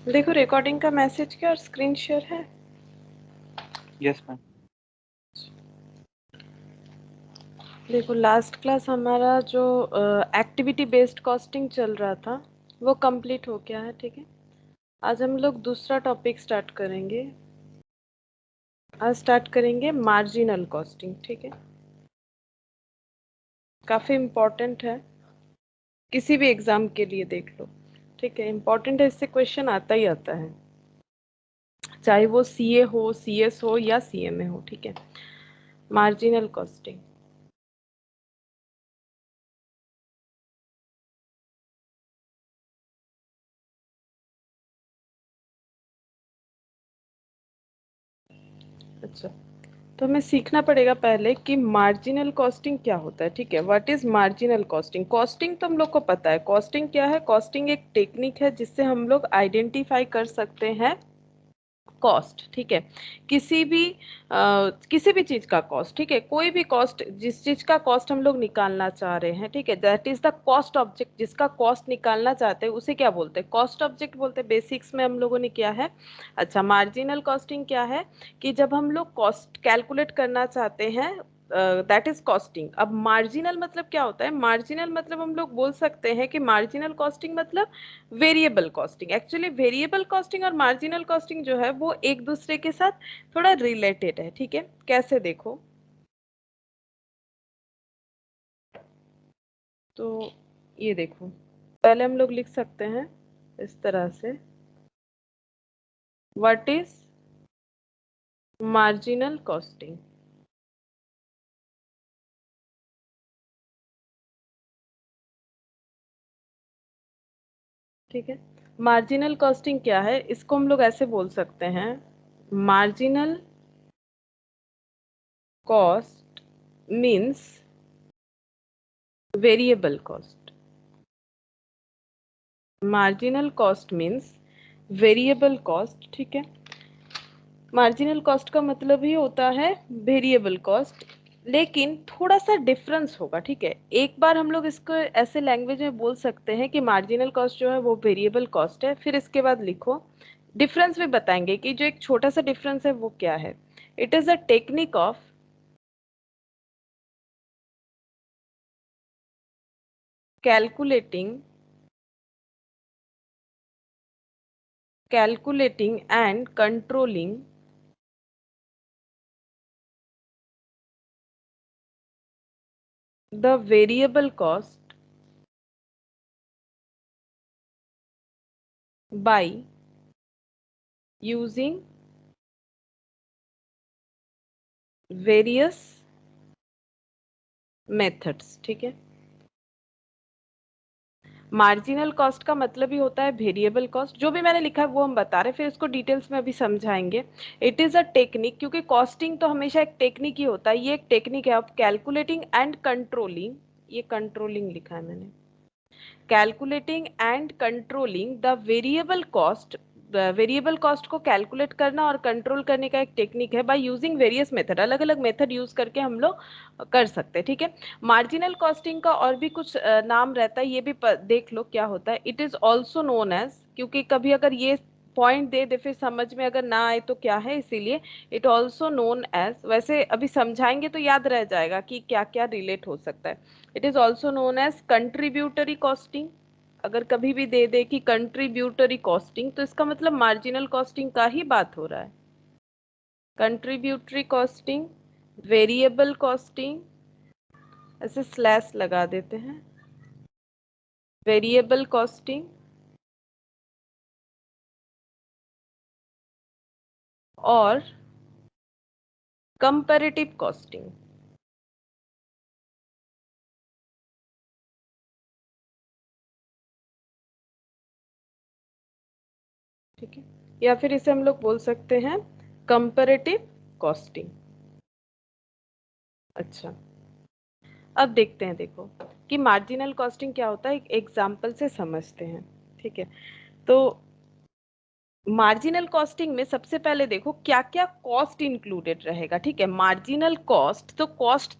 देखो रिकॉर्डिंग का मैसेज क्या और स्क्रीन शेयर है। Yes ma'am. देखो लास्ट क्लास हमारा जो एक्टिविटी बेस्ड कॉस्टिंग चल रहा था वो कंप्लीट हो गया है। ठीक है, आज हम लोग दूसरा टॉपिक स्टार्ट करेंगे। आज स्टार्ट करेंगे मार्जिनल कॉस्टिंग। ठीक है, काफी इम्पोर्टेंट है, किसी भी एग्जाम के लिए देख लो। ठीक है, इम्पोर्टेंट है, इससे क्वेश्चन आता ही आता है, चाहे वो सीए हो, सीएस हो या सीएमए हो। ठीक है, मार्जिनल कॉस्टिंग। अच्छा, तो हमें सीखना पड़ेगा पहले कि मार्जिनल कॉस्टिंग क्या होता है। ठीक है, what is marginal costing. Costing तो हम लोग को पता है, कॉस्टिंग क्या है। कॉस्टिंग एक टेक्निक है जिससे हम लोग आइडेंटिफाई कर सकते हैं कॉस्ट। ठीक है, किसी भी चीज का कॉस्ट। ठीक है, कोई भी कॉस्ट, जिस चीज का कॉस्ट हम लोग निकालना चाह रहे हैं। ठीक है, that is the cost object. जिसका कॉस्ट निकालना चाहते हैं उसे क्या बोलते हैं, कॉस्ट ऑब्जेक्ट बोलते हैं। बेसिक्स में हम लोगों ने किया है। अच्छा, मार्जिनल कॉस्टिंग क्या है कि जब हम लोग कॉस्ट कैलकुलेट करना चाहते हैं, दैट इज कॉस्टिंग। अब मार्जिनल मतलब क्या होता है, मार्जिनल मतलब हम लोग बोल सकते हैं कि मार्जिनल कॉस्टिंग मतलब variable costing. Actually variable costing और मार्जिनल कॉस्टिंग जो है वो एक दूसरे के साथ थोड़ा रिलेटेड है। ठीक है, कैसे देखो तो ये देखो, पहले हम लोग लिख सकते हैं इस तरह से, व्हाट इज मार्जिनल कॉस्टिंग। ठीक है, मार्जिनल कॉस्टिंग क्या है, इसको हम लोग ऐसे बोल सकते हैं, marginal cost means variable cost. Marginal cost means variable cost. ठीक है, मार्जिनल कॉस्ट का मतलब ही होता है वेरिएबल कॉस्ट, लेकिन थोड़ा सा डिफरेंस होगा। ठीक है, एक बार हम लोग इसको ऐसे लैंग्वेज में बोल सकते हैं कि मार्जिनल कॉस्ट जो है वो वेरिएबल कॉस्ट है, फिर इसके बाद लिखो डिफरेंस भी बताएंगे कि जो एक छोटा सा डिफरेंस है वो क्या है। It is a technique of calculating and controlling the variable cost by using various methods। ठीक है, मार्जिनल कॉस्ट का मतलब ही होता है वेरिएबल कॉस्ट। जो भी मैंने लिखा है वो हम बता रहे हैं, फिर इसको डिटेल्स में अभी समझाएंगे। इट इज अ टेक्निक, क्योंकि कॉस्टिंग तो हमेशा एक टेक्निक ही होता है, ये एक टेक्निक है ऑफ कैलकुलेटिंग एंड कंट्रोलिंग, ये कंट्रोलिंग लिखा है मैंने, calculating and controlling the variable cost. Variable cost को कैलकुलेट करना और कंट्रोल करने का एक टेक्निक है बाय यूजिंग वेरियस मेथड। अलग अलग मेथड यूज करके हम लोग कर सकते हैं। ठीक है, मार्जिनल कॉस्टिंग का और भी कुछ नाम रहता है, ये भी देख लो क्या होता है। It is also known as, क्योंकि कभी अगर ये पॉइंट दे दे फिर समझ में अगर ना आए तो क्या है, इसीलिए इट ऑल्सो नोन एज, वैसे अभी समझाएंगे तो याद रह जाएगा कि क्या क्या रिलेट हो सकता है। It is also known as contributory costing. अगर कभी भी दे दे कि कंट्रीब्यूटरी कॉस्टिंग, तो इसका मतलब मार्जिनल कॉस्टिंग का ही बात हो रहा है। कंट्रीब्यूटरी कॉस्टिंग, वेरिएबल कॉस्टिंग, ऐसे स्लैश लगा देते हैं, वेरिएबल कॉस्टिंग और कंपैरेटिव कॉस्टिंग। ठीक है, या फिर इसे हम लोग बोल सकते हैं कंपैरेटिव कॉस्टिंग। अच्छा, अब देखते हैं, देखो कि मार्जिनल कॉस्टिंग क्या होता है, एक एग्जाम्पल से समझते हैं। ठीक है, तो मार्जिनल कॉस्टिंग में सबसे पहले देखो क्या क्या कॉस्ट इंक्लूडेड रहेगा, ठीक है। मार्जिनल कॉस्ट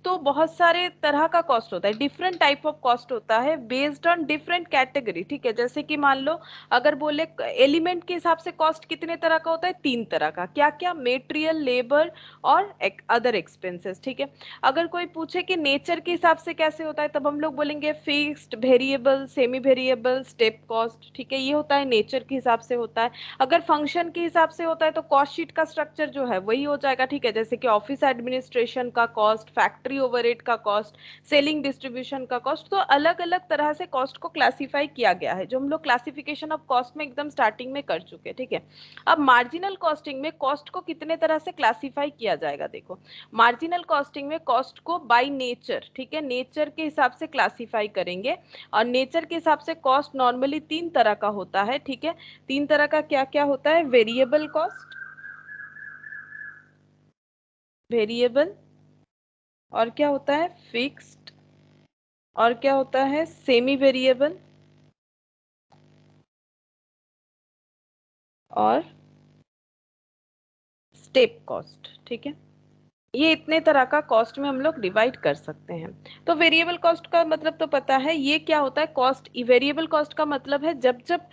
तो बहुत सारे तरह का कॉस्ट होता है, डिफरेंट टाइप ऑफ कॉस्ट होता है बेस्ड ऑन डिफरेंट कैटेगरी, ठीक है। जैसे कि मान लो अगर बोले एलिमेंट के हिसाब से कॉस्ट कितने तरह का होता है, 3 तरह का। क्या क्या? मेटेरियल, लेबर और अदर एक्सपेंसेस, ठीक है। अगर कोई पूछे कि नेचर के हिसाब से कैसे होता है, तब हम लोग बोलेंगे fixed, variable, semi variable, step cost, ठीक है। ये होता है नेचर के हिसाब से होता है। अगर फंक्शन के हिसाब से होता है तो कॉस्ट शीट का स्ट्रक्चर जो है वही हो जाएगा, ठीक है। जैसे कि ऑफिस एडमिनिस्ट्रेशन का कॉस्ट, फैक्ट्री ओवरहेड का कॉस्ट, सेलिंग डिस्ट्रीब्यूशन का कॉस्ट। तो अलग अलग तरह से कॉस्ट को क्लासिफाई किया गया है, जो हम लोग क्लासिफिकेशन ऑफ कॉस्ट में एकदम स्टार्टिंग में कर चुके हैं, ठीक है। अब मार्जिनल कॉस्टिंग में कॉस्ट को कितने तरह से क्लासिफाई किया जाएगा, देखो। मार्जिनल कॉस्टिंग में कॉस्ट को बाय नेचर, ठीक है, नेचर के हिसाब से क्लासिफाई करेंगे। और नेचर के हिसाब से कॉस्ट नॉर्मली 3 तरह का होता है, ठीक है। 3 तरह का क्या क्या होता है? वेरिएबल कॉस्ट, वेरिएबल, और क्या होता है? फिक्स्ड, और क्या होता है? सेमी वेरिएबल, और स्टेप कॉस्ट, ठीक है। ये इतने तरह का कॉस्ट में हम लोग डिवाइड कर सकते हैं। तो वेरिएबल कॉस्ट का मतलब तो पता है, ये क्या होता है? कॉस्ट, वेरिएबल कॉस्ट का मतलब है जब जब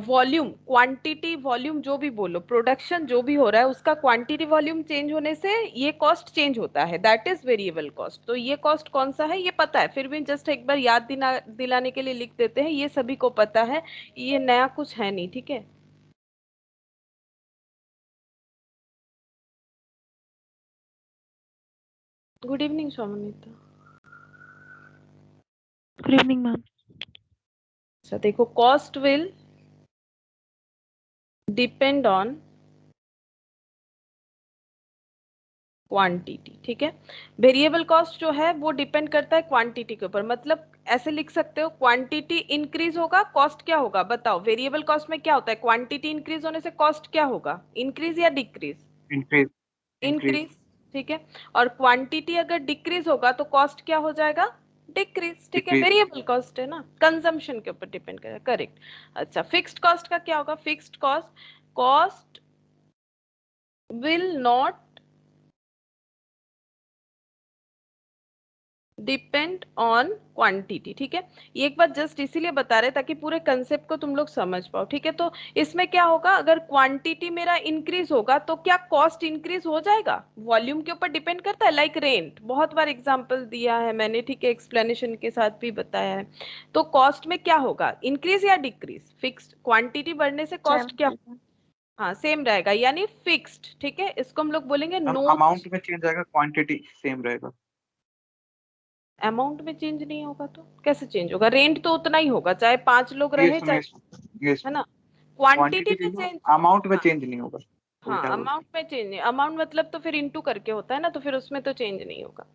वॉल्यूम, क्वांटिटी, वॉल्यूम जो भी बोलो, प्रोडक्शन जो भी हो रहा है उसका क्वांटिटी वॉल्यूम चेंज होने से ये कॉस्ट चेंज होता है, दैट इज वेरिएबल कॉस्ट। तो ये कॉस्ट कौन सा है ये पता है, फिर भी जस्ट एक बार याद दिलाने के लिए लिख देते हैं, ये सभी को पता है, ये नया कुछ है नहीं, ठीक है। Good evening Somnita. Good evening ma'am. अच्छा देखो, cost will depend on quantity, ठीक है। वेरिएबल कॉस्ट जो है वो डिपेंड करता है क्वांटिटी के ऊपर, मतलब ऐसे लिख सकते हो, क्वांटिटी इंक्रीज होगा कॉस्ट क्या होगा, बताओ। वेरिएबल कॉस्ट में क्या होता है? क्वांटिटी इंक्रीज होने से कॉस्ट क्या होगा, इंक्रीज या डिक्रीज? इंक्रीज। इंक्रीज। इंक्रीज, ठीक है। और क्वांटिटी अगर डिक्रीज होगा तो कॉस्ट क्या हो जाएगा? डिक्रीज, ठीक है। डिक्रीज। वेरिएबल कॉस्ट है ना, कंजम्पशन के ऊपर डिपेंड करेगा, करेक्ट। अच्छा, फिक्स्ड कॉस्ट का क्या होगा? Fixed cost, cost will not depend on quantity, ठीक है। ये एक बार जस्ट इसीलिए बता रहे ताकि पूरे कंसेप्ट को तुम लोग समझ पाओ, ठीक है। तो इसमें क्या होगा, अगर क्वांटिटी मेरा इंक्रीज होगा तो क्या कॉस्ट इंक्रीज हो जाएगा? वॉल्यूम के ऊपर डिपेंड करता है, लाइक रेंट, बहुत बार एग्जांपल दिया है मैंने, ठीक है, एक्सप्लेनेशन के साथ भी बताया है। तो कॉस्ट में क्या होगा, इंक्रीज या डिक्रीज? फिक्स्ड, क्वांटिटी बढ़ने से कॉस्ट क्या? हाँ सेम रहेगा, यानी फिक्स्ड, ठीक है। इसको हम लोग बोलेंगे हम नो। अमाउंट में चेंज आएगा, क्वांटिटी सेम रहेगा। अमाउंट में चेंज नहीं होगा तो कैसे चेंज होगा? रेंट तो उतना ही होगा चाहे 5 लोग रहे यस चाहे, यस यस। है ना। क्वांटिटी क्वांटिटी में चेंज होगा, चेंज, अमाउंट में हाँ चेंज नहीं होगा। हाँ, उल्टा बोल। अमाउंट में चेंज नहीं, अमाउंट मतलब तो फिर इनटू करके होता है ना, तो फिर उसमें तो चेंज नहीं होगा।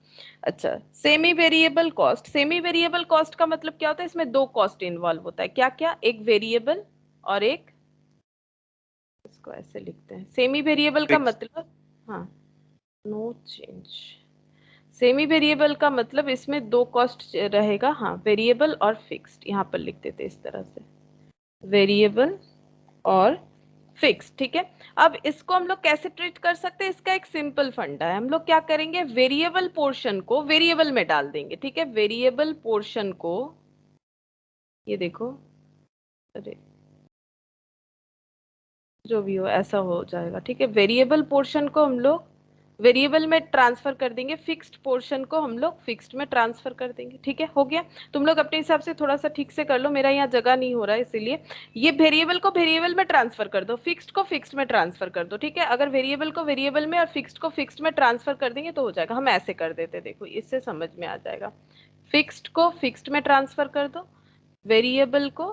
अच्छा, semi variable cost, semi variable cost का मतलब क्या होता है? इसमें 2 कॉस्ट इन्वॉल्व होता है, क्या क्या? एक वेरिएबल और एक, इसको ऐसे लिखते हैं, सेमी वेरिएबल का फिक्स। मतलब, हाँ, नो चेंज। सेमी वेरिएबल का मतलब इसमें 2 कॉस्ट रहेगा, हाँ, वेरिएबल और फिक्स्ड, यहाँ पर लिख देते इस तरह से, वेरिएबल और फिक्स, ठीक है। अब इसको हम लोग कैसे ट्रीट कर सकते हैं? इसका एक सिंपल फंडा है, हम लोग क्या करेंगे, वेरिएबल पोर्शन को वेरिएबल में डाल देंगे, ठीक है। वेरिएबल पोर्शन को, ये देखो, अरे जो भी हो ऐसा हो जाएगा, ठीक है। वेरिएबल पोर्शन को हम लोग वेरिएबल में ट्रांसफर कर देंगे, फिक्स्ड पोर्शन को हम लोग फिक्स्ड में ट्रांसफर कर देंगे, ठीक है। हो गया, तुम लोग अपने हिसाब से थोड़ा सा ठीक से कर लो, मेरा यहाँ जगह नहीं हो रहा है इसीलिए। ये वेरिएबल को वेरिएबल में ट्रांसफर कर दो, फिक्स्ड को फिक्स्ड में ट्रांसफर कर दो, ठीक है। अगर वेरिएबल को वेरिएबल में और फिक्स्ड को फिक्स्ड में ट्रांसफर कर देंगे तो हो जाएगा। हम ऐसे कर देते, देखो इससे समझ में आ जाएगा। फिक्स्ड को फिक्स्ड में ट्रांसफर कर दो, वेरिएबल को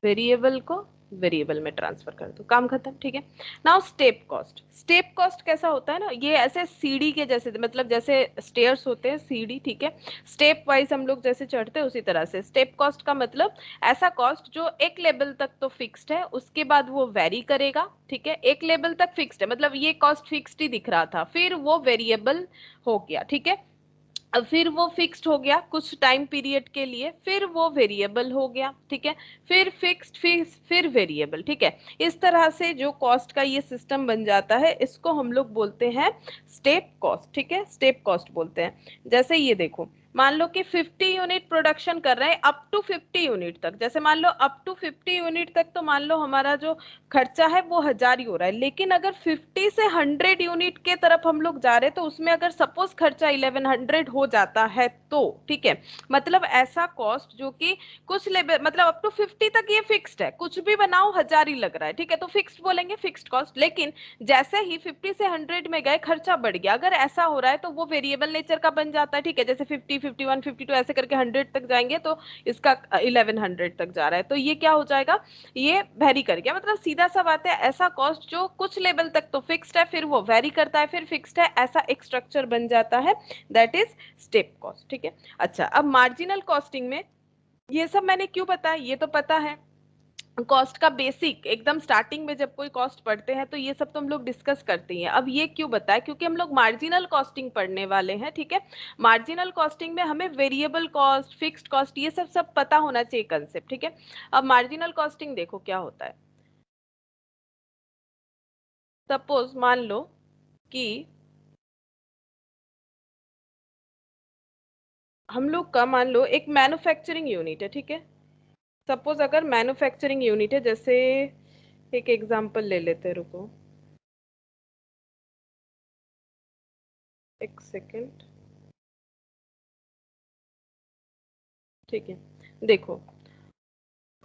वेरिएबल को वेरिएबल में ट्रांसफर कर दो, काम खत्म, ठीक है। Now step cost, step cost कैसा होता है ना, ये ऐसे सीढ़ी के जैसे, मतलब जैसे स्टेयर्स होते हैं सीढ़ी, ठीक है, स्टेप वाइज हम लोग जैसे चढ़ते हैं उसी तरह से। स्टेप कॉस्ट का मतलब ऐसा कॉस्ट जो एक लेवल तक तो फिक्स्ड है, उसके बाद वो वेरी करेगा, ठीक है। एक लेवल तक फिक्स्ड है, मतलब ये कॉस्ट फिक्स्ड ही दिख रहा था, फिर वो वेरिएबल हो गया, ठीक है। अब फिर वो फिक्स्ड हो गया कुछ टाइम पीरियड के लिए, फिर वो वेरिएबल हो गया, ठीक है, फिर फिक्स्ड, फिर वेरिएबल, ठीक है। इस तरह से जो कॉस्ट का ये सिस्टम बन जाता है, इसको हम लोग बोलते हैं स्टेप कॉस्ट, ठीक है, स्टेप कॉस्ट बोलते हैं। जैसे ये देखो, मान लो कि 50 यूनिट प्रोडक्शन कर रहे हैं अप टू 50 यूनिट तक, जैसे मान लो अप टू 50 यूनिट तक, तो मान लो हमारा जो खर्चा है वो 1000 ही हो रहा है। लेकिन अगर 50 से 100 यूनिट के तरफ हम लोग जा रहे हैं, तो उसमें अगर सपोज खर्चा 1100 हो जाता है तो, ठीक है, मतलब ऐसा कॉस्ट जो कि कुछ लेवल, मतलब अप टू 50 तक ये फिक्स्ड है, कुछ भी बनाओ 1000 ही लग रहा है, ठीक है, तो फिक्स्ड बोलेंगे, फिक्स्ड कॉस्ट। लेकिन जैसे ही 50 से 100 में गए, खर्चा बढ़ गया, अगर ऐसा हो रहा है तो वो वेरिएबल नेचर का बन जाता है, ठीक है, जैसे 50, 51, 52 ऐसे करके 100 तक जाएंगे, तो इसका 1100 तक जा रहा है, तो ये क्या हो जाएगा, ये वेरी कर गया। मतलब सीधा सा बात है, ऐसा कॉस्ट जो कुछ लेवल तक तो फिक्स्ड है, फिर वो वेरी करता है, फिर फिक्स्ड है, ऐसा एक स्ट्रक्चर बन जाता है, दैट इज स्टेप कॉस्ट, ठीक है। अच्छा, अब मार्जिनल कॉस्टिंग में ये सब मैंने क्यों बताया, ये तो पता है, कॉस्ट का बेसिक एकदम स्टार्टिंग में जब कोई कॉस्ट पढ़ते हैं तो ये सब तो हम लोग डिस्कस करते हैं। अब ये क्यों बताया, क्योंकि हम लोग मार्जिनल कॉस्टिंग पढ़ने वाले हैं, ठीक है। मार्जिनल कॉस्टिंग में हमें वेरिएबल कॉस्ट, फिक्स्ड कॉस्ट, ये सब सब पता होना चाहिए कंसेप्ट, ठीक है। अब मार्जिनल कॉस्टिंग देखो क्या होता है। सपोज मान लो कि हम लोग का, मान लो एक मैन्युफैक्चरिंग यूनिट है, ठीक है। सपोज अगर मैन्युफैक्चरिंग यूनिट है, जैसे एक एग्जांपल ले लेते हैं, रुको एक सेकेंड, ठीक है। देखो,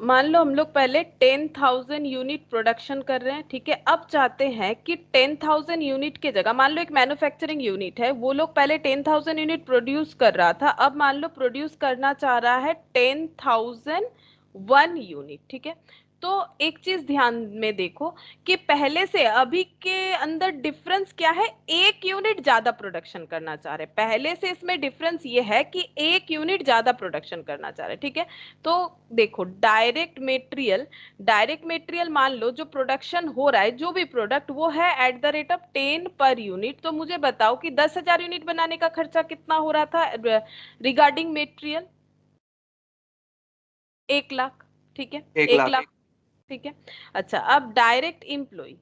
मान लो हम लोग पहले 10,000 यूनिट प्रोडक्शन कर रहे हैं, ठीक है। अब चाहते हैं कि 10,000 यूनिट की जगह, मान लो एक मैन्युफैक्चरिंग यूनिट है, वो लोग पहले 10,000 यूनिट प्रोड्यूस कर रहा था, अब मान लो प्रोड्यूस करना चाह रहा है 10,001 यूनिट, ठीक है। तो एक चीज ध्यान में देखो कि पहले से अभी के अंदर डिफरेंस क्या है, एक यूनिट ज्यादा प्रोडक्शन करना चाह रहे हैं, पहले से इसमें डिफरेंस ये है कि एक यूनिट ज्यादा प्रोडक्शन करना चाह रहे हैं, ठीक है। तो देखो, डायरेक्ट मटेरियल मान लो जो प्रोडक्शन हो रहा है, जो भी प्रोडक्ट, वो है at the rate of 10 per unit. तो मुझे बताओ कि 10,000 यूनिट बनाने का खर्चा कितना हो रहा था रिगार्डिंग मटेरियल, 1 लाख, ठीक है, 1 लाख। 1 लाख, ठीक है। अच्छा, अब डायरेक्ट एम्प्लॉय,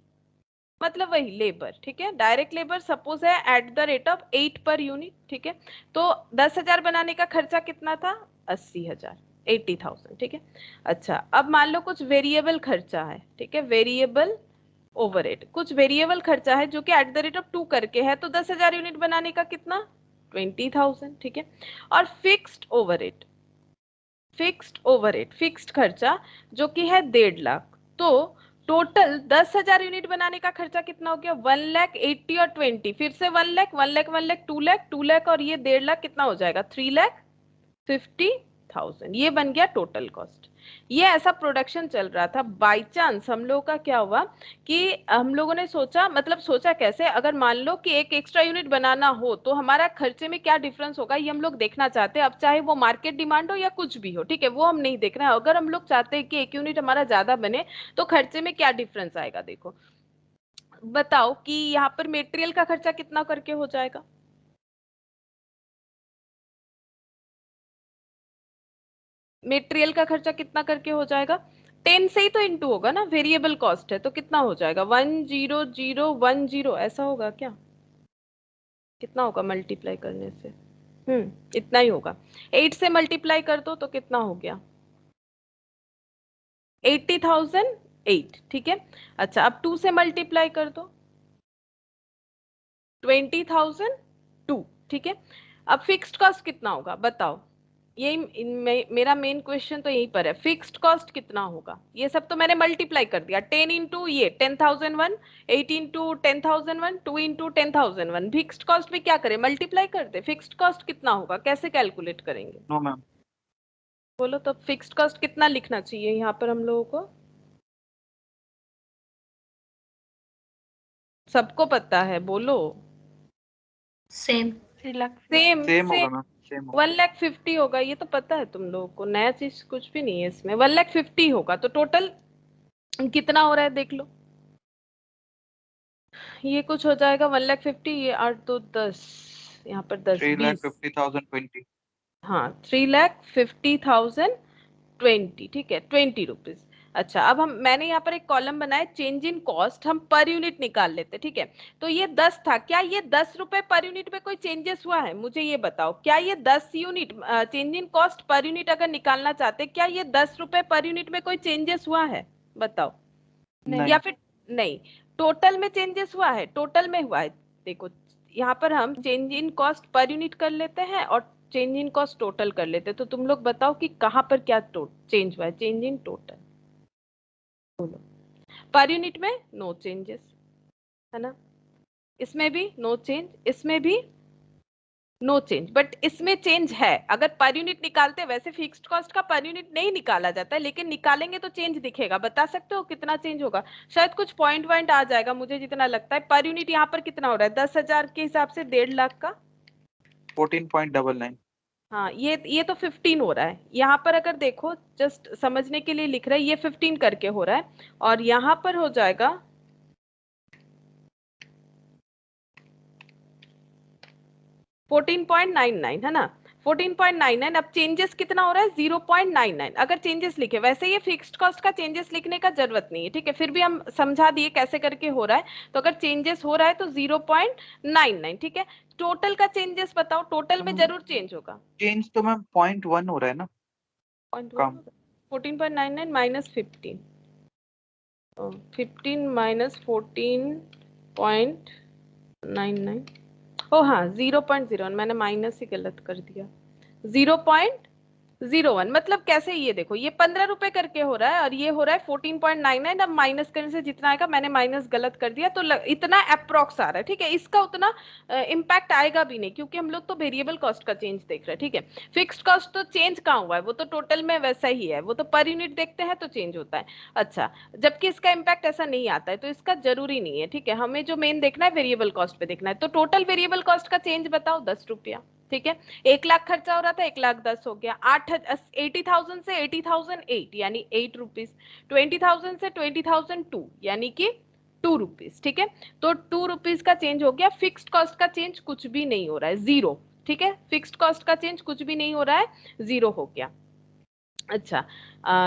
मतलब वही लेबर, ठीक है, डायरेक्ट लेबर सपोज है at the rate of 8 per unit, ठीक है। तो 10,000 बनाने का खर्चा कितना था, 80,000, 80,000, ठीक है। अच्छा, अब मान लो कुछ वेरिएबल खर्चा है, ठीक है, वेरिएबल ओवरहेड, कुछ वेरिएबल खर्चा है जो कि एट द रेट ऑफ 2 करके है, तो 10,000 यूनिट बनाने का कितना, 20,000, ठीक है। और फिक्स्ड खर्चा जो कि है 1.5 लाख, तो टोटल 10,000 यूनिट बनाने का खर्चा कितना हो गया, 1,80,000 और 20, फिर से 1 लाख, 1 लाख, 1 लाख, 2 लाख, 2 लाख, और ये 1.5 लाख, कितना हो जाएगा, 3,50,000, ये बन गया टोटल कॉस्ट। ये ऐसा प्रोडक्शन चल रहा था। बाय चांस हम लोगों का क्या हुआ कि हम लोगों ने सोचा, मतलब सोचा कैसे, अगर मान लो कि एक एक्स्ट्रा यूनिट बनाना हो तो हमारा खर्चे में क्या डिफरेंस होगा, ये हम लोग देखना चाहते हैं। अब चाहे वो मार्केट डिमांड हो या कुछ भी हो, ठीक है, वो हम नहीं देख रहे हैं। अगर हम लोग चाहते हैं कि एक यूनिट हमारा ज्यादा बने, तो खर्चे में क्या डिफरेंस आएगा, देखो बताओ कि यहाँ पर मेटेरियल का खर्चा कितना करके हो जाएगा, मेटेरियल का खर्चा कितना करके हो जाएगा, 10 से ही तो इंटू होगा ना, वेरिएबल कॉस्ट है, तो कितना हो जाएगा, 10010, ऐसा होगा क्या, कितना होगा मल्टीप्लाई करने से, इतना ही होगा। 8 से मल्टीप्लाई कर दो तो कितना हो गया, 80,008, ठीक है। अच्छा, अब 2 से मल्टीप्लाई कर दो, 20,002, ठीक है। अब फिक्स्ड कॉस्ट कितना होगा बताओ, यही मेरा मेन क्वेश्चन तो यहीं पर है, फिक्स्ड कॉस्ट कितना होगा। ये सब तो मैंने मल्टीप्लाई कर दिया, 10 इंटू ये 10,001, 8 इंटू 10,001, 2 इंटू 10,001, फिक्स्ड कॉस्ट में क्या करें, मल्टीप्लाई कर दे, फिक्स्ड कॉस्ट कितना होगा, कैसे कैलकुलेट करेंगे, नो मैम। बोलो तो फिक्स्ड कॉस्ट कितना लिखना चाहिए यहाँ पर हम लोगों को, सबको पता है, बोलो। Same. 3 lakh. Same same same होगा मैम, सेम होगा। 1,50,000 होगा, ये तो पता है तुम लोगों को, नया चीज कुछ भी नहीं है इसमें, 1,50,000 होगा, तो टोटल कितना हो रहा है देख लो, ये कुछ हो जाएगा 1,50,000, ये 8 2 10, यहाँ पर 10 20 3,50,020। हाँ 3,50,020, ठीक है 20 रुपीज। अच्छा अब मैंने यहाँ पर एक कॉलम बनाया चेंज इन कॉस्ट, हम पर यूनिट निकाल लेते, ठीक है। तो ये 10 था, क्या ये 10 रुपए पर यूनिट में कोई चेंजेस हुआ है? मुझे ये बताओ, क्या ये 10 unit change in cost per unit अगर निकालना चाहते, क्या ये 10 रुपए पर यूनिट में कोई चेंजेस हुआ है? बताओ। या नहीं। फिर नहीं, टोटल में चेंजेस हुआ है? टोटल में हुआ है। देखो यहाँ पर हम change in cost per unit कर लेते हैं और चेंज इन कॉस्ट टोटल कर लेते हैं, तो तुम लोग बताओ कि कहाँ पर क्या चेंज हुआ है? चेंज इन टोटल बोलो। पर यूनिट में नो चेंजेस, है ना, इसमें भी नो चेंज, इसमें भी नो चेंज, बट इसमें चेंज है। अगर पर यूनिट निकालते, वैसे फिक्स्ड कॉस्ट का पर यूनिट नहीं निकाला जाता है, लेकिन निकालेंगे तो चेंज दिखेगा। बता सकते हो कितना चेंज होगा? शायद कुछ पॉइंट वॉइंट आ जाएगा, मुझे जितना लगता है। पर यूनिट यहाँ पर कितना हो रहा है 10,000 के हिसाब से 1.5 लाख का? 14.99। हाँ ये तो 15 हो रहा है। यहाँ पर अगर देखो, जस्ट समझने के लिए लिख रहा है, ये 15 करके हो रहा है, और यहाँ पर हो जाएगा 14.99, है ना। 14.99। अब चेंजेस कितना हो रहा है? 0.99। अगर चेंजेस लिखे, वैसे ये फिक्स्ड कॉस्ट का चेंजेस लिखने का जरूरत नहीं है, ठीक है, फिर भी हम समझा दिए कैसे करके हो रहा है। तो अगर चेंजेस हो रहा है तो 0.99, ठीक है। टोटल का चेंजेस बताओ, टोटल में जरूर चेंज होगा। चेंज तो मैम 0.1 हो रहा है ना। 0.1, 14.99 माइनस 15, 15 माइनस 14.99, ओ हाँ 0.01, मैंने माइनस ही गलत कर दिया। 0.01 मतलब कैसे? ये देखो, ये 15 रुपए करके हो रहा है और ये हो रहा है 14.99। अब माइनस करने से जितना आएगा, मैंने माइनस गलत कर दिया, तो इतना अप्रोक्स आ रहा है, ठीक है। इसका उतना इम्पैक्ट आएगा भी नहीं, क्योंकि हम लोग तो वेरिएबल कॉस्ट का चेंज देख रहे हैं, ठीक है। फिक्स्ड कॉस्ट तो चेंज कहाँ हुआ है? वो तो टोटल में वैसा ही है, वो तो पर यूनिट देखते हैं तो चेंज होता है। अच्छा, जबकि इसका इम्पैक्ट ऐसा नहीं आता है, तो इसका जरूरी नहीं है, ठीक है। हमें जो मेन देखना है वेरिएबल कॉस्ट पे देखना है। तो टोटल वेरिएबल कॉस्ट का चेंज बताओ, 10 रुपया, ठीक है। 1 लाख खर्चा हो रहा था, 1,10,000 हो गया। 80,000 से 80,008 यानी 8 रुपीज। 20,000 से 20,002 यानी कि 2 रुपीज, ठीक है। तो 2 रुपीज का चेंज हो गया। फिक्स्ड कॉस्ट का चेंज कुछ भी नहीं हो रहा है, जीरो, ठीक है। फिक्स्ड कॉस्ट का चेंज कुछ भी नहीं हो रहा है, जीरो हो गया। अच्छा,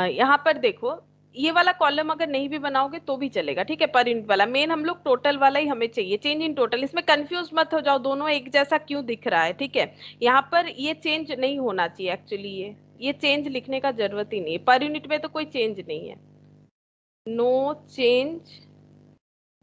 यहाँ पर देखो, ये वाला कॉलम अगर नहीं भी बनाओगे तो भी चलेगा, ठीक है। पर यूनिट वाला मेन हम लोग टोटल वाला ही हमें चाहिए, चेंज इन टोटल। इसमें कंफ्यूज मत हो जाओ, दोनों एक जैसा क्यों दिख रहा है, ठीक है। यहाँ पर ये चेंज नहीं होना चाहिए एक्चुअली, ये चेंज लिखने का जरूरत ही नहीं है। पर यूनिट में तो कोई चेंज नहीं है, no change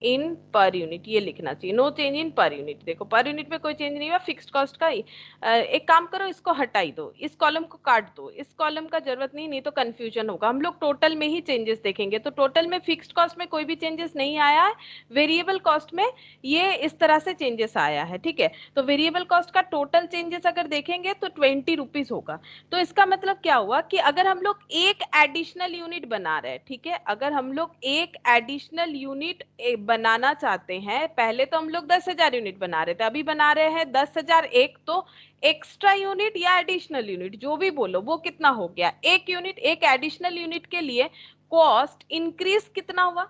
in per unit, ये लिखना चाहिए, no change in per unit. देखो पर यूनिट में कोई चेंज नहीं हुआ, फिक्स्ड कॉस्ट का ही। एक काम करो, इसको हटाई दो, इस कॉलम को काट दो, इस कॉलम का जरूरत नहीं तो कंफ्यूजन होगा। हम लोग टोटल में ही चेंजेस देखेंगे, तो टोटल में फिक्स्ड कॉस्ट में कोई भी चेंजेस नहीं आया है, वेरिएबल कॉस्ट में ये इस तरह से चेंजेस आया है, ठीक है। तो वेरिएबल कॉस्ट का टोटल चेंजेस अगर देखेंगे तो 20 रुपीज होगा। तो इसका मतलब क्या हुआ कि अगर हम लोग एक एडिशनल यूनिट बना रहे हैं, ठीक है, अगर हम लोग एक एडिशनल यूनिट बनाना चाहते हैं, पहले तो हम लोग 10,000 यूनिट बना रहे थे, अभी बना रहे हैं 10,001, तो एक्स्ट्रा यूनिट या एडिशनल यूनिट जो भी बोलो, वो कितना हो गया? एक यूनिट। एक एडिशनल यूनिट के लिए कॉस्ट इंक्रीज कितना हुआ?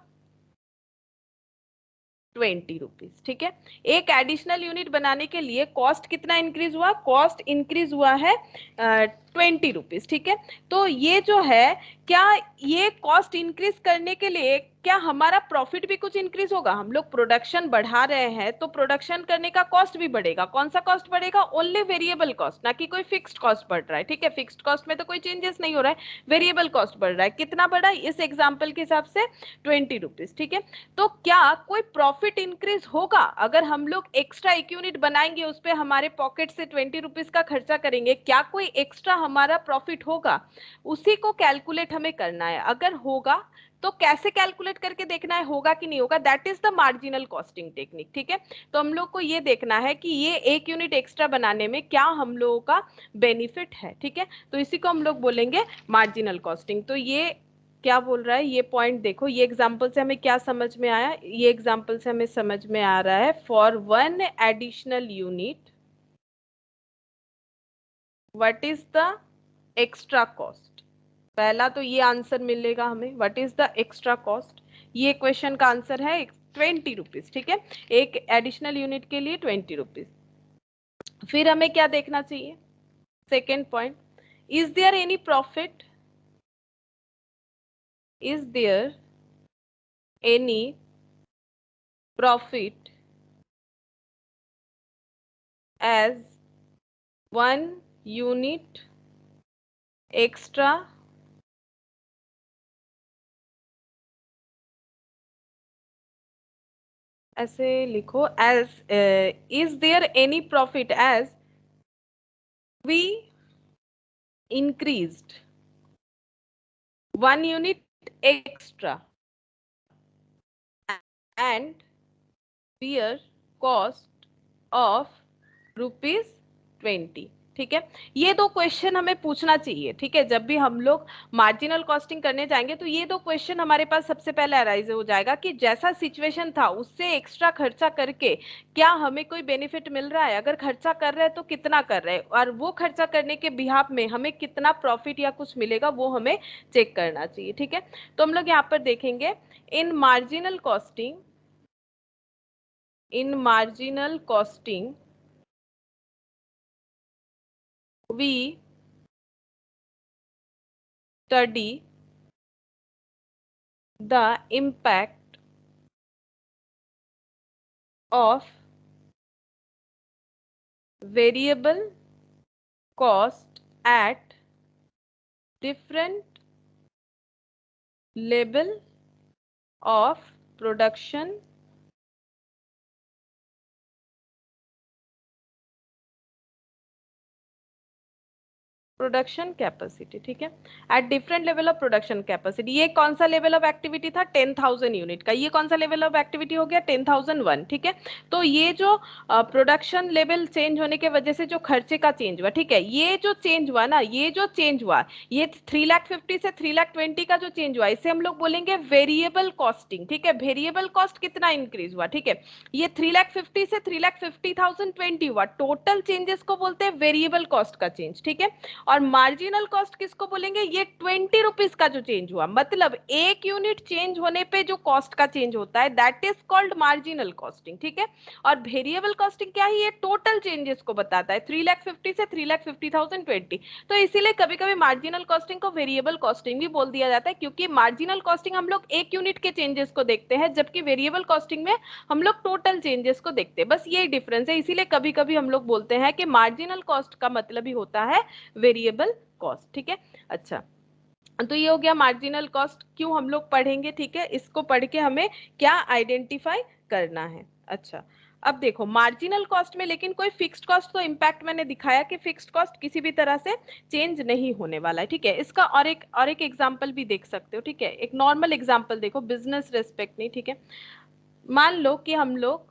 20 रुपीज, ठीक है। एक एडिशनल यूनिट बनाने के लिए कॉस्ट कितना इंक्रीज हुआ? कॉस्ट इंक्रीज हुआ है 20 रुपीज, ठीक है। तो ये जो है, क्या ये कॉस्ट इंक्रीज करने के लिए क्या हमारा प्रॉफिट भी कुछ इंक्रीज होगा? हम लोग प्रोडक्शन बढ़ा रहे हैं, तो प्रोडक्शन करने का कॉस्ट भी बढ़ेगा। कौन सा कॉस्ट बढ़ेगा? ओनली वेरिएबल कॉस्ट, ना कि कोई फिक्स्ड कॉस्ट बढ़ रहा है, ठीक है। फिक्स्ड कॉस्ट में तो कोई चेंजेस नहीं हो रहा है, वेरिएबल कॉस्ट बढ़ रहा है। कितना बढ़ा इस एग्जाम्पल के हिसाब से? 20 रुपीज, ठीक है। तो क्या कोई प्रॉफिट इंक्रीज होगा अगर हम लोग एक्स्ट्रा एक यूनिट बनाएंगे, उस पर हमारे पॉकेट से 20 रुपीज का खर्चा करेंगे? क्या कोई एक्स्ट्रा हमारा प्रॉफिट होगा? उसी को कैलकुलेट हमें करना है। अगर होगा तो कैसे कैलकुलेट करके देखना है होगा कि नहीं होगा? That is the marginal costing technique, ठीक है। तो हम लोग को ये देखना है कि ये एक यूनिट एक्स्ट्रा बनाने में क्या हम लोगों का बेनिफिट है, ठीक है। तो इसी को हम लोग बोलेंगे मार्जिनल कॉस्टिंग। तो ये क्या बोल रहा है, ये पॉइंट देखो, ये एग्जांपल से हमें क्या समझ में आया? ये एग्जांपल से हमें समझ में आ रहा है, for one additional unit what is the extra cost. पहला तो ये आंसर मिलेगा हमें, what is the extra cost. ये क्वेश्चन का आंसर है 20 रुपीज, ठीक है। एक एडिशनल यूनिट के लिए 20 रुपीज। फिर हमें क्या देखना चाहिए, second point, is there any profit, is there any profit as 1 unit extra ऐसे लिखो, as is there any profit as we increased 1 unit extra and bear cost of ₹20। ठीक है, ये दो क्वेश्चन हमें पूछना चाहिए। ठीक है, जब भी हम लोग मार्जिनल कॉस्टिंग करने जाएंगे तो ये दो क्वेश्चन हमारे पास सबसे पहले अराइज हो जाएगा कि जैसा सिचुएशन था उससे एक्स्ट्रा खर्चा करके क्या हमें कोई बेनिफिट मिल रहा है, अगर खर्चा कर रहे हैं तो कितना कर रहे हैं, और वो खर्चा करने के बिहाफ में हमें कितना प्रॉफिट या कुछ मिलेगा वो हमें चेक करना चाहिए। ठीक है, तो हम लोग यहाँ पर देखेंगे इन marginal costing, in marginal costing we study the impact of variable cost at different level of production production capacity. ठीक है, at different level of production capacity. ये कौन सा लेवल ऑफ एक्टिविटी था, 10,000 यूनिट का। ये कौन सा लेवल ऑफ एक्टिविटी हो गया, 10,001। ठीक है, तो ये जो प्रोडक्शन लेवल चेंज होने के वजह से जो खर्चे का चेंज हुआ, ठीक है, ये जो चेंज हुआ ना, ये जो चेंज हुआ, ये 3,50,000 से 3,20,000 का जो चेंज हुआ, इसे हम लोग बोलेंगे वेरिएबल कॉस्टिंग। ठीक है, वेरिएबल कॉस्ट कितना इंक्रीज हुआ, ठीक है, ये 3,50,000 से 3,50,020 हुआ, टोटल चेंजेस को बोलते हैं वेरिएबल कॉस्ट का चेंज। ठीक है, और मार्जिनल कॉस्ट किसको बोलेंगे, ये 20 रुपीज का जो चेंज हुआ, मतलब एक यूनिट चेंज होने पे जो कॉस्ट का चेंज होता है, that is called marginal costing. ठीक है, और वेरिएबल कॉस्टिंग क्या है, ये टोटल चेंजेस को बताता है, 3,50,000 से 3,50,020। तो इसीलिए कभी कभी मार्जिनल कॉस्टिंग को वेरिएबल कॉस्टिंग भी बोल दिया जाता है, क्योंकि मार्जिनल कॉस्टिंग हम लोग एक यूनिट के चेंजेस को देखते हैं, जबकि वेरिएबल कॉस्टिंग में हम लोग टोटल चेंजेस को देखते हैं। बस यही डिफरेंस है, इसीलिए कभी कभी हम लोग बोलते हैं कि मार्जिनल कॉस्ट का मतलब ही होता है वेरिएबल कॉस्ट। ठीक है, अच्छा, तो ये हो गया मार्जिनल कॉस्ट, क्यों हम लोग पढ़ेंगे। ठीक है, इसको पढ़ के हमें क्या आइडेंटिफाई करना है। अच्छा, अब देखो मार्जिनल कॉस्ट में लेकिन कोई फिक्स्ड कॉस्ट तो इम्पैक्ट मैंने दिखाया कि फिक्स्ड कॉस्ट किसी भी तरह से चेंज नहीं होने वाला है। ठीक है, इसका और एक एग्जांपल भी देख सकते हो। ठीक है, एक नॉर्मल एग्जांपल देखो, बिजनेस रेस्पेक्ट नहीं। ठीक है, मान लो कि हम लोग,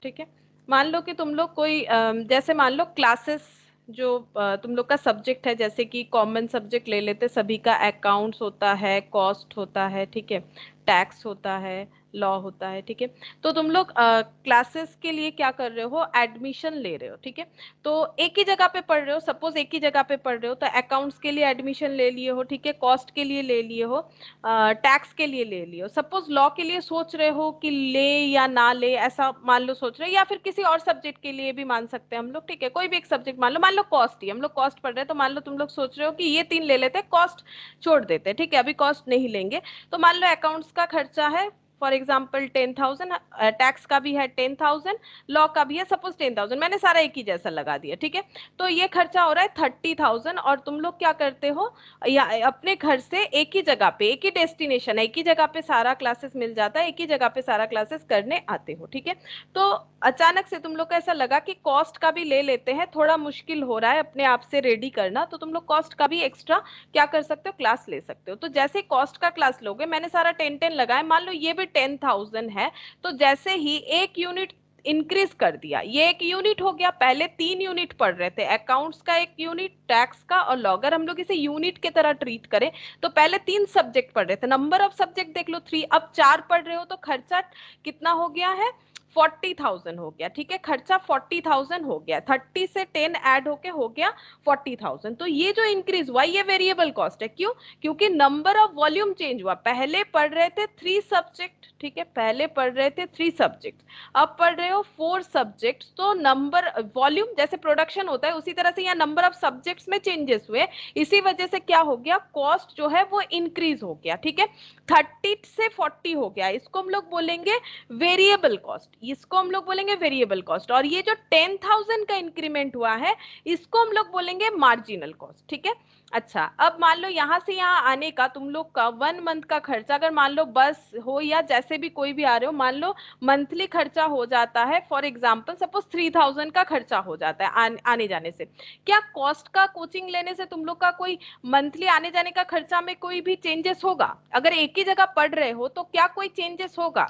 ठीक है, मान लो कि तुम लोग कोई जैसे मान लो क्लासेस जो तुम लोग का सब्जेक्ट है, जैसे कि कॉमन सब्जेक्ट ले लेते, सभी का अकाउंट्स होता है, कॉस्ट होता है, ठीक है, टैक्स होता है, लॉ होता है। ठीक है, तो तुम लोग क्लासेस के लिए क्या कर रहे हो, एडमिशन ले रहे हो। ठीक है, तो एक ही जगह पे पढ़ रहे हो, सपोज एक ही जगह पे पढ़ रहे हो, तो अकाउंट्स के लिए एडमिशन ले लिए हो, ठीक है, कॉस्ट के लिए ले लिए हो, टैक्स के लिए ले लियो, सपोज लॉ के लिए सोच रहे हो कि ले या ना ले, ऐसा मान लो सोच रहे हो, या फिर किसी और सब्जेक्ट के लिए भी मान सकते हैं हम लोग। ठीक है, कोई भी एक सब्जेक्ट मान लो कॉस्ट ही, हम लोग कॉस्ट पढ़ रहे हैं, तो मान लो तुम लोग सोच रहे हो कि ये 3 ले लेते हैं, कॉस्ट छोड़ देते हैं। ठीक है, अभी कॉस्ट नहीं लेंगे, तो मान लो अकाउंट्स का खर्चा है फॉर एग्जाम्पल 10,000, टैक्स का भी है 10,000, लॉ का भी है सपोज 10,000, मैंने सारा एक ही जैसा लगा दिया। ठीक है, तो ये खर्चा हो रहा है 30,000, और तुम लोग क्या करते हो, या अपने घर से एक ही जगह पे, एक ही डेस्टिनेशन है, एक ही जगह पे सारा क्लासेस मिल जाता है, एक ही जगह पे सारा क्लासेस करने आते हो। ठीक है, तो अचानक से तुम लोग को ऐसा लगा कि कॉस्ट का भी ले लेते हैं, थोड़ा मुश्किल हो रहा है अपने आप से रेडी करना, तो तुम लोग कॉस्ट का भी एक्स्ट्रा क्या कर सकते हो, क्लास ले सकते हो। तो जैसे कॉस्ट का क्लास लोगे, मैंने सारा 10-10 लगाया, मान लो ये भी 10,000 है, तो जैसे ही एक यूनिट इंक्रीज कर दिया, ये एक यूनिट हो गया, पहले 3 यूनिट पढ़ रहे थे, अकाउंट्स का एक यूनिट, टैक्स का और लॉ, अगर हम लोग इसे यूनिट की तरह ट्रीट करें तो पहले 3 सब्जेक्ट पढ़ रहे थे, नंबर ऑफ सब्जेक्ट देख लो 3, अब 4 पढ़ रहे हो, तो खर्चा कितना हो गया है, 40,000 हो गया, ठीक है, खर्चा 40,000 हो गया, 30 से 10 ऐड होके हो गया 40,000। तो ये जो इंक्रीज हुआ ये वेरिएबल कॉस्ट है। क्यों? क्योंकि नंबर ऑफ वॉल्यूम चेंज हुआ। पहले पढ़ रहे थे 3 सब्जेक्ट, ठीक है, पहले पढ़ रहे थे 3 सब्जेक्ट, अब पढ़ रहे हो 4 सब्जेक्ट। तो नंबर वॉल्यूम जैसे प्रोडक्शन होता है उसी तरह से यहाँ नंबर ऑफ सब्जेक्ट्स में चेंजेस हुए, इसी वजह से क्या हो गया, कॉस्ट जो है वो इंक्रीज हो गया, ठीक है, 30 से 40 हो गया। इसको हम लोग बोलेंगे वेरिएबल कॉस्ट, इसको हम लोग बोलेंगे वेरिएबल कॉस्ट। और ये जो 10,000 का इंक्रीमेंट हुआ है इसको हम लोग बोलेंगे मार्जिनल कॉस्ट, ठीक है। अच्छा, अब मान लो यहाँ से यहाँ आने का तुम लोग का 1 मंथ का खर्चा, अगर मान लो बस हो या जैसे भी कोई भी आ रहे हो, मान लो मंथली खर्चा हो जाता है, फॉर एग्जाम्पल सपोज 3,000 का खर्चा हो जाता है आने जाने से। क्या कॉस्ट का कोचिंग लेने से तुम लोग का कोई मंथली आने जाने का खर्चा में कोई भी चेंजेस होगा? अगर एक ही जगह पढ़ रहे हो तो क्या कोई चेंजेस होगा?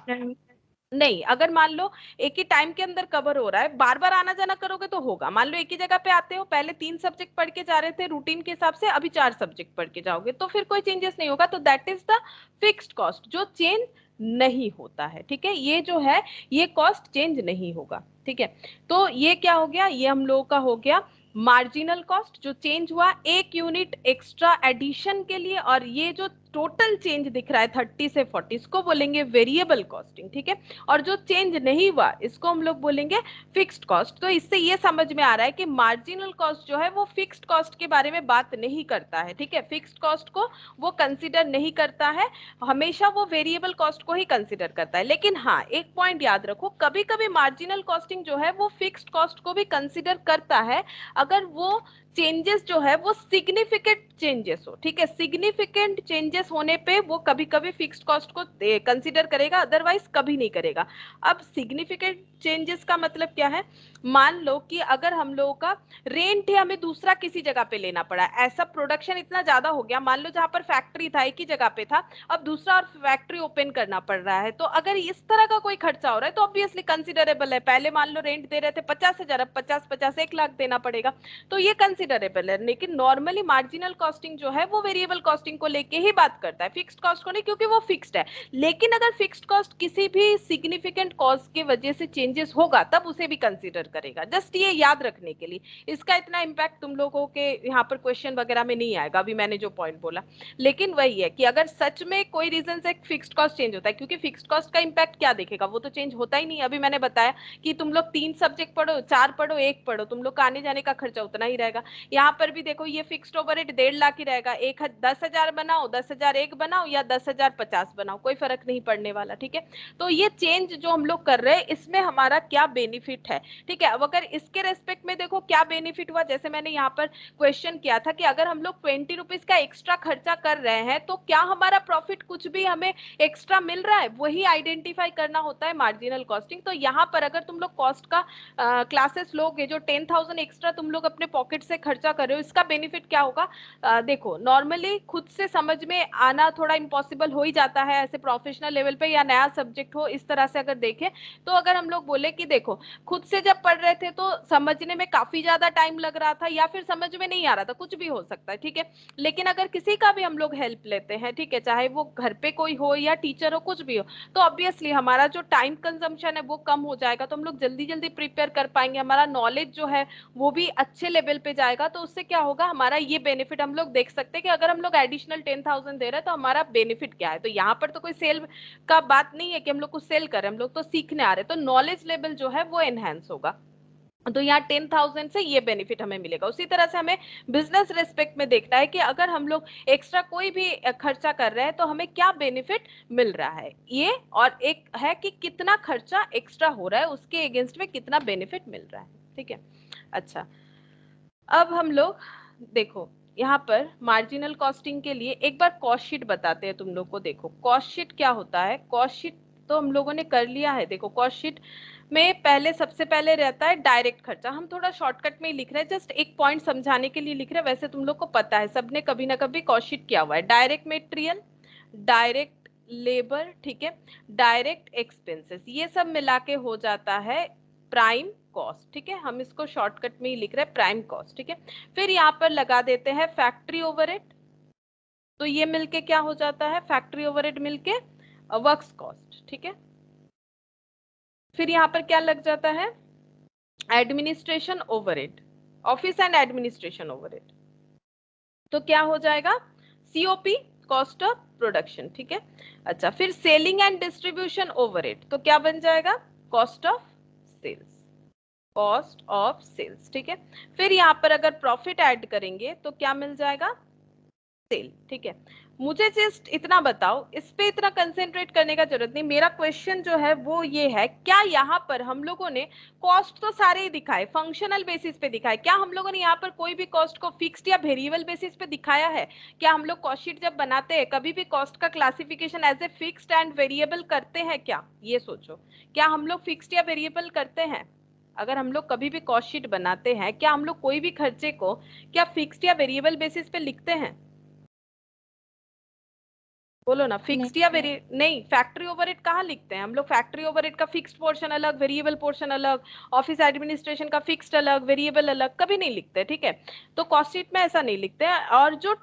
नहीं। अगर मान लो एक ही टाइम के अंदर कवर हो रहा है, बार बार आना जाना करोगे तो होगा। मान लो एक ही जगह पे आते हो, पहले 3 सब्जेक्ट पढ़ के जा रहे थे रूटीन के हिसाब से, अभी 4 सब्जेक्ट पढ़ के जाओगे तो फिर कोई चेंजेस नहीं होगा। तो that is the fixed cost जो चेंज नहीं होता है, ठीक है, ये जो है ये कॉस्ट चेंज नहीं होगा, ठीक है। तो ये क्या हो गया, ये हम लोगों का हो गया मार्जिनल कॉस्ट जो चेंज हुआ 1 यूनिट एक्स्ट्रा एडिशन के लिए। और ये जो टोटल चेंज दिख रहा है 30 से 40, इसको बोलेंगे वेरिएबल कॉस्टिंग, ठीक है। और जो चेंज नहीं हुआ इसको हम लोग बोलेंगे फिक्स्ड कॉस्ट। तो इससे ये समझ में आ रहा है कि मार्जिनल कॉस्ट जो है वो फिक्स्ड कॉस्ट के बारे में बात नहीं करता है, ठीक है, फिक्स्ड कॉस्ट को वो कंसिडर नहीं करता है, हमेशा वो वेरिएबल कॉस्ट को ही कंसिडर करता है। लेकिन हाँ, एक पॉइंट याद रखो, कभी कभी मार्जिनल कॉस्टिंग जो है वो फिक्स्ड कॉस्ट को भी कंसिडर करता है अगर वो चेंजेस जो है वो सिग्निफिकेंट चेंजेस हो, ठीक है, सिग्निफिकेंट चेंजेस होने पे वो कभी कभी फिक्स्ड कॉस्ट को कंसीडर करेगा, अदरवाइज कभी नहीं करेगा। अब सिग्निफिकेंट चेंजेस का मतलब क्या है? मान लो कि अगर हम लोगों का रेंट है, हमें दूसरा किसी जगह पे लेना पड़ा, ऐसा प्रोडक्शन इतना ज्यादा हो गया, मान लो जहां पर फैक्ट्री था एक ही जगह पे था, अब दूसरा और फैक्ट्री ओपन करना पड़ रहा है, तो अगर इस तरह का कोई खर्चा हो रहा है तो ऑब्वियसली कंसिडरेबल है। पहले मान लो रेंट दे रहे थे 50,000, अब 50 1 लाख देना पड़ेगा, तो ये कंसिडरेबल है। लेकिन नॉर्मली मार्जिनल कॉस्टिंग जो है वो वेरिएबल कॉस्टिंग को लेके ही बात करता है, फिक्स्ड कॉस्ट को नहीं, क्योंकि वो फिक्स्ड है। लेकिन अगर फिक्स्ड कॉस्ट किसी भी सिग्निफिकेंट कॉज की वजह से चेंजेस होगा तब उसे भी कंसिडर करेगा। जस्ट ये याद रखने के लिए, इसका इतना इंपैक्ट तुम लोगों के यहाँ पर क्वेश्चन वगैरह में नहीं आएगा अभी मैंने जो पॉइंट बोला। लेकिन वही है कि अगर सच में कोई रीजन से फिक्स्ड कॉस्ट चेंज होता है, क्योंकि फिक्स्ड कॉस्ट का इंपैक्ट क्या देखेगा, वो तो चेंज होता ही नहीं। अभी मैंने बताया कि तुम लोग 3 सब्जेक्ट पढ़ो, 4 पढ़ो, 1 पढ़ो, तुम लोग का आने जाने का खर्चा उतना ही रहेगा। यहाँ पर भी देखो ये फिक्स्ड ओवरहेड 1.5 लाख ही रहेगा, 10,000 बनाओ, 10,000 1 बनाओ या 10,000 50 बनाओ, कोई फर्क नहीं पड़ने वाला, ठीक है। तो ये चेंज जो हम लोग कर रहे हैं इसमें हमारा क्या बेनिफिट है, ठीक है। अब अगर इसके रेस्पेक्ट में देखो क्या बेनिफिट हुआ, जैसे मैंने यहाँ पर क्वेश्चन किया था कि अगर हम लोग 20 रुपीज का एक्स्ट्रा खर्चा कर रहे हैं तो क्या हमारा प्रॉफिट कुछ भी हमें एक्स्ट्रा मिल रहा है, वही आइडेंटिफाई करना होता है मार्जिनल कॉस्टिंग। तो यहाँ पर अगर तुम लोग कॉस्ट का क्लासेस लोगे, जो 10,000 एक्स्ट्रा तुम लोग अपने पॉकेट से खर्चा कर रहे हो, इसका बेनिफिट क्या होगा? देखो नॉर्मली खुद से समझ में आना थोड़ा इम्पॉसिबल हो ही जाता है ऐसे प्रोफेशनल लेवल पे या नया सब्जेक्ट हो, इस तरह से अगर देखें तो अगर हम लोग बोले कि देखो खुद से जब पढ़ रहे थे तो समझने में काफी ज्यादा टाइम लग रहा था या फिर समझ में नहीं आ रहा था, कुछ भी हो सकता है, ठीक है। लेकिन अगर किसी का भी हम लोग हेल्प लेते हैं, ठीक है, चाहे वो घर पे कोई हो या टीचर हो, कुछ भी हो, तो ऑब्वियसली हमारा जो टाइम कंजम्पशन है वो कम हो जाएगा, तो हम लोग जल्दी जल्दी प्रिपेयर कर पाएंगे, हमारा नॉलेज जो है वो भी अच्छे लेवल पे जाएगा। तो उससे क्या होगा, हमारा ये बेनिफिट हम लोग देख सकते हैं कि अगर हम लोग एडिशनल 10,000 दे रहे हैं तो हमारा बेनिफिट क्या है। तो यहाँ पर तो कोई सेल का बात नहीं है कि हम लोग कुछ सेल कर रहे हैं, हम लोग तो सीखने आ रहे हैं, तो नॉलेज लेवल जो है वो एनहेंस होगा। तो यहाँ 10,000 से ये बेनिफिट हमें मिलेगा। उसी तरह से हमें बिजनेस रेस्पेक्ट में देखना है कि अगर हम लोग एक्स्ट्रा कोई भी खर्चा कर रहे हैं तो हमें क्या बेनिफिट मिल रहा है ये, और एक है कि कितना खर्चा एक्स्ट्रा हो रहा है उसके अगेंस्ट में कितना बेनिफिट मिल रहा है, ठीक है। अच्छा, अब हम लोग देखो यहाँ पर मार्जिनल कॉस्टिंग के लिए एक बार कॉस्ट शीट बताते हैं तुम लोग को। देखो कॉस्ट शीट क्या होता है, कॉस्ट शीट तो हम लोगों ने कर लिया है। देखो कॉस्ट शीट में पहले सबसे पहले रहता है डायरेक्ट खर्चा, हम थोड़ा शॉर्टकट में ही लिख रहे हैं, जस्ट एक पॉइंट समझाने के लिए लिख रहे हैं, वैसे तुम लोग को पता है, सबने कभी ना कभी कॉस्ट शीट किया हुआ है। डायरेक्ट मटेरियल, डायरेक्ट लेबर, ठीक है, डायरेक्ट एक्सपेंसेस, ये सब मिला के हो जाता है प्राइम कॉस्ट, ठीक है, हम इसको शॉर्टकट में ही लिख रहे हैं प्राइम कॉस्ट, ठीक है। फिर यहाँ पर लगा देते हैं फैक्ट्री ओवरहेड, तो ये मिलके क्या हो जाता है, फैक्ट्री ओवरहेड मिलके वर्क्स कॉस्ट, ठीक है। फिर यहाँ पर क्या लग जाता है, administration overhead, office and administration overhead, तो क्या हो जाएगा, सीओपी, कॉस्ट ऑफ प्रोडक्शन, ठीक है। अच्छा, फिर सेलिंग एंड डिस्ट्रीब्यूशन ओवरहेड, तो क्या बन जाएगा, cost of sales, cost of sales, ठीक है। फिर यहाँ पर अगर प्रॉफिट ऐड करेंगे तो क्या मिल जाएगा, सेल, ठीक है। मुझे जस्ट इतना बताओ, इस पे इतना कंसेंट्रेट करने का जरूरत नहीं, मेरा क्वेश्चन जो है वो ये है, क्या यहाँ पर हम लोगों ने कॉस्ट तो सारे ही दिखाए, फंक्शनल बेसिस पे दिखाए, क्या हम लोगों ने यहाँ पर कोई भी कॉस्ट को फिक्स्ड या वेरिएबल बेसिस पे दिखाया है? क्या हम लोग कॉस्ट शीट जब बनाते हैं कभी भी कॉस्ट का classification as a fixed and variable करते हैं क्या? ये सोचो, क्या हम लोग फिक्स्ड या वेरिएबल करते हैं? अगर हम लोग कभी भी कॉस्ट शीट बनाते हैं, क्या हम लोग कोई भी खर्चे को क्या फिक्स्ड या वेरिएबल बेसिस पे लिखते हैं? बोलो ना, फिक्स्ड या वेरी, नहीं, फैक्ट्री ओवरहेड कहाँ लिखते हैं हम लोग? फैक्ट्री ओवरहेड का फिक्स्ड पोर्शन अलग, वेरिएबल पोर्शन अलग, ऑफिस एडमिनिस्ट्रेशन का फिक्स्ड अलग, वेरिएबल अलग, कभी नहीं लिखते, ठीक है। तो कॉस्ट शीट में ऐसा नहीं लिखते हैं। और जो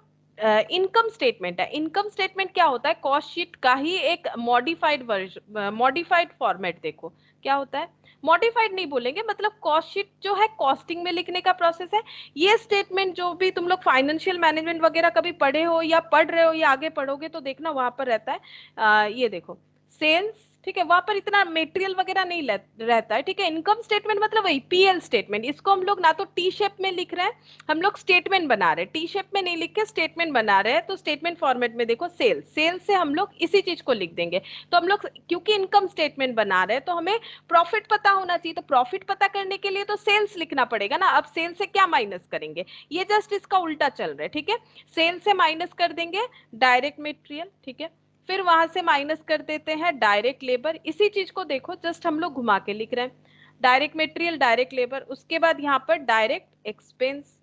इनकम स्टेटमेंट है, इनकम स्टेटमेंट क्या होता है, कॉस्ट शीट का ही एक मॉडिफाइड वर्जन, मॉडिफाइड फॉर्मेट, देखो क्या होता है, मॉडिफाइड नहीं बोलेंगे, मतलब कॉस्ट शीट जो है कॉस्टिंग में लिखने का प्रोसेस है। ये स्टेटमेंट जो भी तुम लोग फाइनेंशियल मैनेजमेंट वगैरह कभी पढ़े हो या पढ़ रहे हो या आगे पढ़ोगे तो देखना वहां पर रहता है, ये देखो, सेल्स, ठीक है, वहां पर इतना मेटेरियल वगैरह नहीं रहता है, ठीक है। इनकम स्टेटमेंट मतलब वही पीएल स्टेटमेंट, इसको हम लोग ना तो टी शेप में लिख रहे हैं, हम लोग स्टेटमेंट बना रहे हैं, टी शेप में नहीं लिख के स्टेटमेंट बना रहे हैं, तो स्टेटमेंट फॉर्मेट में देखो सेल्स, सेल्स से हम लोग इसी चीज को लिख देंगे। तो हम लोग क्योंकि इनकम स्टेटमेंट बना रहे हैं तो हमें प्रॉफिट पता होना चाहिए, तो प्रॉफिट पता करने के लिए तो सेल्स लिखना पड़ेगा ना। अब सेल्स से क्या माइनस करेंगे, ये जस्ट इसका उल्टा चल रहा है, ठीक है। सेल्स से माइनस कर देंगे डायरेक्ट मटेरियल, ठीक है, फिर वहां से माइनस कर देते हैं डायरेक्ट लेबर, इसी चीज को देखो जस्ट हम लोग घुमा के लिख रहे हैं, डायरेक्ट मटेरियल, डायरेक्ट लेबर, उसके बाद यहाँ पर डायरेक्ट एक्सपेंस,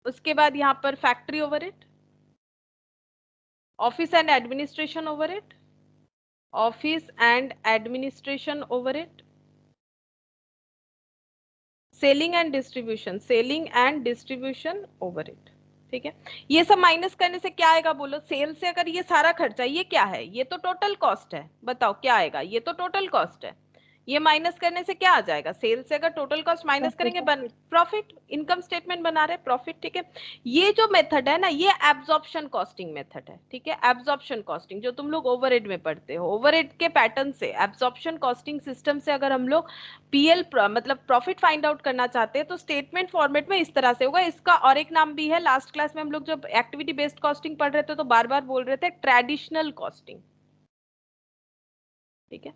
उसके बाद यहाँ पर factory overhead, office and administration overhead, office and administration overhead, selling and distribution, selling and distribution overhead, ठीक है। ये सब माइनस करने से क्या आएगा बोलो, सेल से अगर ये सारा खर्चा, ये क्या है, ये तो टोटल कॉस्ट है, बताओ क्या आएगा, ये तो टोटल कॉस्ट है, ये माइनस करने से क्या आ जाएगा, सेल से अगर टोटल कॉस्ट माइनस करेंगे प्रॉफिट, इनकम स्टेटमेंट बना रहे प्रॉफिट, ठीक है। ये जो मेथड है ना, ये एब्जॉर्प्शन कॉस्टिंग मेथड है, ठीक है, एब्जॉर्प्शन कॉस्टिंग जो तुम लोग ओवरहेड में पढ़ते हो, ओवरहेड के पैटर्न से, एब्जॉर्प्शन कॉस्टिंग सिस्टम से अगर हम लोग पीएल मतलब प्रॉफिट फाइंड आउट करना चाहते हैं तो स्टेटमेंट फॉर्मेट में इस तरह से होगा। इसका और एक नाम भी है, लास्ट क्लास में हम लोग जब एक्टिविटी बेस्ड कॉस्टिंग पढ़ रहे थे तो बार बार बोल रहे थे ट्रेडिशनल कॉस्टिंग, ठीक है,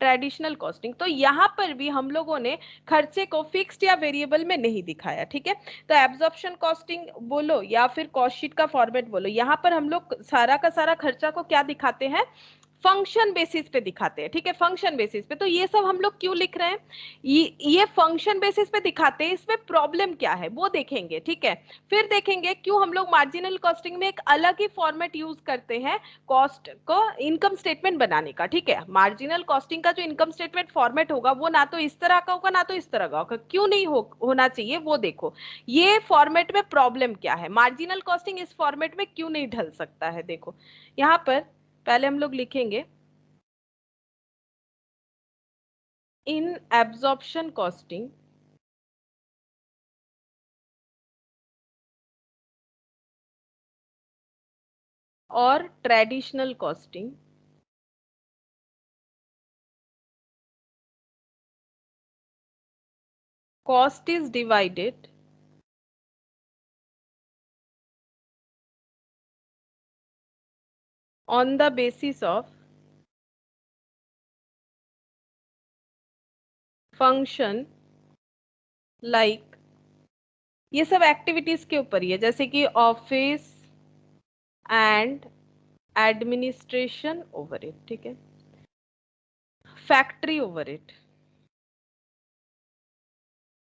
ट्रेडिशनल कॉस्टिंग। तो यहाँ पर भी हम लोगों ने खर्चे को फिक्स्ड या वेरिएबल में नहीं दिखाया, ठीक है। तो एब्जॉर्प्शन कॉस्टिंग बोलो या फिर कॉस्ट शीट का फॉर्मेट बोलो, यहाँ पर हम लोग सारा का सारा खर्चा को क्या दिखाते हैं, फंक्शन बेसिस पे दिखाते हैं, ठीक है, फंक्शन बेसिस पे। तो ये सब हम लोग क्यों लिख रहे हैं, ये फंक्शन बेसिस पे दिखाते हैं, इसमें प्रॉब्लम क्या है वो देखेंगे, ठीक है। फिर देखेंगे क्यों हम लोग मार्जिनल कॉस्टिंग में एक अलग ही फॉर्मेट यूज करते हैं कॉस्ट को इनकम स्टेटमेंट बनाने का, ठीक है। मार्जिनल कॉस्टिंग का जो इनकम स्टेटमेंट फॉर्मेट होगा वो ना तो इस तरह का होगा ना तो इस तरह का होगा, क्यों नहीं होना चाहिए वो देखो, ये फॉर्मेट में प्रॉब्लम क्या है, मार्जिनल कॉस्टिंग इस फॉर्मेट में क्यों नहीं ढल सकता है। देखो यहाँ पर पहले हम लोग लिखेंगे, इन एब्जॉर्प्शन कॉस्टिंग और traditional costing cost is divided on the basis of function like, ये सब एक्टिविटीज के ऊपर ही है, जैसे कि ऑफिस एंड एडमिनिस्ट्रेशन ओवरहेड, ठीक है, फैक्ट्री ओवरहेड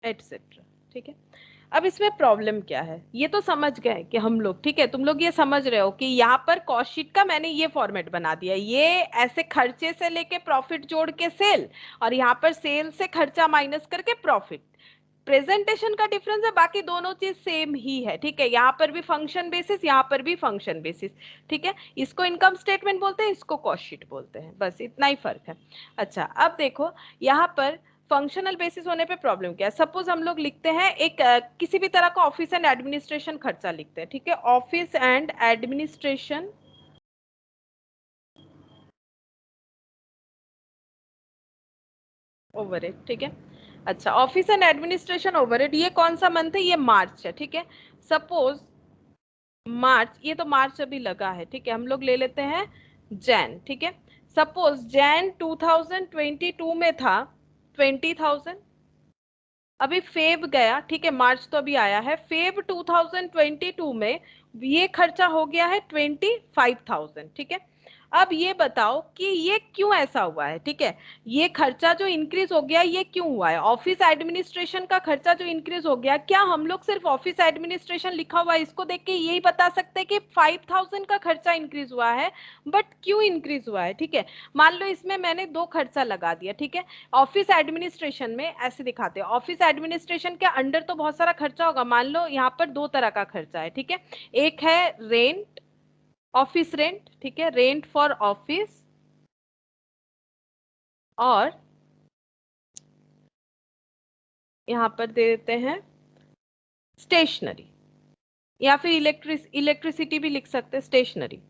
एटसेट्रा, ठीक है। अब इसमें प्रॉब्लम क्या है, ये तो समझ गए कि हम लोग, ठीक है, तुम लोग ये समझ रहे हो कि यहाँ पर कॉस्ट शीट का मैंने ये फॉर्मेट बना दिया, ये ऐसे खर्चे से लेके प्रॉफिट जोड़ के सेल, और यहाँ पर सेल से खर्चा माइनस करके प्रॉफिट, प्रेजेंटेशन का डिफरेंस है, बाकी दोनों चीज सेम ही है, ठीक है। यहाँ पर भी फंक्शन बेसिस, यहाँ पर भी फंक्शन बेसिस, ठीक है। इसको इनकम स्टेटमेंट बोलते हैं, इसको कॉस्ट शीट बोलते हैं, बस इतना ही फर्क है। अच्छा, अब देखो यहाँ पर फंक्शनल बेसिस होने पे प्रॉब्लम क्या है। सपोज हम लोग लिखते हैं एक किसी भी तरह का ऑफिस एंड एडमिनिस्ट्रेशन खर्चा लिखते हैं, ठीक है। ऑफिस एंड एडमिनिस्ट्रेशन ओवरहेड, ठीक है। अच्छा, ऑफिस एंड एडमिनिस्ट्रेशन ओवरहेड, ये कौन सा मंथ है, ये मार्च है, ठीक है। सपोज मार्च, ये तो मार्च अभी लगा है, ठीक है। हम लोग ले लेते हैं जैन, ठीक है। सपोज जैन 2022 में था 20,000, अभी फेब गया, ठीक है, मार्च तो अभी आया है, फेब 2022 में ये खर्चा हो गया है 25,000, ठीक है। अब ये बताओ कि ये क्यों ऐसा हुआ है, ठीक है। ये खर्चा जो इंक्रीज हो गया ये क्यों हुआ है, ऑफिस एडमिनिस्ट्रेशन का खर्चा जो इंक्रीज हो गया, क्या हम लोग सिर्फ ऑफिस एडमिनिस्ट्रेशन लिखा हुआ है इसको देख के यही बता सकते हैं कि 5,000 का खर्चा इंक्रीज हुआ है, बट क्यों इंक्रीज हुआ है, ठीक है। मान लो इसमें मैंने दो खर्चा लगा दिया, ठीक है। ऑफिस एडमिनिस्ट्रेशन में ऐसे दिखाते हैं, ऑफिस एडमिनिस्ट्रेशन के अंडर तो बहुत सारा खर्चा होगा, मान लो यहाँ पर दो तरह का खर्चा है, ठीक है। एक है रेंट, ऑफिस रेंट, ठीक है, रेंट फॉर ऑफिस, और यहां पर दे देते हैं स्टेशनरी, या फिर इलेक्ट्रिसिटी भी लिख सकते हैं, स्टेशनरी।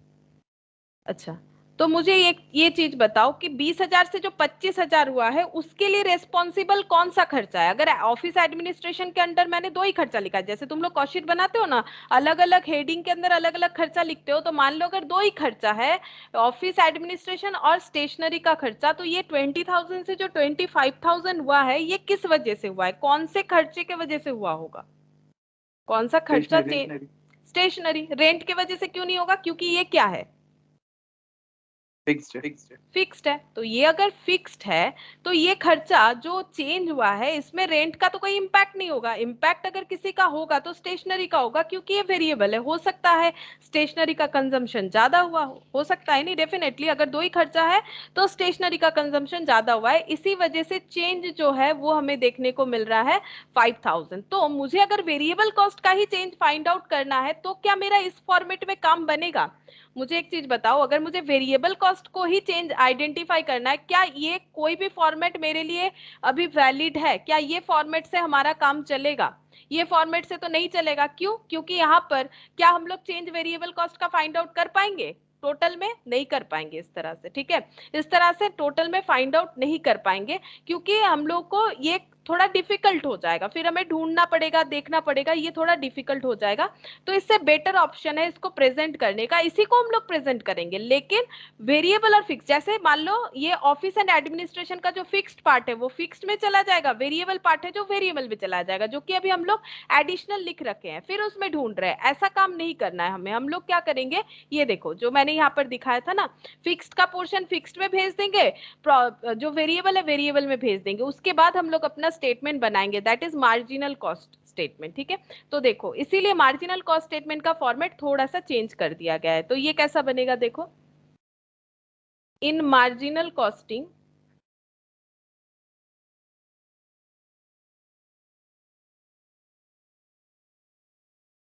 अच्छा, तो मुझे ये चीज बताओ कि 20,000 से जो 25,000 हुआ है उसके लिए रेस्पॉन्सिबल कौन सा खर्चा है। अगर ऑफिस एडमिनिस्ट्रेशन के अंडर मैंने दो ही खर्चा लिखा है, जैसे तुम लोग कॉस्ट शीट बनाते हो ना, अलग अलग हेडिंग के अंदर अलग अलग खर्चा लिखते हो, तो मान लो अगर दो ही खर्चा है, ऑफिस एडमिनिस्ट्रेशन और स्टेशनरी का खर्चा, तो ये 20,000 से जो 25,000 हुआ है ये किस वजह से हुआ है, कौन से खर्चे के वजह से हुआ होगा, कौन सा खर्चा चेंज। स्टेशनरी। रेंट के वजह से क्यों नहीं होगा, क्योंकि ये क्या है, फिक्स्ड है। तो ये अगर फिक्स्ड है तो ये खर्चा जो चेंज हुआ है इसमें रेंट का तो कोई इम्पैक्ट नहीं होगा। इम्पैक्ट अगर किसी का होगा तो स्टेशनरी का होगा, क्योंकि ये वेरिएबल है। हो सकता है स्टेशनरी का कंजम्पशन ज्यादा हुआ हो सकता है नहीं, डेफिनेटली अगर दो ही खर्चा है तो स्टेशनरी का कंजम्पशन ज्यादा हुआ है, इसी वजह से चेंज जो है वो हमें देखने को मिल रहा है 5,000। तो मुझे अगर वेरिएबल कॉस्ट का ही चेंज फाइंड आउट करना है तो क्या मेरा इस फॉर्मेट में काम बनेगा। मुझे एक चीज बताओ, अगर मुझे वेरिएबल कॉस्ट को ही चेंज आइडेंटिफाई करना है, क्या ये कोई भी फॉर्मेट मेरे लिए अभी वैलिड है, क्या ये फॉर्मेट से हमारा काम चलेगा। ये फॉर्मेट से तो नहीं चलेगा, क्यों, क्योंकि यहाँ पर क्या हम लोग चेंज वेरिएबल कॉस्ट का फाइंड आउट कर पाएंगे, टोटल में नहीं कर पाएंगे इस तरह से, ठीक है। इस तरह से टोटल में फाइंड आउट नहीं कर पाएंगे, क्योंकि हम लोग को ये थोड़ा डिफिकल्ट हो जाएगा, फिर हमें ढूंढना पड़ेगा, देखना पड़ेगा, ये थोड़ा डिफिकल्ट हो जाएगा। तो इससे बेटर ऑप्शन है इसको प्रेजेंट करने का, इसी को हम लोग प्रेजेंट करेंगे। लेकिन वेरिएबल और फिक्स, जैसे मान लो ये ऑफिस एंड एडमिनिस्ट्रेशन का जो फिक्स्ड पार्ट है वो फिक्स्ड में चला जाएगा, वेरिएबल पार्ट है जो वेरिएबल में चला जाएगा, जो कि अभी हम लोग एडिशनल लिख रखे हैं, फिर उसमें ढूंढ रहे हैं। ऐसा काम नहीं करना है हमें। हम लोग क्या करेंगे, ये देखो जो मैंने यहाँ पर दिखाया था ना, फिक्स्ड का पोर्शन फिक्स्ड में भेज देंगे, जो वेरिएबल है वेरिएबल में भेज देंगे, उसके बाद हम लोग अपना स्टेटमेंट बनाएंगे, that is marginal cost statement, ठीक है। तो देखो इसीलिए मार्जिनल कॉस्ट स्टेटमेंट का फॉर्मेट थोड़ा सा चेंज कर दिया गया है। तो ये कैसा बनेगा, देखो, इन marginal costing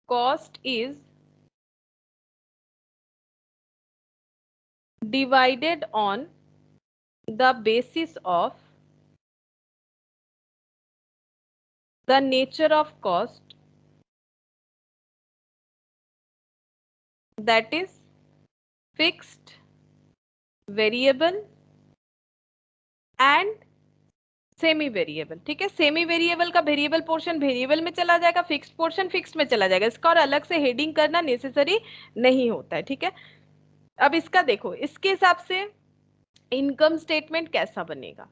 cost is divided on the basis of the nature of cost, that is fixed, variable and semi variable, ठीक है। सेमी वेरिएबल का वेरिएबल पोर्शन वेरिएबल में चला जाएगा, फिक्स्ड पोर्शन फिक्स्ड में चला जाएगा, इसका और अलग से हेडिंग करना नेसेसरी नहीं होता है, ठीक है। अब इसका देखो, इसके हिसाब से इनकम स्टेटमेंट कैसा बनेगा,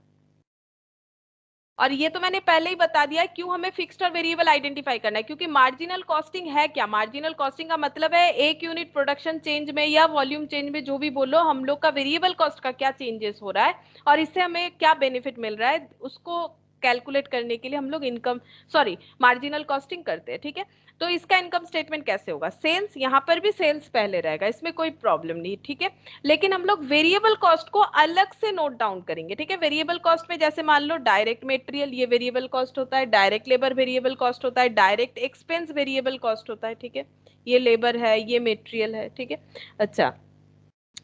और ये तो मैंने पहले ही बता दिया है क्यों हमें फिक्स्ड और वेरिएबल आइडेंटिफाई करना है, क्योंकि मार्जिनल कॉस्टिंग है क्या, मार्जिनल कॉस्टिंग का मतलब है एक यूनिट प्रोडक्शन चेंज में या वॉल्यूम चेंज में, जो भी बोलो, हम लोग का वेरिएबल कॉस्ट का क्या चेंजेस हो रहा है और इससे हमें क्या बेनिफिट मिल रहा है, उसको कैलकुलेट करने के लिए हम लोग इनकम मार्जिनल कॉस्टिंग करते हैं, ठीक है। तो इसका इनकम स्टेटमेंट कैसे होगा? सेल्स, यहाँ पर भी सेल्स पहले रहेगा, इसमें कोई प्रॉब्लम नहीं, ठीक है। लेकिन हम लोग वेरिएबल कॉस्ट को अलग से नोट डाउन करेंगे, ठीक है। वेरिएबल कॉस्ट में जैसे मान लो डायरेक्ट मटेरियल, ये वेरिएबल कॉस्ट होता है, डायरेक्ट लेबर वेरिएबल कॉस्ट होता है, डायरेक्ट एक्सपेंस वेरिएबल कॉस्ट होता है, ठीक है। ये लेबर है, ये मटेरियल है, ठीक है। अच्छा,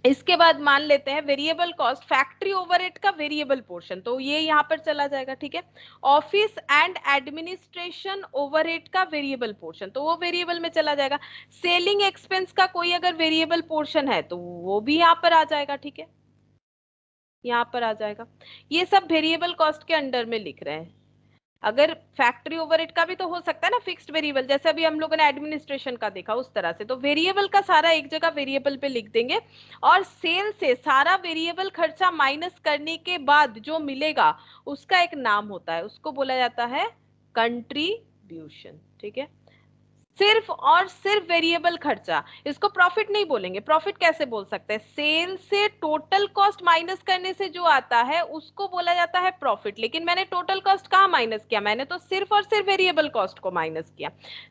इसके बाद मान लेते हैं वेरिएबल कॉस्ट फैक्ट्री ओवरहेड का वेरिएबल पोर्शन, तो ये यहाँ पर चला जाएगा, ठीक है। ऑफिस एंड एडमिनिस्ट्रेशन ओवरहेड का वेरिएबल पोर्शन, तो वो वेरिएबल में चला जाएगा। सेलिंग एक्सपेंस का कोई अगर वेरिएबल पोर्शन है तो वो भी यहाँ पर आ जाएगा, ठीक है, यहाँ पर आ जाएगा। ये सब वेरिएबल कॉस्ट के अंडर में लिख रहे हैं। अगर फैक्ट्री ओवरहेड का भी तो हो सकता है ना फिक्स्ड वेरिएबल, जैसे अभी हम लोगों ने एडमिनिस्ट्रेशन का देखा उस तरह से, तो वेरिएबल का सारा एक जगह वेरिएबल पे लिख देंगे। और सेल से सारा वेरिएबल खर्चा माइनस करने के बाद जो मिलेगा उसका एक नाम होता है, उसको बोला जाता है कंट्रीब्यूशन, ठीक है। सिर्फ और सिर्फ वेरिएबल खर्चा, इसको प्रॉफिट नहीं बोलेंगे। प्रॉफिट कैसे बोल सकते हैं? सेल से टोटल कॉस्ट माइनस करने से जो आता है उसको बोला जाता है प्रॉफिट। लेकिन मैंने टोटल कॉस्ट कहाँ माइनस किया? मैंने तो सिर्फ और सिर्फ वेरिएबल कॉस्ट को माइनस किया।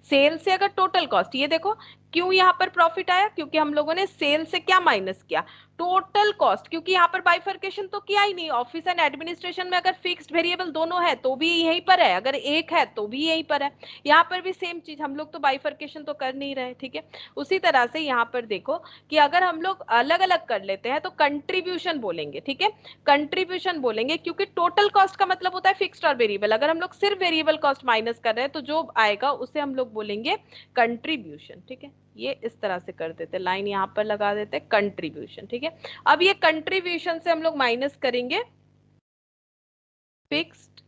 सेल से अगर टोटल कॉस्ट, ये देखो क्यों यहाँ पर प्रॉफिट आया, क्योंकि हम लोगों ने सेल से क्या माइनस किया? Total cost. क्योंकि यहाँ पर बाइफर्केशन तो किया ही नहीं। ऑफिस एंड एडमिनिस्ट्रेशन में अगर फिक्स्ड वेरिएबल दोनों है तो भी यहीं पर है, अगर एक है तो भी यहीं पर है। यहाँ पर भी सेम चीज, हम लोग तो बाइफर्केशन तो कर नहीं रहे, ठीक है। उसी तरह से यहाँ पर देखो कि अगर हम लोग अलग अलग कर लेते हैं तो कंट्रीब्यूशन बोलेंगे, ठीक है। कंट्रीब्यूशन बोलेंगे क्योंकि टोटल कॉस्ट का मतलब होता है फिक्स्ड और वेरिएबल। अगर हम लोग सिर्फ वेरिएबल कॉस्ट माइनस कर रहे हैं तो जो आएगा उसे हम लोग बोलेंगे कंट्रीब्यूशन, ठीक है। ये इस तरह से कर देते, लाइन यहाँ पर लगा देते कंट्रीब्यूशन, ठीक है। अब ये कंट्रीब्यूशन से हम लोग माइनस करेंगे फिक्स्ड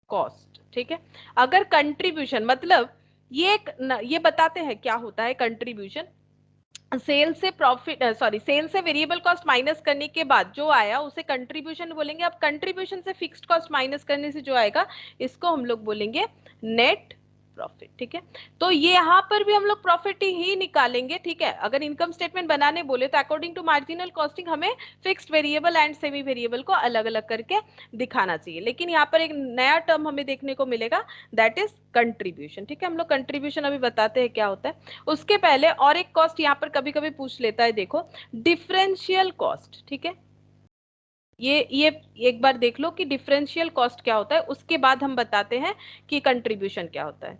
कॉस्ट, ठीक है। अगर कंट्रीब्यूशन मतलब ये बताते हैं क्या होता है कंट्रीब्यूशन। सेल से प्रॉफिट, सॉरी, सेल से वेरिएबल कॉस्ट माइनस करने के बाद जो आया उसे कंट्रीब्यूशन बोलेंगे। अब कंट्रीब्यूशन से फिक्स्ड कॉस्ट माइनस करने से जो आएगा इसको हम लोग बोलेंगे नेट प्रॉफिट, ठीक है। तो ये यहाँ पर भी हम लोग प्रॉफिट ही निकालेंगे, ठीक है। अगर इनकम स्टेटमेंट बनाने बोले तो अकॉर्डिंग टू मार्जिनल कॉस्टिंग हमें fixed variable and semi variable को अलग अलग करके दिखाना चाहिए। लेकिन यहाँ पर एक नया टर्म हमें देखने को मिलेगा, दैट इज कंट्रीब्यूशन, ठीक है। हम लोग कंट्रीब्यूशन अभी बताते हैं क्या होता है। उसके पहले और एक कॉस्ट यहाँ पर कभी कभी पूछ लेता है, देखो डिफरेंशियल कॉस्ट, ठीक है। ये एक बार देख लो कि डिफरेंशियल कॉस्ट क्या होता है, उसके बाद हम बताते हैं कि कंट्रीब्यूशन क्या होता है।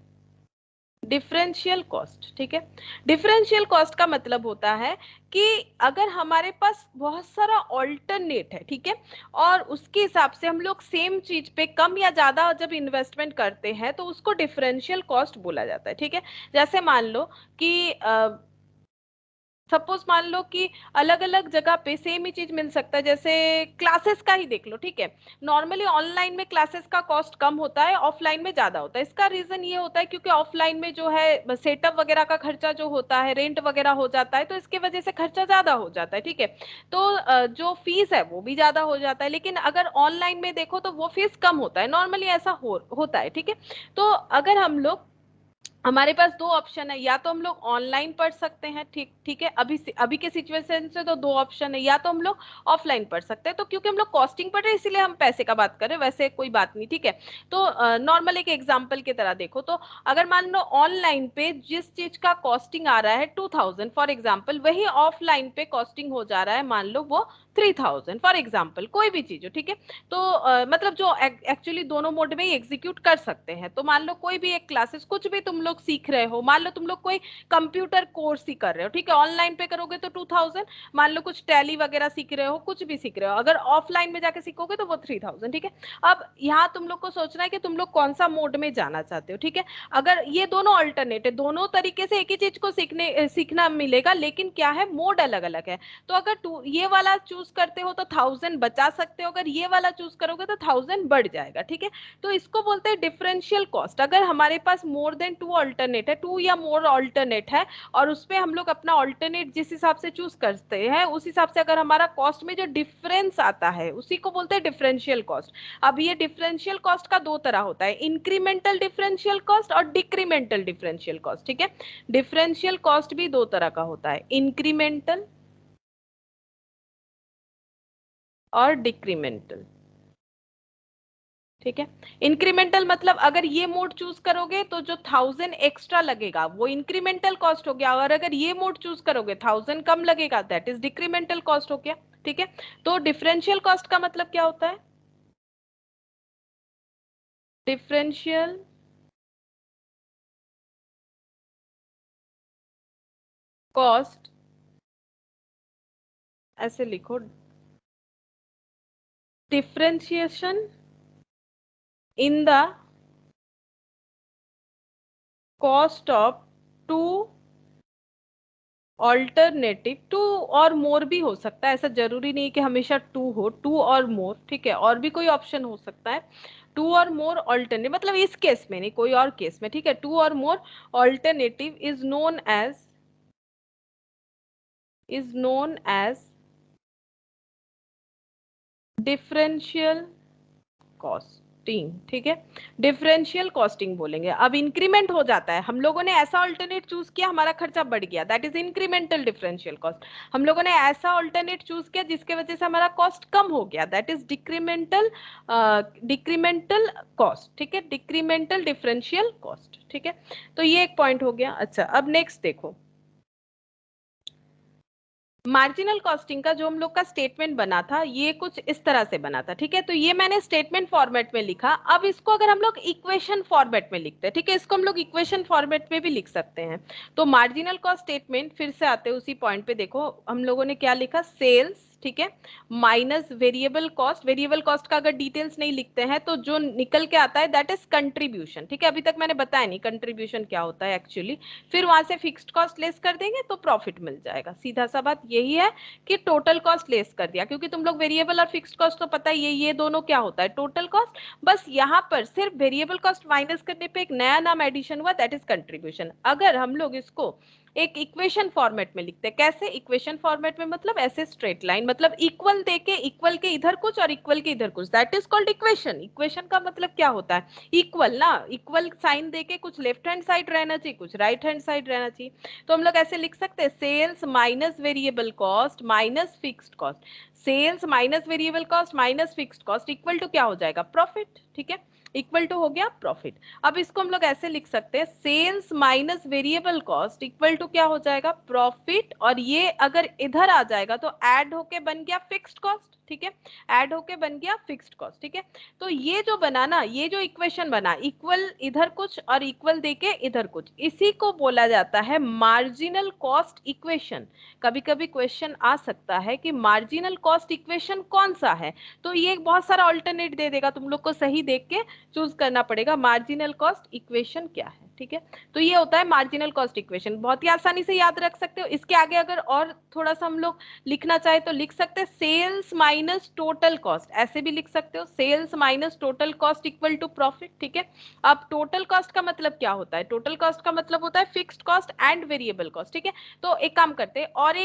डिफरेंशियल कॉस्ट, ठीक है। डिफरेंशियल कॉस्ट का मतलब होता है कि अगर हमारे पास बहुत सारा ऑल्टरनेट है, ठीक है, और उसके हिसाब से हम लोग सेम चीज पे कम या ज्यादा जब इन्वेस्टमेंट करते हैं तो उसको डिफरेंशियल कॉस्ट बोला जाता है, ठीक है। जैसे मान लो कि सपोज मान लो कि अलग अलग जगह पे सेम ही चीज मिल सकता है। जैसे क्लासेस का ही देख लो, ठीक है। नॉर्मली ऑनलाइन में क्लासेस का कॉस्ट कम होता है, ऑफलाइन में ज्यादा होता है। इसका रीजन ये होता है क्योंकि ऑफलाइन में जो है सेटअप वगैरह का खर्चा जो होता है, रेंट वगैरह हो जाता है, तो इसके वजह से खर्चा ज्यादा हो जाता है, ठीक है। तो जो फीस है वो भी ज्यादा हो जाता है। लेकिन अगर ऑनलाइन में देखो तो वो फीस कम होता है, नॉर्मली ऐसा होता है, ठीक है। तो अगर हम लोग, हमारे पास दो ऑप्शन है, या तो हम लोग ऑनलाइन पढ़ सकते हैं, ठीक ठीक है। अभी के सिचुएशन से तो दो ऑप्शन है, या तो हम लोग ऑफलाइन पढ़ सकते हैं। तो क्योंकि हम लोग कॉस्टिंग पढ़ रहे हैं इसीलिए हम पैसे का बात कर रहे हैं, वैसे कोई बात नहीं, ठीक है। तो नॉर्मल एक एग्जांपल की तरह देखो, तो अगर मान लो ऑनलाइन पे जिस चीज का कॉस्टिंग आ रहा है 2000 फॉर एग्जाम्पल, वही ऑफलाइन पे कॉस्टिंग हो जा रहा है मान लो वो 3000 फॉर एग्जाम्पल, कोई भी चीज हो, ठीक है। तो मतलब जो एक्चुअली दोनों मोड में ही एग्जीक्यूट कर सकते हैं। तो मान लो कोई भी एक क्लासेस कुछ भी तुम लोग सीख रहे हो, मान लो तुम लोग कोई कंप्यूटर कोर्स ही कर रहे हो, ठीक है, ऑनलाइन पे करोगे तो 2000, मान लो कुछ टैली वगैरह सीख रहे हो, कुछ भी सीख रहे हो, अगर ऑफलाइन में जाके सीखोगे तो वो 3000, ठीक है। अब यहाँ तुम लोग को सोचना है कि तुम लोग कौन सा मोड में जाना चाहते हो, ठीक है। अगर ये दोनों अल्टरनेट है, दोनों तरीके से एक ही चीज को सीखना मिलेगा, लेकिन क्या है, मोड अलग अलग है। तो अगर ये वाला चूज करते हो तो 1000 बचा सकते हो, अगर ये वाला चूज करोगे तो 1000 बढ़ जाएगा, ठीक है। तो इसको बोलते हैं डिफरेंशियल कॉस्ट। अगर हमारे पास मोर देन टू अल्टरनेट है, टू या मोर अल्टरनेट है, और उसपे हम लोग अपना अल्टरनेट जिस हिसाब से चूज करते हैं उस हिसाब से अगर हमारा कॉस्ट में जो डिफरेंस आता है उसी को बोलते हैं डिफरेंशियल कॉस्ट। अब ये डिफरेंशियल कॉस्ट का दो तरह होता है, इंक्रीमेंटल डिफरेंशियल कॉस्ट और डिक्रीमेंटल डिफरेंशियल कॉस्ट, ठीक है। डिफरेंशियल कॉस्ट भी दो तरह का होता है, इंक्रीमेंटल और डिक्रीमेंटल। ठीक है। इंक्रीमेंटल मतलब अगर ये मोड चूज करोगे तो जो 1000 एक्स्ट्रा लगेगा वो इंक्रीमेंटल कॉस्ट हो गया, और अगर ये मोड चूज करोगे 1000 कम लगेगा दैट इज डिक्रीमेंटल कॉस्ट हो गया। ठीक है, तो डिफरेंशियल कॉस्ट का मतलब क्या होता है? डिफरेंशियल कॉस्ट, ऐसे लिखो, differentiation in the cost of two alternative, two और मोर भी हो सकता है, ऐसा जरूरी नहीं कि हमेशा टू हो, टू और मोर, ठीक है, और भी कोई ऑप्शन हो सकता है। टू और मोर ऑल्टरनेटिव मतलब इस केस में नहीं, कोई और केस में, ठीक है, टू और more alternative is known as differential costing. ठीक है, डिफरेंशियल कॉस्टिंग बोलेंगे। अब इंक्रीमेंट हो जाता है, हम लोगों ने ऐसा ऑल्टरनेट चूज किया, हमारा खर्चा बढ़ गया, that is incremental differential cost. हम लोगों ने ऐसा ऑल्टरनेट चूज किया जिसके वजह से हमारा कॉस्ट कम हो गया, दैट इज डिक्रीमेंटल कॉस्ट। ठीक है, डिक्रीमेंटल डिफरेंशियल कॉस्ट। ठीक है, तो ये एक पॉइंट हो गया। अच्छा, अब नेक्स्ट देखो, मार्जिनल कॉस्टिंग का जो हम लोग का स्टेटमेंट बना था ये कुछ इस तरह से बना था। ठीक है, तो ये मैंने स्टेटमेंट फॉर्मेट में लिखा। अब इसको अगर हम लोग इक्वेशन फॉर्मेट में लिखते हैं, ठीक है, इसको हम लोग इक्वेशन फॉर्मेट में भी लिख सकते हैं। तो मार्जिनल कॉस्ट स्टेटमेंट, फिर से आते हैं उसी पॉइंट पे, देखो हम लोगों ने क्या लिखा, सेल्स, ठीक है, minus variable cost. Variable cost का अगर डिटेल्स नहीं लिखते हैं तो जो निकल के आता है दैट इज कंट्रीब्यूशन। ठीक है, अभी तक मैंने बताया नहीं कंट्रीब्यूशन क्या होता है एक्चुअली। फिर वहां से फिक्स्ड कॉस्ट लेस कर देंगे तो प्रॉफिट मिल जाएगा, सीधा सा बात यही है कि टोटल कॉस्ट लेस कर दिया, क्योंकि तुम लोग वेरिएबल और फिक्स्ड कॉस्ट तो पता ही है, ये दोनों क्या होता है, टोटल कॉस्ट। बस यहाँ पर सिर्फ वेरिएबल कॉस्ट माइनस करने पे एक नया नाम एडिशन हुआ, दैट इज कंट्रीब्यूशन। अगर हम लोग इसको एक इक्वेशन फॉर्मेट में लिखते हैं, कैसे इक्वेशन फॉर्मेट में, मतलब ऐसे स्ट्रेट लाइन, मतलब इक्वल देके इक्वल के इधर कुछ और इक्वल के इधर कुछ, that is called equation. Equation का मतलब क्या होता है, इक्वल ना, इक्वल साइन देके कुछ लेफ्ट हैंड साइड रहना चाहिए, कुछ राइट हैंड साइड रहना चाहिए। तो हम लोग ऐसे लिख सकते हैं, sales minus variable cost minus fixed cost, sales minus variable cost minus fixed cost equal to क्या हो जाएगा, प्रॉफिट। ठीक है, इक्वल टू हो गया प्रॉफिट। अब इसको हम लोग ऐसे लिख सकते हैं, sales minus variable cost equal to क्या हो जाएगा, प्रॉफिट, और ये अगर इधर आ जाएगा तो ऐड होके बन गया फिक्स्ड कॉस्ट। ठीक है, ऐड होके बन गया फिक्स्ड कॉस्ट। ठीक है, तो ये जो बना ना, ये जो इक्वेशन बना, इक्वल इधर कुछ और इक्वल देके इधर कुछ, इसी को बोला जाता है मार्जिनल कॉस्ट इक्वेशन। कभी कभी क्वेश्चन आ सकता है कि मार्जिनल कॉस्ट इक्वेशन कौन सा है, तो ये बहुत सारा ऑल्टरनेट दे देगा, तुम लोग को सही देख के चूज करना पड़ेगा मार्जिनल कॉस्ट इक्वेशन क्या है। ठीक है, तो ये होता है मार्जिनल कॉस्ट इक्वेशन, बहुत ही आसानी से याद रख सकते हो। इसके आगे अगर और थोड़ा सा हम लोग लिखना चाहे तो लिख सकते हैं सेल्स माइनस टोटल कॉस्ट, ऐसे भी लिख सकते हो, sales minus total cost equal to profit. ठीक है, अब टोटल कॉस्ट का मतलब क्या होता है, टोटल कॉस्ट का मतलब होता है fixed cost and variable cost. ठीक है, तो एक काम करते हैं, और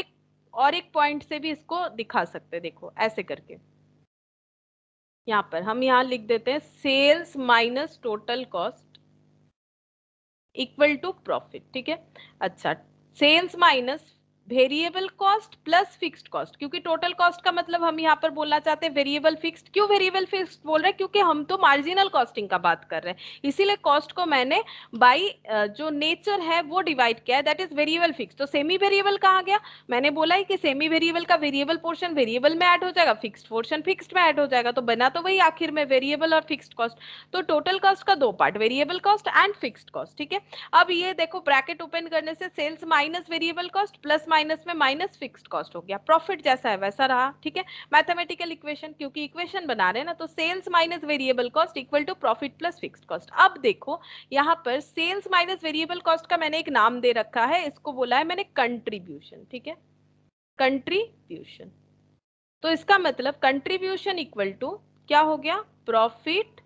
एक पॉइंट से भी इसको दिखा सकते हैं, देखो ऐसे करके, यहाँ पर हम यहाँ लिख देते हैं sales minus total cost equal to profit. ठीक है, अच्छा, sales minus variable cost plus fixed cost, क्योंकि टोटल कॉस्ट का मतलब हम यहाँ पर बोलना चाहते हैं वेरिएबल फिक्स्ड। क्यों वेरिएबल फिक्स्ड बोल रहे हैं, क्योंकि हम तो मार्जिनल कॉस्टिंग का बात कर रहे हैं, इसीलिए कॉस्ट को मैंने बाई जो नेचर है वो डिवाइड किया है, दैट इज वेरिएबल फिक्स्ड। तो सेमी वेरिएबल कहाँ गया, मैंने बोला है कि सेमी वेरिएबल का वेरिएबल पोर्शन वेरिएबल में ऐड हो जाएगा, फिक्स्ड पोर्शन फिक्स्ड में ऐड हो जाएगा, तो बना तो वही आखिर में वेरिएबल और फिक्स्ड कॉस्ट। तो टोटल कॉस्ट का दो part, variable cost and fixed cost. ठीक है, अब ये देखो ब्रैकेट ओपन करने से sales minus variable cost plus minus में माइनस फिक्स्ड कॉस्ट हो गया, प्रॉफिट जैसा है वैसा रहा। ठीक है, मैथमेटिकल इक्वेशन, क्योंकि इक्वेशन बना रहे हैं ना, तो sales minus variable cost equal to profit plus fixed cost. अब देखो यहाँ पर सेल्स माइनस वेरिएबल कॉस्ट का मैंने एक नाम दे रखा है, इसको बोला है मैंने कंट्रीब्यूशन। ठीक है, कंट्रीब्यूशन, तो इसका मतलब कंट्रीब्यूशन इक्वल टू क्या हो गया, प्रॉफिट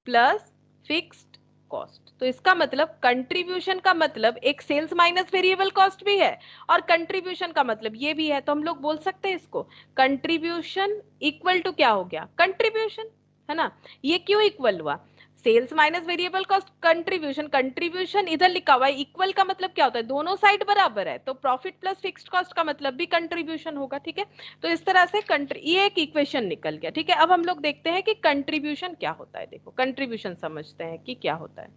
प्लस फिक्स्ड कॉस्ट। तो इसका मतलब कंट्रीब्यूशन का मतलब एक सेल्स माइनस वेरिएबल कॉस्ट भी है, और कंट्रीब्यूशन का मतलब ये भी है, तो हम लोग बोल सकते हैं इसको कंट्रीब्यूशन इक्वल टू क्या हो गया, कंट्रीब्यूशन, है ना। ये क्यों इक्वल हुआ, sales minus variable cost contribution, contribution इधर लिखा हुआ है, इक्वल का मतलब क्या होता है, दोनों साइड बराबर है, तो प्रॉफिट प्लस फिक्स्ड कॉस्ट का मतलब भी कंट्रीब्यूशन होगा, ठीक है। तो इस तरह से ये एक इक्वेशन निकल गया, ठीक है। अब हम लोग देखते हैं कि कंट्रीब्यूशन क्या होता है। देखो कंट्रीब्यूशन समझते हैं कि क्या होता है।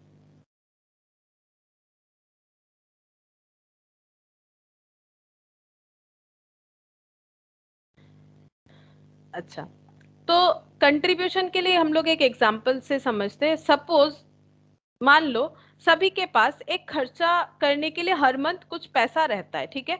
अच्छा, तो कंट्रीब्यूशन के लिए हम लोग एक एग्जांपल से समझते हैं। सपोज मान लो सभी के पास एक खर्चा करने के लिए हर मंथ कुछ पैसा रहता है, ठीक है।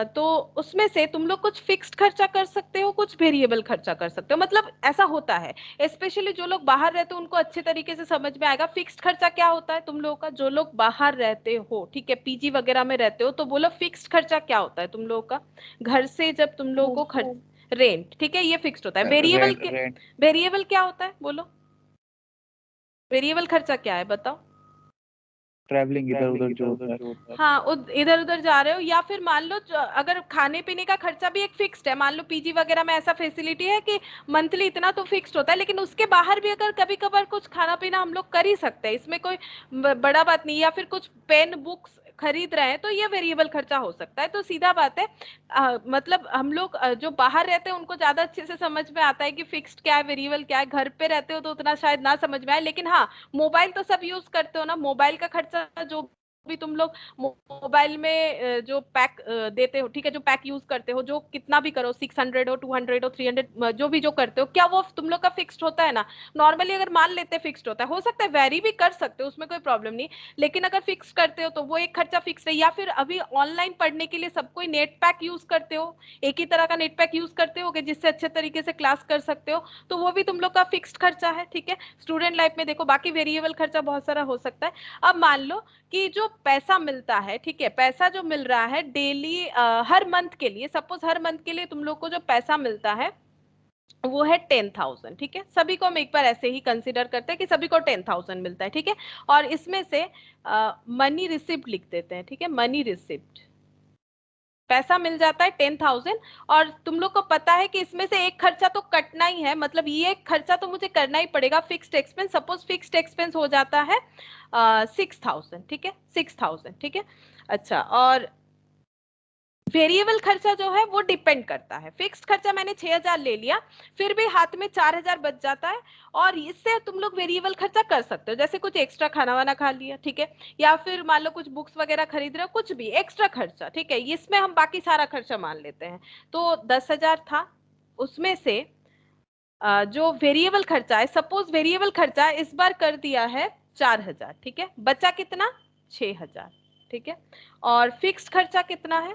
तो उसमें से तुम लोग कुछ फिक्स्ड खर्चा कर सकते हो, कुछ वेरिएबल खर्चा कर सकते हो, मतलब ऐसा होता है। स्पेशली जो लोग बाहर रहते हो उनको अच्छे तरीके से समझ में आएगा फिक्स्ड खर्चा क्या होता है तुम लोगों का। जो लोग बाहर रहते हो, ठीक है, पीजी वगैरह में रहते हो, तो बोलो फिक्स्ड खर्चा क्या होता है तुम लोगों का। घर से जब तुम लोगों को खर्च, रेंट, ठीक है, ये फिक्स्ड होता है। वेरिएबल रेंट वेरिएबल क्या होता है बोलो, वेरिएबल खर्चा क्या है बताओ। ट्रैवलिंग इधर उधर जो होता है। हाँ, इधर उधर जा रहे हो, या फिर मान लो अगर खाने पीने का खर्चा भी एक फिक्स्ड है, मान लो पीजी वगैरह में ऐसा फैसिलिटी है कि मंथली इतना तो फिक्स्ड होता है, लेकिन उसके बाहर भी अगर कभी कभार कुछ खाना पीना हम लोग कर ही सकते हैं, इसमें कोई बड़ा बात नहीं। या फिर कुछ पेन बुक्स खरीद रहे हैं तो ये वेरिएबल खर्चा हो सकता है। तो सीधा बात है, मतलब हम लोग जो बाहर रहते हैं उनको ज्यादा अच्छे से समझ में आता है कि फिक्स्ड क्या है वेरिएबल क्या है। घर पे रहते हो तो उतना शायद ना समझ में आए, लेकिन हाँ, मोबाइल तो सब यूज करते हो ना, मोबाइल का खर्चा जो भी तुम लोग मोबाइल में जो पैक देते हो, ठीक है, जो पैक यूज करते हो, जो कितना भी करो, 600 हो, 200 हो, 300, जो भी जो करते हो, क्या वो तुम लोग का फिक्स्ड होता है ना। नॉर्मली अगर मान लेते हैं फिक्स्ड होता है, हो सकता है वेरी भी कर सकते हो, उसमें कोई प्रॉब्लम नहीं, लेकिन अगर फिक्स करते हो तो वो एक खर्चा फिक्स है। या फिर अभी ऑनलाइन पढ़ने के लिए सब कोई नेट पैक यूज करते हो, एक ही तरह का नेट पैक यूज करते हो जिससे अच्छे तरीके से क्लास कर सकते हो, तो वो भी तुम लोग का फिक्स्ड खर्चा है, ठीक है। स्टूडेंट लाइफ में देखो, बाकी वेरिएबल खर्चा बहुत सारा हो सकता है। अब मान लो कि जो पैसा मिलता है, ठीक है, पैसा जो मिल रहा है डेली हर मंथ के लिए, सपोज हर मंथ के लिए तुम लोग को जो पैसा मिलता है वो है 10,000, ठीक है। सभी को हम एक बार ऐसे ही कंसिडर करते हैं कि सभी को 10,000 मिलता है, ठीक है। और इसमें से मनी रिसिप्ट लिख देते हैं, ठीक है, मनी रिसिप्ट, पैसा मिल जाता है 10,000। और तुम लोग को पता है कि इसमें से एक खर्चा तो कटना ही है, मतलब ये खर्चा तो मुझे करना ही पड़ेगा, fixed expense. Suppose fixed expense हो जाता है 6,000, ठीक है, 6,000, ठीक है। अच्छा, और वेरिएबल खर्चा जो है वो डिपेंड करता है। फिक्स्ड खर्चा मैंने 6,000 ले लिया, फिर भी हाथ में 4,000 बच जाता है, और इससे तुम लोग वेरिएबल खर्चा कर सकते हो, जैसे कुछ एक्स्ट्रा खाना वाना खा लिया, ठीक है, या फिर मान लो कुछ बुक्स वगैरह खरीद रहे हो, कुछ भी एक्स्ट्रा खर्चा, ठीक है, इसमें हम बाकी सारा खर्चा मान लेते हैं। तो 10,000 था, उसमें से जो वेरिएबल खर्चा है, सपोज वेरिएबल खर्चा इस बार कर दिया है 4,000, ठीक है, बचा कितना, 6,000, ठीक है। और फिक्स्ड खर्चा कितना है,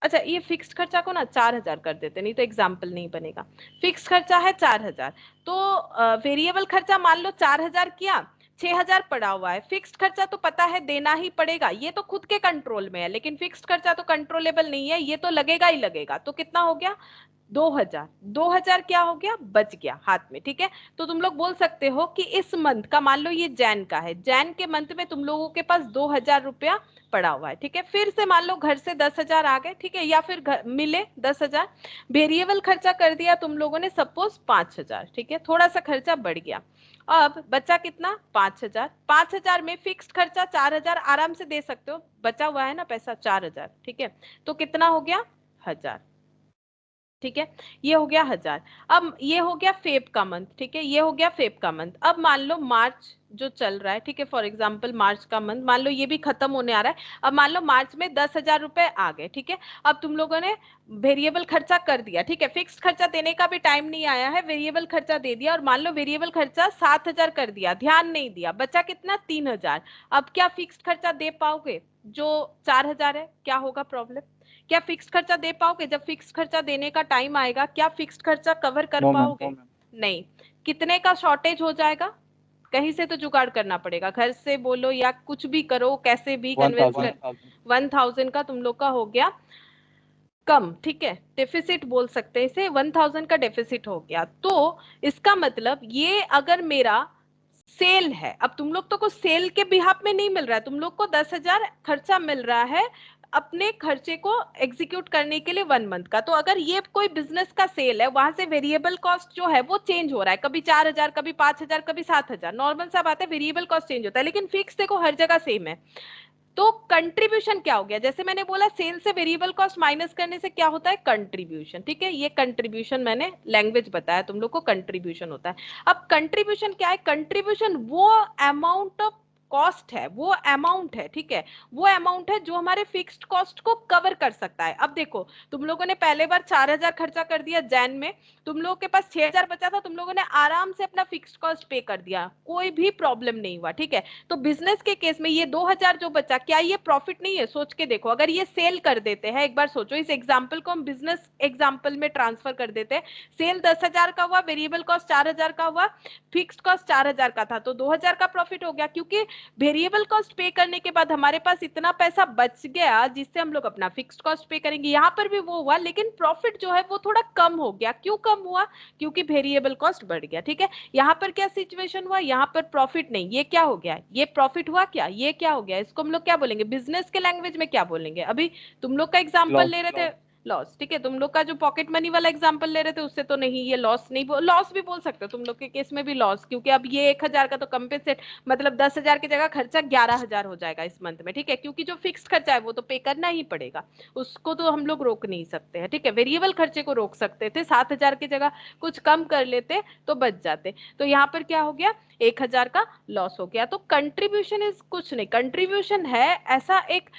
अच्छा ये फिक्स्ड खर्चा को ना 4,000 कर देते, नहीं तो एग्जाम्पल नहीं बनेगा। फिक्स्ड खर्चा है 4,000, तो वेरिएबल खर्चा मान लो 4,000 किया, 6,000 पड़ा हुआ है। फिक्स्ड खर्चा तो पता है देना ही पड़ेगा, ये तो खुद के कंट्रोल में है, लेकिन फिक्स्ड खर्चा तो कंट्रोलेबल नहीं है, ये तो लगेगा ही लगेगा। तो कितना हो गया, 2,000। 2,000 क्या हो गया, बच गया हाथ में, ठीक है। तो तुम लोग बोल सकते हो कि इस मंथ का, मान लो ये जैन का है, जैन के मंथ में तुम लोगों के पास 2,000 रुपया पड़ा हुआ है, ठीक है। फिर से मान लो घर से 10,000 आ गए, ठीक है, या फिर मिले 10,000, वेरिएबल खर्चा कर दिया तुम लोगों ने सपोज 5,000, ठीक है, थोड़ा सा खर्चा बढ़ गया। अब बचा कितना, 5,000। 5,000 में फिक्स्ड खर्चा 4,000 आराम से दे सकते हो, बचा हुआ है ना पैसा 4,000, ठीक है। तो कितना हो गया, 1,000, ठीक है, ये हो गया 1,000। अब ये हो गया फेब का मंथ, ठीक है, ये हो गया फेब का मंथ। अब मान लो मार्च जो चल रहा है, ठीक है, फॉर एग्जांपल मार्च का मंथ, मान लो ये भी खत्म होने आ रहा है। अब मान लो मार्च में 10,000 रुपए आ गए, ठीक है। अब तुम लोगों ने वेरिएबल खर्चा कर दिया, ठीक है, फिक्स्ड खर्चा देने का भी टाइम नहीं आया है, वेरिएबल खर्चा दे दिया, और मान लो वेरिएबल खर्चा 7,000 कर दिया, ध्यान नहीं दिया, बचा कितना, 3,000। अब क्या फिक्स्ड खर्चा दे पाओगे, जो 4,000 है, क्या होगा प्रॉब्लम, क्या फिक्स्ड खर्चा दे पाओगे, जब फिक्स्ड खर्चा देने का टाइम आएगा क्या फिक्स्ड खर्चा कवर कर पाओगे, नहीं। कितने का शॉर्टेज हो जाएगा, कहीं से तो जुगाड़ करना पड़ेगा, घर से बोलो या कुछ भी करो, कैसे भी कन्विंस कर। 1,000 का तुम लोग का हो गया कम, ठीक है, डेफिसिट बोल सकते हैं इसे, 1,000 का डेफिसिट हो गया। तो इसका मतलब ये अगर मेरा सेल है, अब तुम लोग तो कुछ सेल के बिहाफ में नहीं मिल रहा है, तुम लोग को 10,000 खर्चा मिल रहा है अपने खर्चे को एग्जीक्यूट करने के लिए 1 मंथ का। तो अगर ये कोई बिजनेस का सेल है, वहां से वेरिएबल कॉस्ट जो है वो चेंज हो रहा है, कभी 4,000, कभी 5,000, कभी 7,000, नॉर्मल सा बात है, वेरिएबल कॉस्ट चेंज होता है, लेकिन फिक्स देखो हर जगह सेम है। तो कंट्रीब्यूशन क्या हो गया, जैसे मैंने बोला सेल से वेरिएबल कॉस्ट माइनस करने से क्या होता है, कंट्रीब्यूशन। ठीक है, ये कंट्रीब्यूशन मैंने लैंग्वेज बताया तुम लोग को, कंट्रीब्यूशन होता है। अब कंट्रीब्यूशन क्या है, कंट्रीब्यूशन वो अमाउंट ऑफ कॉस्ट है, वो अमाउंट है, ठीक है, वो अमाउंट है जो हमारे फिक्स्ड कॉस्ट को कवर कर सकता है। अब देखो तुम लोगों ने पहले बार 4,000 खर्चा कर दिया जैन में, तुम लोगों के पास 6,000 बचा था, तुम लोगों ने आराम से अपना फिक्स्ड कॉस्ट पे कर दिया, कोई भी प्रॉब्लम नहीं हुआ। ठीक है, तो बिजनेस के केस में ये 2,000 जो बचा, क्या ये प्रॉफिट नहीं है? सोच के देखो, अगर ये सेल कर देते हैं, एक बार सोचो, इस एग्जाम्पल को हम बिजनेस एग्जाम्पल में ट्रांसफर कर देते हैं, सेल 10,000 का हुआ, वेरिएबल कॉस्ट 4,000 का हुआ, फिक्स्ड कॉस्ट 4,000 का था, तो 2,000 का प्रॉफिट हो गया, क्योंकि वेरिएबल कॉस्ट पे करने के बाद हमारे पास इतना पैसा बच गया जिससे हम लोग अपना फिक्स्ड कॉस्ट पे करेंगे। यहां पर भी वो हुआ, लेकिन प्रॉफिट जो है वो थोड़ा कम हो गया। क्यों कम हुआ? क्योंकि वेरिएबल कॉस्ट बढ़ गया। ठीक है, यहां पर क्या सिचुएशन हुआ, यहां पर प्रॉफिट नहीं, ये क्या हो गया, ये प्रॉफिट हुआ, क्या ये क्या हो गया, इसको हम लोग क्या बोलेंगे, बिजनेस के लैंग्वेज में क्या बोलेंगे? अभी तुम लोग का एग्जांपल ले रहे थे लॉस, ठीक है, तुम लोग का जो पॉकेट मनी वाला एग्जांपल ले रहे थे उससे तो नहीं, ये लॉस नहीं, लॉस भी बोल सकते हो तुम लोग के केस में भी लॉस, क्योंकि अब ये 1,000 का तो कंपेंसेट, मतलब 10,000 की जगह खर्चा 11,000 हो जाएगा इस मंथ में। ठीक है, क्योंकि जो फिक्स्ड खर्चा है वो तो पे करना ही पड़ेगा, उसको तो हम लोग रोक नहीं सकते हैं। ठीक है, वेरिएबल खर्चे को रोक सकते थे, 7,000 की जगह कुछ कम कर लेते तो बच जाते। तो यहाँ पर क्या हो गया, 1,000 का लॉस हो गया। तो कंट्रीब्यूशन इज कुछ नहीं, कंट्रीब्यूशन है ऐसा एक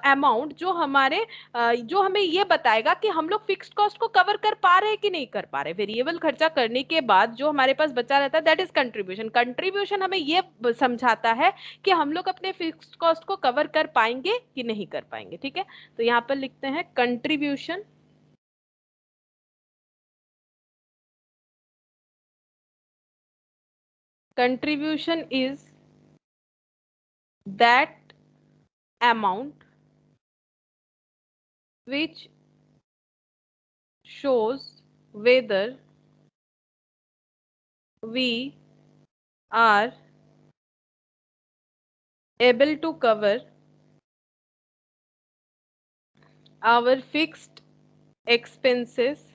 अमाउंट जो हमारे जो हमें ये बताएगा कि हम लोग फिक्स्ड कॉस्ट को कवर कर पा रहे हैं कि नहीं कर पा रहे। वेरिएबल खर्चा करने के बाद जो हमारे पास बचा रहता है दैट इज कंट्रीब्यूशन। कंट्रीब्यूशन हमें ये समझाता है कि हम लोग अपने फिक्स्ड कॉस्ट को कवर कर पाएंगे कि नहीं कर पाएंगे। ठीक है, तो यहाँ पर लिखते हैं contribution contribution is that amount which shows whether we are able to cover our fixed expenses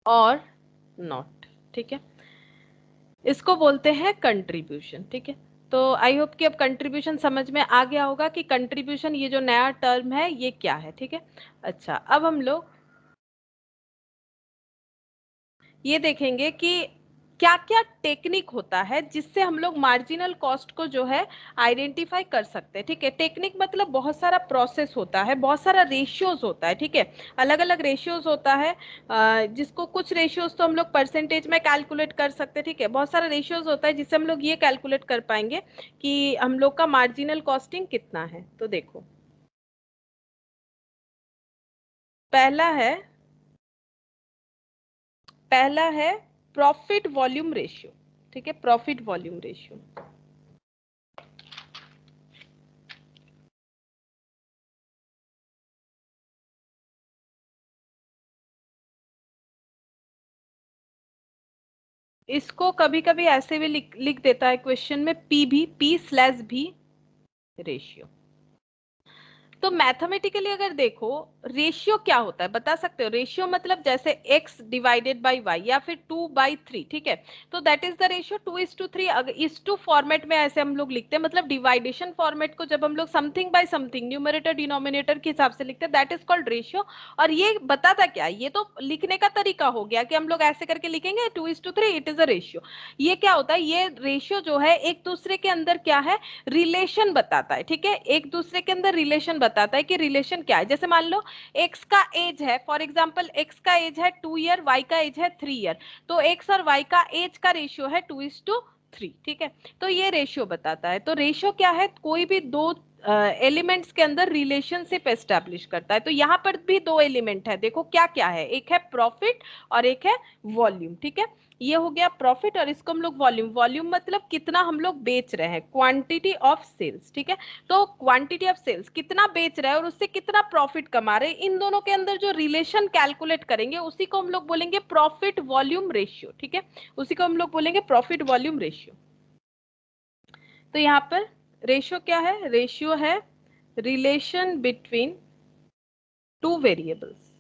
or not। ठीक है, इसको बोलते हैं कंट्रीब्यूशन। ठीक है, तो आई होप कि अब कंट्रीब्यूशन समझ में आ गया होगा कि कंट्रीब्यूशन ये जो नया टर्म है ये क्या है। ठीक है, अच्छा अब हम लोग ये देखेंगे कि क्या क्या टेक्निक होता है जिससे हम लोग मार्जिनल कॉस्ट को जो है आइडेंटिफाई कर सकते हैं। ठीक है, टेक्निक मतलब बहुत सारा प्रोसेस होता है, बहुत सारा रेशियोज होता है। ठीक है, अलग अलग रेशियोज होता है, जिसको कुछ रेशियोज तो हम लोग परसेंटेज में कैलकुलेट कर सकते हैं। ठीक है, बहुत सारा रेशियोज होता है जिससे हम लोग ये कैलकुलेट कर पाएंगे कि हम लोग का मार्जिनल कॉस्टिंग कितना है। तो देखो, पहला है प्रॉफिट वॉल्यूम रेशियो। ठीक है, प्रॉफिट वॉल्यूम रेशियो, इसको कभी कभी ऐसे भी लिख देता है क्वेश्चन में, P/B रेशियो। तो मैथमेटिकली अगर देखो रेशियो क्या होता है बता सकते हो? रेशियो मतलब जैसे x डिवाइडेड बाई y या फिर 2/3। ठीक है, तो दैट इज द रेशियो 2:3। अगर इस टू फॉर्मेट में ऐसे हम लोग लिखते हैं, मतलब डिवाइडेशन फॉर्मेट को जब हम लोग something bye something numerator denominator के हिसाब से लिखते हैं दैट इज कॉल्ड रेशियो। और ये बताता क्या है, ये तो लिखने का तरीका हो गया कि हम लोग ऐसे करके लिखेंगे 2:3 इट इज अ रेशियो। ये क्या होता है, ये रेशियो जो है एक दूसरे के अंदर क्या है, रिलेशन बताता है। ठीक है, एक दूसरे के अंदर रिलेशन बताता है कि रिलेशन क्या है। जैसे मान लो x का एज है, फॉर एग्जांपल x का एज है 2 ईयर, y का एज है 3 ईयर, तो x और y का एज का रेशियो है 2:3। ठीक है, तो ये रेशियो बताता है। तो रेशियो क्या है, कोई भी दो एलिमेंट्स के अंदर रिलेशनशिप एस्टैब्लिश करता है। तो यहाँ पर भी दो एलिमेंट है, देखो क्या क्या है, एक है प्रॉफिट और एक है वॉल्यूम। ठीक है, ये हो गया प्रॉफिट और इसको हम लोग वॉल्यूम, वॉल्यूम मतलब कितना हम लोग बेच रहे हैं, क्वांटिटी ऑफ सेल्स। ठीक है, तो क्वांटिटी ऑफ सेल्स कितना बेच रहे हैं और उससे कितना प्रॉफिट कमा रहे हैं, इन दोनों के अंदर जो रिलेशन कैलकुलेट करेंगे उसी को हम लोग बोलेंगे प्रॉफिट वॉल्यूम रेशियो। ठीक है, उसी को हम लोग बोलेंगे प्रॉफिट वॉल्यूम रेशियो। तो यहाँ पर रेशियो क्या है, रेशियो है relation between two variables,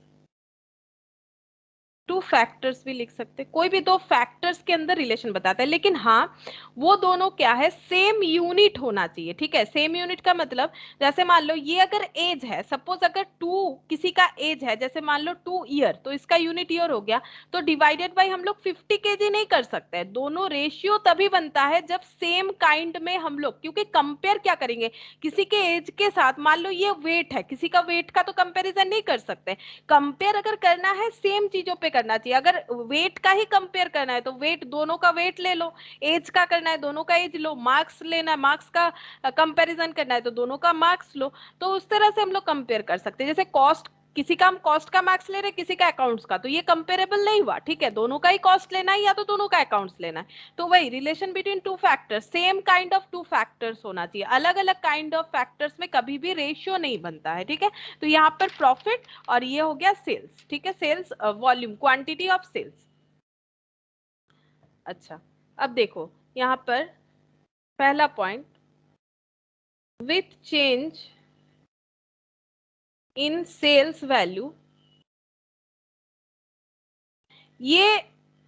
two factors भी लिख सकते, कोई भी दो फैक्टर्स के अंदर रिलेशन बताता है, लेकिन हाँ वो दोनों क्या है, सेम यूनिट होना चाहिए। ठीक है, सेम यूनिट का मतलब जैसे मान लो ये अगर एज है, सपोज अगर टू किसी का एज है, जैसे मान लो 2 ईयर, तो इसका यूनिट ईयर हो गया, तो डिवाइडेड बाई हम लोग 50 kg नहीं कर सकते हैं। दोनों रेशियो तभी बनता है जब सेम काइंड में हम लोग, क्योंकि कंपेयर क्या करेंगे किसी के एज के साथ, मान लो ये वेट है, किसी का वेट का तो कंपेरिजन नहीं कर सकते। कंपेयर अगर करना है सेम चीजों पे करना चाहिए। अगर वेट का ही कंपेयर करना है तो वेट, दोनों का वेट ले लो, एज का करना है दोनों का एज लो, मार्क्स लेना है मार्क्स का कंपैरिजन करना है तो दोनों का मार्क्स लो। तो उस तरह से हम लोग कंपेयर कर सकते हैं। जैसे कॉस्ट, किसी का हम कॉस्ट का मार्क्स ले रहे हैं, किसी का अकाउंट्स का, तो ये कंपेरेबल नहीं हुआ। ठीक है, दोनों का ही कॉस्ट लेना है या तो दोनों का अकाउंट्स लेना है। तो वही relation between two factors, same kind of two factors होना चाहिए। अलग अलग काइंड ऑफ फैक्टर्स में कभी भी रेशियो नहीं बनता है। ठीक है, तो यहाँ पर प्रॉफिट और ये हो गया सेल्स। ठीक है, sales volume, quantity of sales. अच्छा, अब देखो यहाँ पर पहला point, with change in sales value, ये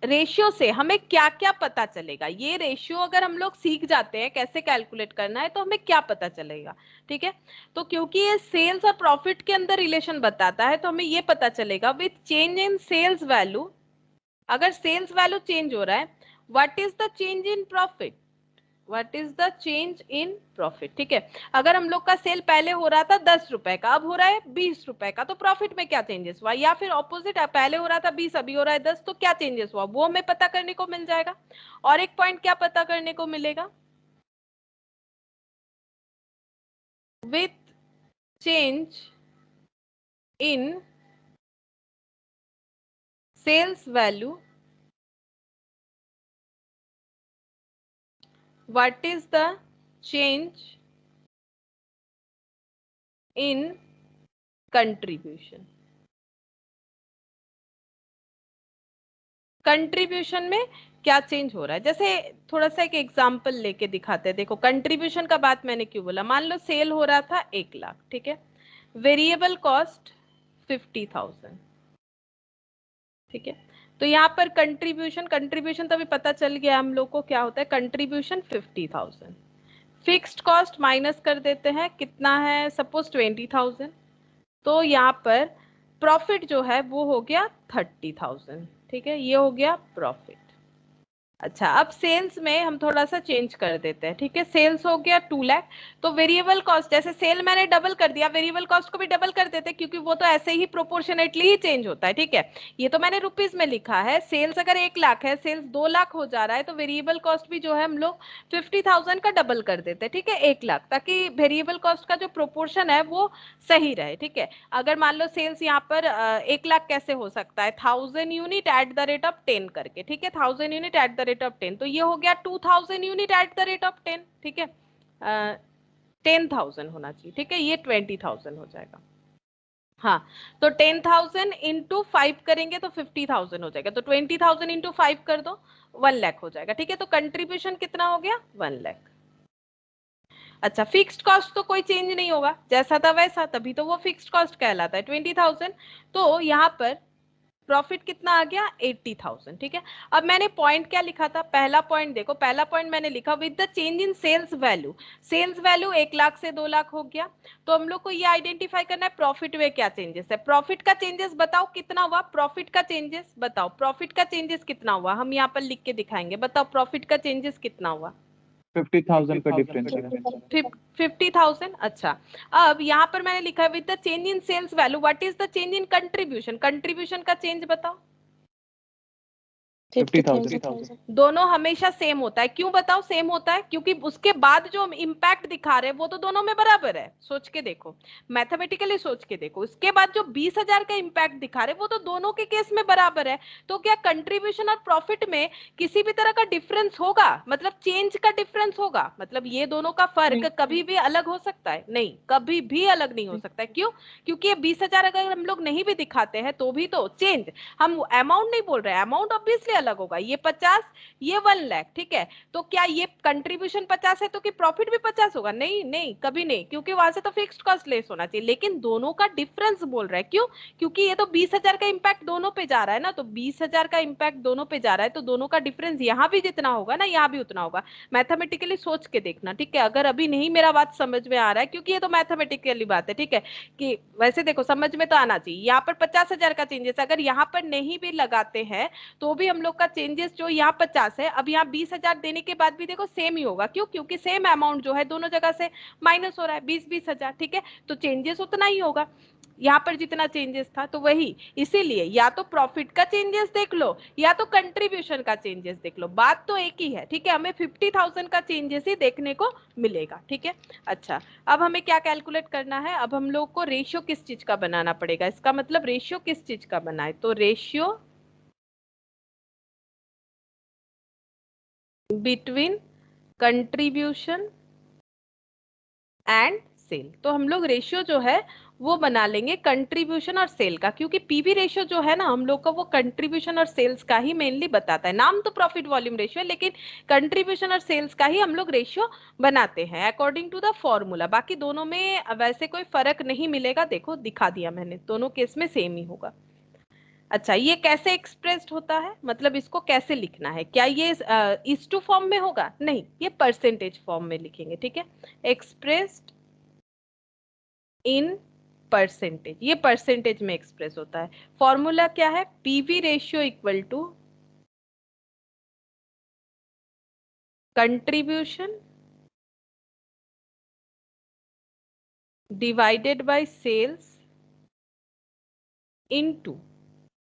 रेशियो से हमें क्या क्या पता चलेगा। ये रेशियो अगर हम लोग सीख जाते हैं कैसे कैलकुलेट करना है तो हमें क्या पता चलेगा। ठीक है, तो क्योंकि ये सेल्स और प्रॉफिट के अंदर रिलेशन बताता है तो हमें ये पता चलेगा with change in sales value, अगर सेल्स वैल्यू चेंज हो रहा है, what is the change in profit, what is the change in profit. ठीक है, अगर हम लोग का सेल पहले हो रहा था 10 रुपए का, अब हो रहा है 20 रुपए का, तो प्रॉफिट में क्या चेंजेस हुआ, या फिर ऑपोजिट, पहले हो रहा था 20 अभी हो रहा है 10, तो क्या चेंजेस हुआ वो हमें पता करने को मिल जाएगा। और एक पॉइंट क्या पता करने को मिलेगा, with change in sales value, what is the change in contribution. Contribution में क्या चेंज हो रहा है, जैसे थोड़ा सा एक एग्जांपल लेके दिखाते हैं। देखो कंट्रीब्यूशन का बात मैंने क्यों बोला, मान लो सेल हो रहा था 1 लाख, ठीक है, वेरिएबल कॉस्ट 50,000। ठीक है, तो यहाँ पर कंट्रीब्यूशन, कंट्रीब्यूशन तो अभी पता चल गया हम लोग को क्या होता है, कंट्रीब्यूशन 50,000, फिक्स्ड कॉस्ट माइनस कर देते हैं, कितना है सपोज 20,000, तो यहाँ पर प्रॉफिट जो है वो हो गया 30,000। ठीक है, ये हो गया प्रॉफिट। अच्छा, अब सेल्स में हम थोड़ा सा चेंज कर देते हैं। ठीक है, सेल्स हो गया 2 लाख, तो वेरिएबल कॉस्ट, जैसे सेल मैंने डबल कर दिया, वेरिएबल कॉस्ट को भी डबल कर देते हैं क्योंकि वो तो ऐसे ही प्रोपोर्शनेटली ही चेंज होता है। ठीक है, ये तो मैंने रुपीज में लिखा है, सेल्स अगर 1 लाख है, सेल्स 2 लाख हो जा रहा है, तो वेरिएबल कॉस्ट भी जो है हम लोग 50,000 का डबल कर देते हैं। ठीक है, 1 लाख, ताकि वेरिएबल कॉस्ट का जो प्रोपोर्शन है वो सही रहे। ठीक है, अगर मान लो सेल्स यहाँ पर 1 लाख कैसे हो सकता है, 1000 unit at the rate of 10 करके। ठीक है, 1000 unit at the rate of 10, तो ये हो गया 2000 unit at the rate of 10। ठीक है, 10,000 होना चाहिए। ठीक है, ये 20,000 हो जाएगा। हाँ, तो 10,000 इंटू 5 करेंगे तो 50,000 हो जाएगा, तो 20,000 इंटू 5 कर दो, 1 लाख हो जाएगा। ठीक है, तो कंट्रीब्यूशन कितना हो गया, 1 लाख। अच्छा, फिक्स्ड कॉस्ट तो कोई चेंज नहीं होगा, जैसा था वैसा, तभी तो वो फिक्स्ड कॉस्ट कहलाता है 20,000। तो यहाँ पर प्रॉफिट कितना आ गया, 80,000। ठीक है, अब मैंने पॉइंट क्या लिखा था, पहला पॉइंट देखो, पहला पॉइंट मैंने लिखा with the change in sales value, sales value 1 lakh से 2 लाख हो गया, तो हम लोग को ये आइडेंटिफाई करना है प्रॉफिट में क्या चेंजेस है। प्रॉफिट का चेंजेस बताओ कितना हुआ, प्रॉफिट का चेंजेस बताओ, प्रॉफिट का चेंजेस कितना हुआ, हम यहाँ पर लिख के दिखाएंगे, बताओ प्रॉफिट का चेंजेस कितना हुआ। 50,000 का डिफरेंस है। 50,000। अच्छा, अब यहाँ पर मैंने लिखा है with the change in sales value, what is the change in contribution, contribution का चेंज बताओ। 50,000। दोनों हमेशा सेम होता है, क्यों बताओ सेम होता है, क्योंकि उसके बाद जो हम इंपैक्ट दिखा रहे हैं वो तो दोनों में बराबर है। सोच के देखो, मैथमेटिकली सोच के देखो, उसके बाद जो 20,000 का इंपैक्ट दिखा रहे हैं वो तो दोनों के केस में बराबर है। तो क्या कंट्रीब्यूशन और प्रॉफिट में किसी भी तरह का डिफरेंस होगा, मतलब चेंज का डिफरेंस होगा, मतलब ये दोनों का फर्क कभी भी अलग हो सकता है, नहीं, कभी भी अलग नहीं हो सकता है। क्यों, क्योंकि ये 20,000 अगर हम लोग नहीं भी दिखाते हैं तो भी तो चेंज, हम अमाउंट नहीं बोल रहे, अमाउंट ऑब्वियसली अलग होगा, ये 50, ये 1 लाख, ठीक है। तो क्या ये कंट्रीब्यूशन 50 है तो कि प्रॉफिट भी 50 होगा? नहीं नहीं, कभी नहीं, क्योंकि वहां से तो फिक्स्ड कॉस्ट लेस होना चाहिए। लेकिन दोनों का डिफरेंस बोल रहा है, क्यों? क्योंकि ये तो 20,000 का इम्पैक्ट दोनों पे जा रहा है ना, तो 20,000 का इम्पैक्ट दोनों पे जा रहा है, तो दोनों का डिफरेंस यहाँ भी जितना होगा ना यहाँ भी उतना होगा। मैथमेटिकली सोच के देखना, ठीक है। अगर अभी नहीं मेरा बात समझ में आ रहा है, क्योंकि ये तो मैथमेटिकली बात है, ठीक है, कि वैसे देखो समझ में तो आना चाहिए। यहाँ पर 50,000 का चेंजेस अगर यहाँ पर नहीं भी लगाते हैं तो भी हम लोग का चेंजेस जो यहाँ 50 है, अब यहाँ 20,000 देने के बाद भी देखो सेम ही होगा। क्यों? क्योंकि सेम अमाउंट जो है दोनों जगह से माइनस हो रहा है, 20,000, ठीक है, तो चेंजेस उतना ही होगा यहाँ पर जितना चेंजेस था। तो वही, इसीलिए या तो प्रॉफिट का चेंजेस देख लो या तो कंट्रीब्यूशन का चेंजेस देख लो, बात तो एक ही है, ठीक है। हमें 50,000 का चेंजेस ही देखने को मिलेगा, ठीक है। अच्छा, अब हमें क्या कैलकुलेट करना है? अब हम लोग को रेशियो किस चीज का बनाना पड़ेगा, इसका मतलब रेशियो किस चीज का बनाए, तो ratio between contribution and sale. तो हम लोग रेशियो जो है वो बना लेंगे कंट्रीब्यूशन और सेल का, क्योंकि पीवी रेशियो जो है ना हम लोग का वो कंट्रीब्यूशन और सेल्स का ही मेनली बताता है। नाम तो प्रॉफिट वॉल्यूम रेशियो है, लेकिन कंट्रीब्यूशन और सेल्स का ही हम लोग रेशियो बनाते हैं अकॉर्डिंग टू द फॉर्मूला। बाकी दोनों में वैसे कोई फर्क नहीं मिलेगा, देखो दिखा दिया मैंने, दोनों केस में सेम ही होगा। अच्छा, ये कैसे एक्सप्रेस्ड होता है, मतलब इसको कैसे लिखना है? क्या ये इस टू फॉर्म में होगा? नहीं, ये परसेंटेज फॉर्म में लिखेंगे, ठीक है। एक्सप्रेस्ड इन परसेंटेज, ये परसेंटेज में एक्सप्रेस होता है। फॉर्मूला क्या है? PV ratio equal to contribution divided by sales into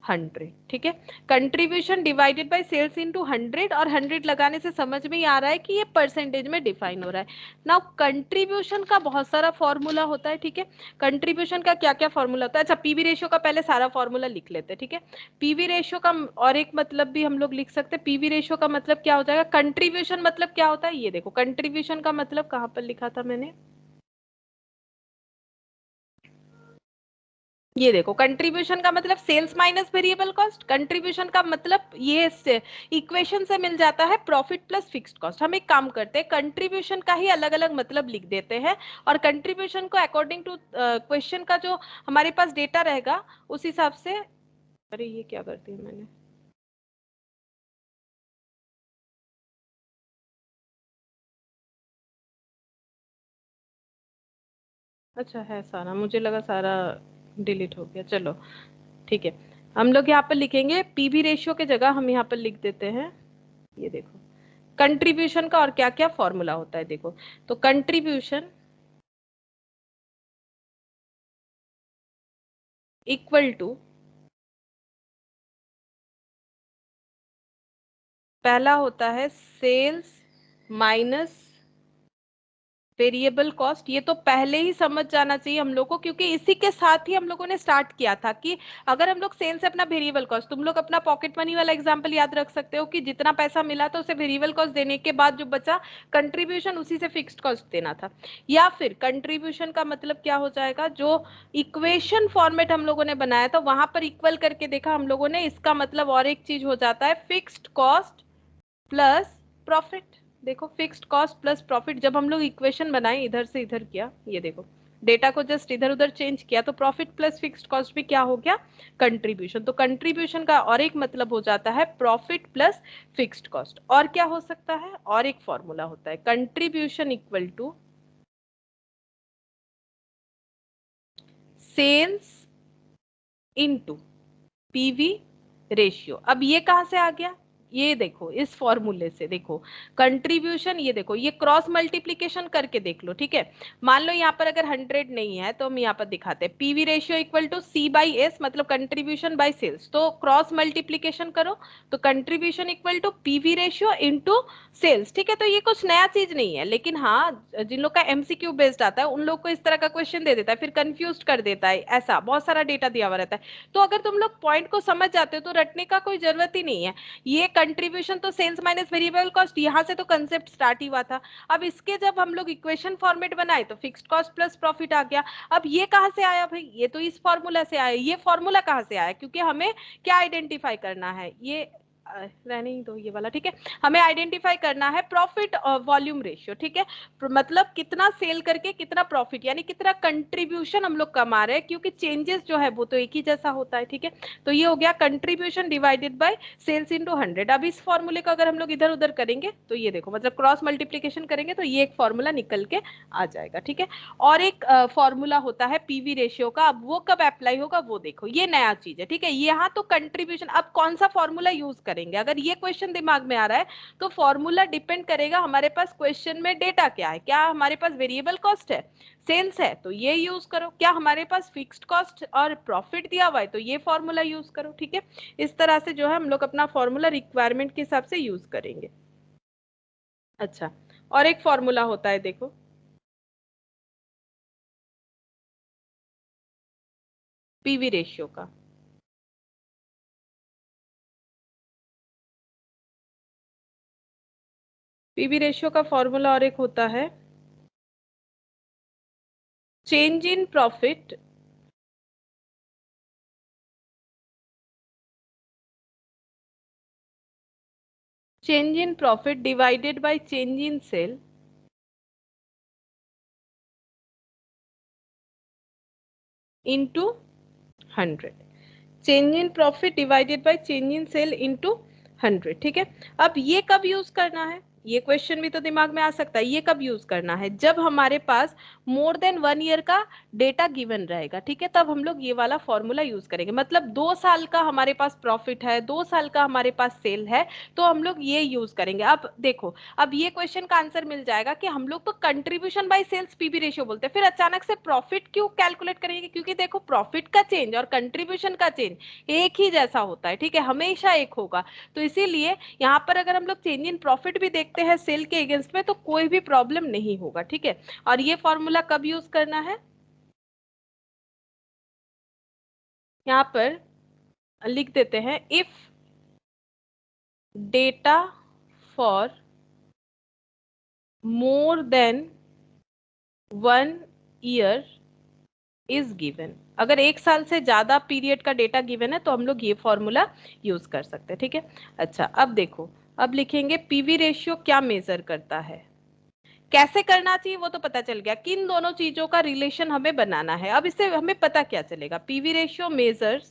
100, ठीक है। Contribution divided by sales into 100, और 100 लगाने से समझ में ही आ रहा है कि ये परसेंटेज में डिफाइन हो रहा है। नाउ कंट्रीब्यूशन का बहुत सारा फॉर्मूला होता है, ठीक है। कंट्रीब्यूशन का क्या क्या फॉर्मूला होता है? अच्छा, पीवी रेशियो का पहले सारा फॉर्मूला लिख लेते हैं, ठीक है। पीवी रेशियो का और एक मतलब भी हम लोग लिख सकते हैं। पीवी रेशियो का मतलब क्या हो जाएगा? कंट्रीब्यूशन मतलब क्या होता है ये देखो, कंट्रीब्यूशन का मतलब कहां पर लिखा था मैंने, ये देखो, कंट्रीब्यूशन का मतलब sales minus variable cost. Contribution का मतलब ये इक्वेशन से मिल जाता है प्रॉफिट प्लस फिक्स्ड कॉस्ट। हम एक काम करते हैं, कंट्रीब्यूशन का ही अलग अलग मतलब लिख देते हैं, और कंट्रीब्यूशन को अकॉर्डिंग टू क्वेश्चन का जो हमारे पास डेटा रहेगा उस हिसाब से, अरे ये क्या करती है मैंने, अच्छा है सारा, मुझे लगा सारा डिलीट हो गया, चलो ठीक है। हम लोग यहाँ पर लिखेंगे पीवी रेशियो के जगह हम यहाँ पर लिख देते हैं, ये देखो कंट्रीब्यूशन का और क्या क्या फॉर्मूला होता है देखो। तो कंट्रीब्यूशन इक्वल टू, पहला होता है सेल्स माइनस वेरिएबल कॉस्ट। ये तो पहले ही समझ जाना चाहिए हम लोग को, क्योंकि इसी के साथ ही हम लोगों ने स्टार्ट किया था कि अगर हम लोग सेल्स अपना वेरिएबल कॉस्ट, तुम लोग अपना पॉकेट मनी वाला एग्जांपल याद रख सकते हो कि जितना पैसा मिला था उसे वेरिएबल कॉस्ट देने के बाद जो बचा कंट्रीब्यूशन उसी से फिक्स्ड कॉस्ट देना था। या फिर कंट्रीब्यूशन का मतलब क्या हो जाएगा, जो इक्वेशन फॉर्मेट हम लोगों ने बनाया था वहां पर इक्वल करके देखा हम लोगों ने, इसका मतलब और एक चीज हो जाता है फिक्स्ड कॉस्ट प्लस प्रॉफिट। देखो फिक्स्ड कॉस्ट प्लस प्रॉफिट, जब हम लोग इक्वेशन बनाए इधर से इधर किया, ये देखो डेटा को जस्ट इधर उधर चेंज किया तो प्रॉफिट प्लस फिक्स्ड कॉस्ट भी क्या हो गया, कंट्रीब्यूशन। तो कंट्रीब्यूशन का और एक मतलब हो जाता है प्रॉफिट प्लस फिक्स्ड कॉस्ट। और क्या हो सकता है, और एक फॉर्मूला होता है contribution equal to sales into PV ratio. अब ये कहां से आ गया, ये देखो इस फॉर्मूले से, देखो कंट्रीब्यूशन, ये देखो ये क्रॉस मल्टीप्लीकेशन करके देख लो, ठीक है। मान लो यहाँ पर अगर 100 नहीं है तो हम यहाँ पर दिखाते हैं PV ratio equal to C by S, मतलब कंट्रीब्यूशन बाई सेल्स। तो क्रॉस मल्टीप्लीकेशन करो तो contribution equal to PV ratio into sales, ठीक है। तो ये कुछ नया चीज नहीं है, लेकिन हाँ जिन लोग का एमसीक्यू बेस्ड आता है उन लोग को इस तरह का क्वेश्चन दे देता है, फिर कंफ्यूज कर देता है, ऐसा बहुत सारा डेटा दिया हुआ रहता है। तो अगर तुम लोग पॉइंट को समझ जाते हो तो रटने का कोई जरूरत ही नहीं है। ये कंट्रीब्यूशन तो सेल्स माइनस वेरिएबल कॉस्ट, यहाँ से तो कंसेप्ट स्टार्ट ही हुआ था। अब इसके जब हम लोग इक्वेशन फॉर्मेट बनाए तो फिक्स्ड कॉस्ट प्लस प्रॉफिट आ गया। अब ये कहां से आया भाई, ये तो इस फॉर्मूला से आया। ये फॉर्मूला कहां से आया, क्योंकि हमें क्या आइडेंटिफाई करना है, ये रहने ही दो ये वाला, ठीक है। हमें आइडेंटिफाई करना है प्रॉफिट और वॉल्यूम रेशियो, ठीक है। मतलब कितना सेल करके कितना प्रॉफिट, यानी कितना कंट्रीब्यूशन हम लोग कमा रहे हैं, क्योंकि चेंजेस जो है वो तो एक ही जैसा होता है, ठीक है। तो ये हो गया contribution divided by sales into 100। अब इस फॉर्मूले को अगर हम लोग इधर उधर करेंगे तो ये देखो, मतलब क्रॉस मल्टीप्लीकेशन करेंगे तो ये एक फॉर्मूला निकल के आ जाएगा, ठीक है। और एक फॉर्मूला होता है पीवी रेशियो का, अब वो कब अप्लाई होगा वो देखो, ये नया चीज है, ठीक है। यहाँ तो कंट्रीब्यूशन, अब कौन सा फॉर्मूला यूज करेंगे, अगर ये क्वेश्चन दिमाग में आ रहा है तो फॉर्मूला डिपेंड करेगा हमारे पास क्वेश्चन में डेटा क्या है, क्या हमारे पास वेरिएबल कॉस्ट है, सेल्स है तो ये यूज करो, क्या हमारे पास फिक्स्ड कॉस्ट और प्रॉफिट दिया हुआ है तो ये फॉर्मूला यूज करो, ठीक है। इस तरह से जो है हम लोग अपना फॉर्मूला रिक्वायरमेंट के हिसाब से यूज करेंगे। अच्छा, और एक फॉर्मूला होता है देखो, पीवी रेशियो का। पीवी रेशियो का फॉर्मूला और एक होता है change in profit divided by change in sale into 100। Change in profit divided by change in sale into 100, ठीक है। अब ये कब यूज करना है, ये क्वेश्चन भी तो दिमाग में आ सकता है, ये कब यूज करना है, जब हमारे पास मोर देन 1 ईयर का डेटा गिवन रहेगा, ठीक है, तब हम लोग ये वाला फॉर्मूला यूज करेंगे। मतलब 2 साल का हमारे पास प्रॉफिट है, 2 साल का हमारे पास सेल है, तो हम लोग ये यूज करेंगे। अब देखो, अब ये क्वेश्चन का आंसर मिल जाएगा कि हम लोग तो contribution by sales PV ratio बोलते हैं, फिर अचानक से प्रॉफिट क्यों कैलकुलेट करेंगे, क्योंकि देखो प्रॉफिट का चेंज और कंट्रीब्यूशन का चेंज एक ही जैसा होता है, ठीक है, हमेशा एक होगा। तो इसीलिए यहाँ पर अगर हम लोग चेंज इन प्रॉफिट भी देखते हैं सेल के अगेंस्ट में तो कोई भी प्रॉब्लम नहीं होगा, ठीक है। और ये फॉर्मूला कब यूज करना है, यहाँ पर लिख देते हैं, if data for more than 1 year is given. अगर 1 साल से ज्यादा पीरियड का डेटा गिवन है तो हम लोग ये फॉर्मूला यूज कर सकते हैं, ठीक है। अच्छा, अब देखो, अब लिखेंगे पीवी रेशियो क्या मेजर करता है, कैसे करना चाहिए वो तो पता चल गया, किन दोनों चीजों का रिलेशन हमें बनाना है। अब इससे हमें पता क्या चलेगा, PV ratio measures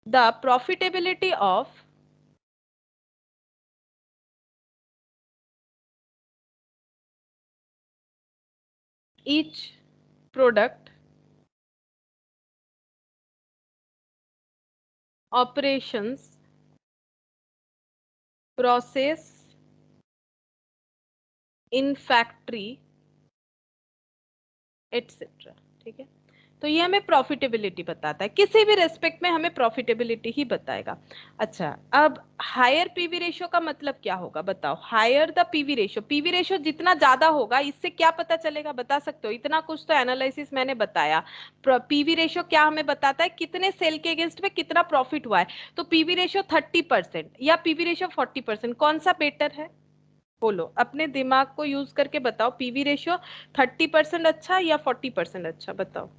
the profitability of each product operations process in factory etcetera, ठीक है। तो ये हमें प्रॉफिटेबिलिटी बताता है, किसी भी रेस्पेक्ट में हमें प्रॉफिटेबिलिटी ही बताएगा। अच्छा, अब हायर पीवी रेशियो का मतलब क्या होगा बताओ, higher the PV ratio, PV ratio जितना ज्यादा होगा इससे क्या पता चलेगा बता सकते हो, इतना कुछ तो एनालिसिस मैंने बताया। पीवी रेशियो क्या हमें बताता है, कितने सेल के अगेंस्ट में कितना प्रॉफिट हुआ है। तो पीवी रेशियो 30% या पीवी रेशियो 40%, कौन सा बेटर है, बोलो, अपने दिमाग को यूज करके बताओ, पीवी रेशियो 30% अच्छा या 40% अच्छा, बताओ।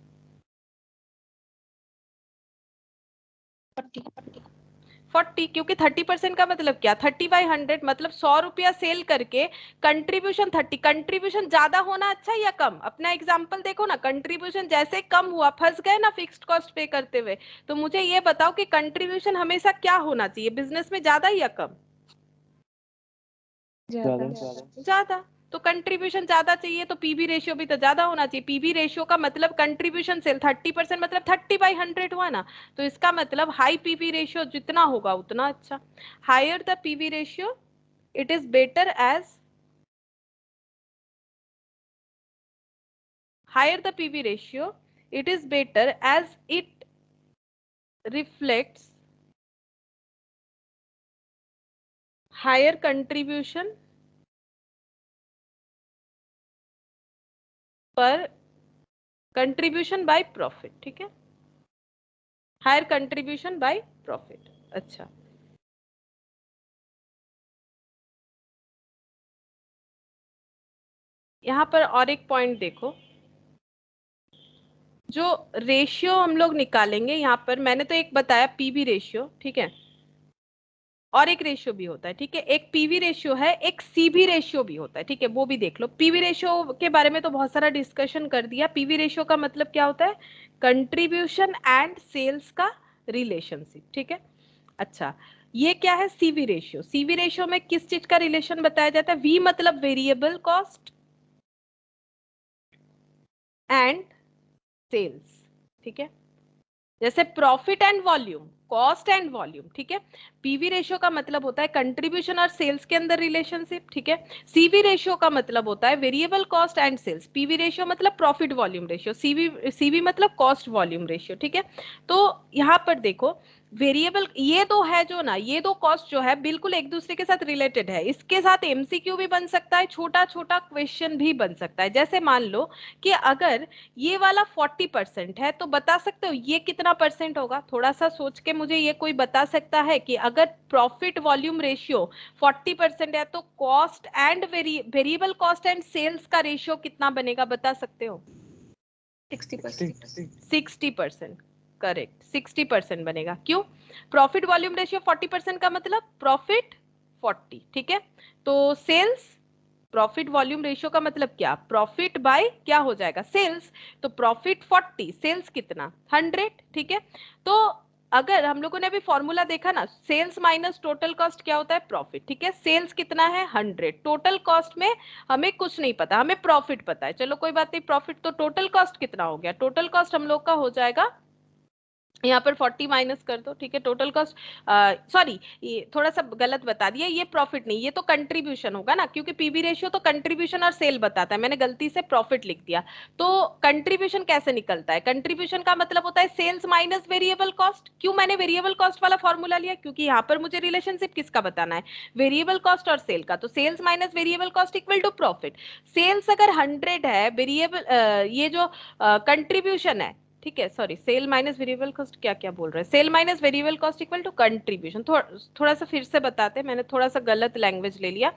40, क्योंकि 30% का मतलब क्या, 30/100 मतलब 100 रुपया सेल करके कंट्रीब्यूशन 30, कंट्रीब्यूशन ज्यादा होना अच्छा या कम, अपना एग्जांपल देखो ना, कंट्रीब्यूशन जैसे कम हुआ फंस गए ना फिक्स्ड कॉस्ट पे करते हुए। तो मुझे ये बताओ कि कंट्रीब्यूशन हमेशा क्या होना चाहिए बिजनेस में, ज्यादा या कम, ज्यादा। ज्यादा। तो कंट्रीब्यूशन ज्यादा चाहिए तो पीवी रेशियो भी तो ज्यादा होना चाहिए, पीवी रेशियो का मतलब कंट्रीब्यूशन सेल 30% मतलब 30/100 हुआ ना। तो इसका मतलब हाई पीवी रेशियो जितना होगा उतना अच्छा, higher the PV ratio it is better as, higher the PV ratio it is better as it reflects higher contribution पर कंट्रीब्यूशन बाय प्रॉफिट, ठीक है, हायर कंट्रीब्यूशन बाय प्रॉफिट। अच्छा, यहां पर और एक पॉइंट देखो, जो रेशियो हम लोग निकालेंगे, यहाँ पर मैंने तो एक बताया पीवी रेशियो, ठीक है, और एक रेशियो भी होता है, ठीक है, एक पीवी रेशियो है, एक सीवी रेशियो भी होता है, ठीक है, वो भी देख लो। पीवी रेशियो के बारे में तो बहुत सारा डिस्कशन कर दिया। पीवी रेशियो का मतलब क्या होता है? कंट्रीब्यूशन एंड सेल्स का रिलेशनशिप, ठीक है। अच्छा, ये क्या है? CV ratio. सीवी रेशियो में किस चीज का रिलेशन बताया जाता है? वी मतलब वेरिएबल कॉस्ट एंड सेल्स, ठीक है। जैसे profit and volume, cost and volume, ठीक है। पीवी रेशियो का मतलब होता है कंट्रीब्यूशन और सेल्स के अंदर रिलेशनशिप, ठीक है। सीवी रेशियो का मतलब होता है variable cost and sales. PV ratio मतलब प्रॉफिट वॉल्यूम रेशियो, सीवी मतलब कॉस्ट वॉल्यूम रेशियो, ठीक है। तो यहाँ पर देखो, वेरिएबल ये दो है जो ना, ये दो कॉस्ट जो है बिल्कुल एक दूसरे के साथ रिलेटेड है। इसके साथ एमसीक्यू भी बन सकता है, छोटा छोटा क्वेश्चन भी बन सकता है। जैसे मान लो कि अगर ये वाला 40% है तो बता सकते हो ये कितना परसेंट होगा? थोड़ा सा सोच के मुझे ये कोई बता सकता है कि अगर प्रॉफिट वॉल्यूम रेशियो 40% है तो cost and variable cost and sales का रेशियो कितना बनेगा? बता सकते हो? 60%। 60%, करेक्ट, 60% बनेगा। क्यों? प्रॉफिट वॉल्यूम रेशियो 40% का मतलब प्रॉफिट 40, ठीक है। तो सेल्स, प्रॉफिट वॉल्यूम रेशियो का मतलब क्या? प्रॉफिट बाय क्या हो जाएगा? सेल्स। तो प्रॉफिट 40, सेल्स कितना? 100, ठीक है। तो अगर हम लोगों ने अभी फॉर्मूला देखा ना, सेल्स माइनस टोटल कॉस्ट क्या होता है? प्रॉफिट, ठीक है। सेल्स कितना है? 100। टोटल कॉस्ट में हमें कुछ नहीं पता, हमें प्रॉफिट पता है। चलो कोई बात नहीं, प्रॉफिट तो टोटल कॉस्ट कितना हो गया? टोटल कॉस्ट हम लोग का हो जाएगा, यहाँ पर 40 माइनस कर दो, ठीक है। टोटल कॉस्ट, सॉरी, ये थोड़ा सा गलत बता दिया, ये प्रॉफिट नहीं, ये तो कंट्रीब्यूशन होगा ना, क्योंकि पीवी रेशियो तो कंट्रीब्यूशन और सेल बताता है, मैंने गलती से प्रॉफिट लिख दिया। तो कंट्रीब्यूशन कैसे निकलता है? कंट्रीब्यूशन का मतलब होता है सेल्स माइनस वेरिएबल कॉस्ट। क्यों मैंने वेरिएबल कॉस्ट वाला फॉर्मूला लिया? क्योंकि यहाँ पर मुझे रिलेशनशिप किसका बताना है? वेरिएबल कॉस्ट और सेल का। तो sales minus variable cost equal to profit. Sales अगर 100 है, वेरिएबल ये जो कंट्रीब्यूशन है, ठीक है, sorry, sale minus variable cost, क्या क्या बोल रहे हैं, sale minus variable cost equal to contribution. थोड़ा सा फिर से बताते हैं, मैंने थोड़ा सा गलत लैंग्वेज ले लिया।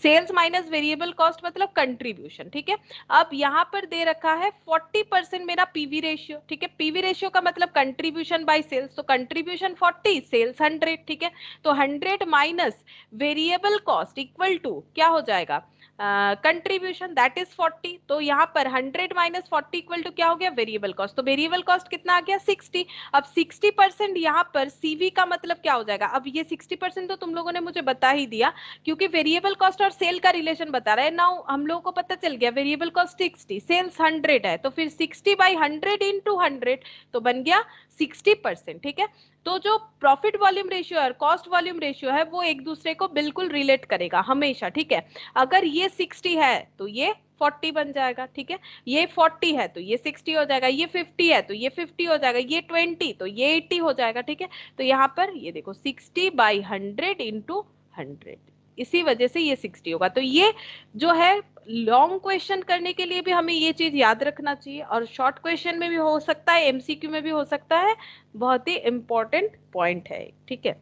सेल्स माइनस वेरिएबल कॉस्ट मतलब कंट्रीब्यूशन, ठीक है। अब यहाँ पर दे रखा है 40% मेरा पीवी रेशियो, ठीक है। पीवी रेशियो का मतलब कंट्रीब्यूशन बाय सेल्स, तो कंट्रीब्यूशन 40, सेल्स 100, ठीक है। तो 100 minus variable cost equal to क्या हो जाएगा? Contribution, that is 40। तो यहाँ पर 100 माइनस 40 इक्वल टू क्या हो गया? Variable cost. तो वेरिएबल कॉस्ट कितना आ गया? 60। अब 60% यहाँ पर सीवी का मतलब क्या हो जाएगा? अब ये 60% तो तुम लोगों ने मुझे बता ही दिया, क्योंकि वेरिएबल कॉस्ट और सेल का रिलेशन बता रहा है। नाउ हम लोगों को पता चल गया वेरिएबल कॉस्ट 60, सेल्स 100 है, तो फिर 60 बाई 100 इंटू 100 तो बन गया 60%, ठीक है। तो जो प्रॉफिट वॉल्यूम रेशियो और कॉस्ट वॉल्यूम रेशियो है वो एक दूसरे को बिल्कुल रिलेट करेगा हमेशा, ठीक है। अगर ये 60 है तो ये 40 बन जाएगा, ठीक है। ये 40 है तो ये 60 हो जाएगा, ये 50 है तो ये 50 हो जाएगा, ये 20 तो ये 80 हो जाएगा, ठीक है। तो यहाँ पर ये देखो 60 बाई 100 इंटू 100, इसी वजह से ये 60 होगा। तो ये जो है लॉन्ग क्वेश्चन करने के लिए भी हमें ये चीज याद रखना चाहिए, और शॉर्ट क्वेश्चन में भी हो सकता है, एमसीक्यू में भी हो सकता है। बहुत ही इंपॉर्टेंट पॉइंट है, ठीक है।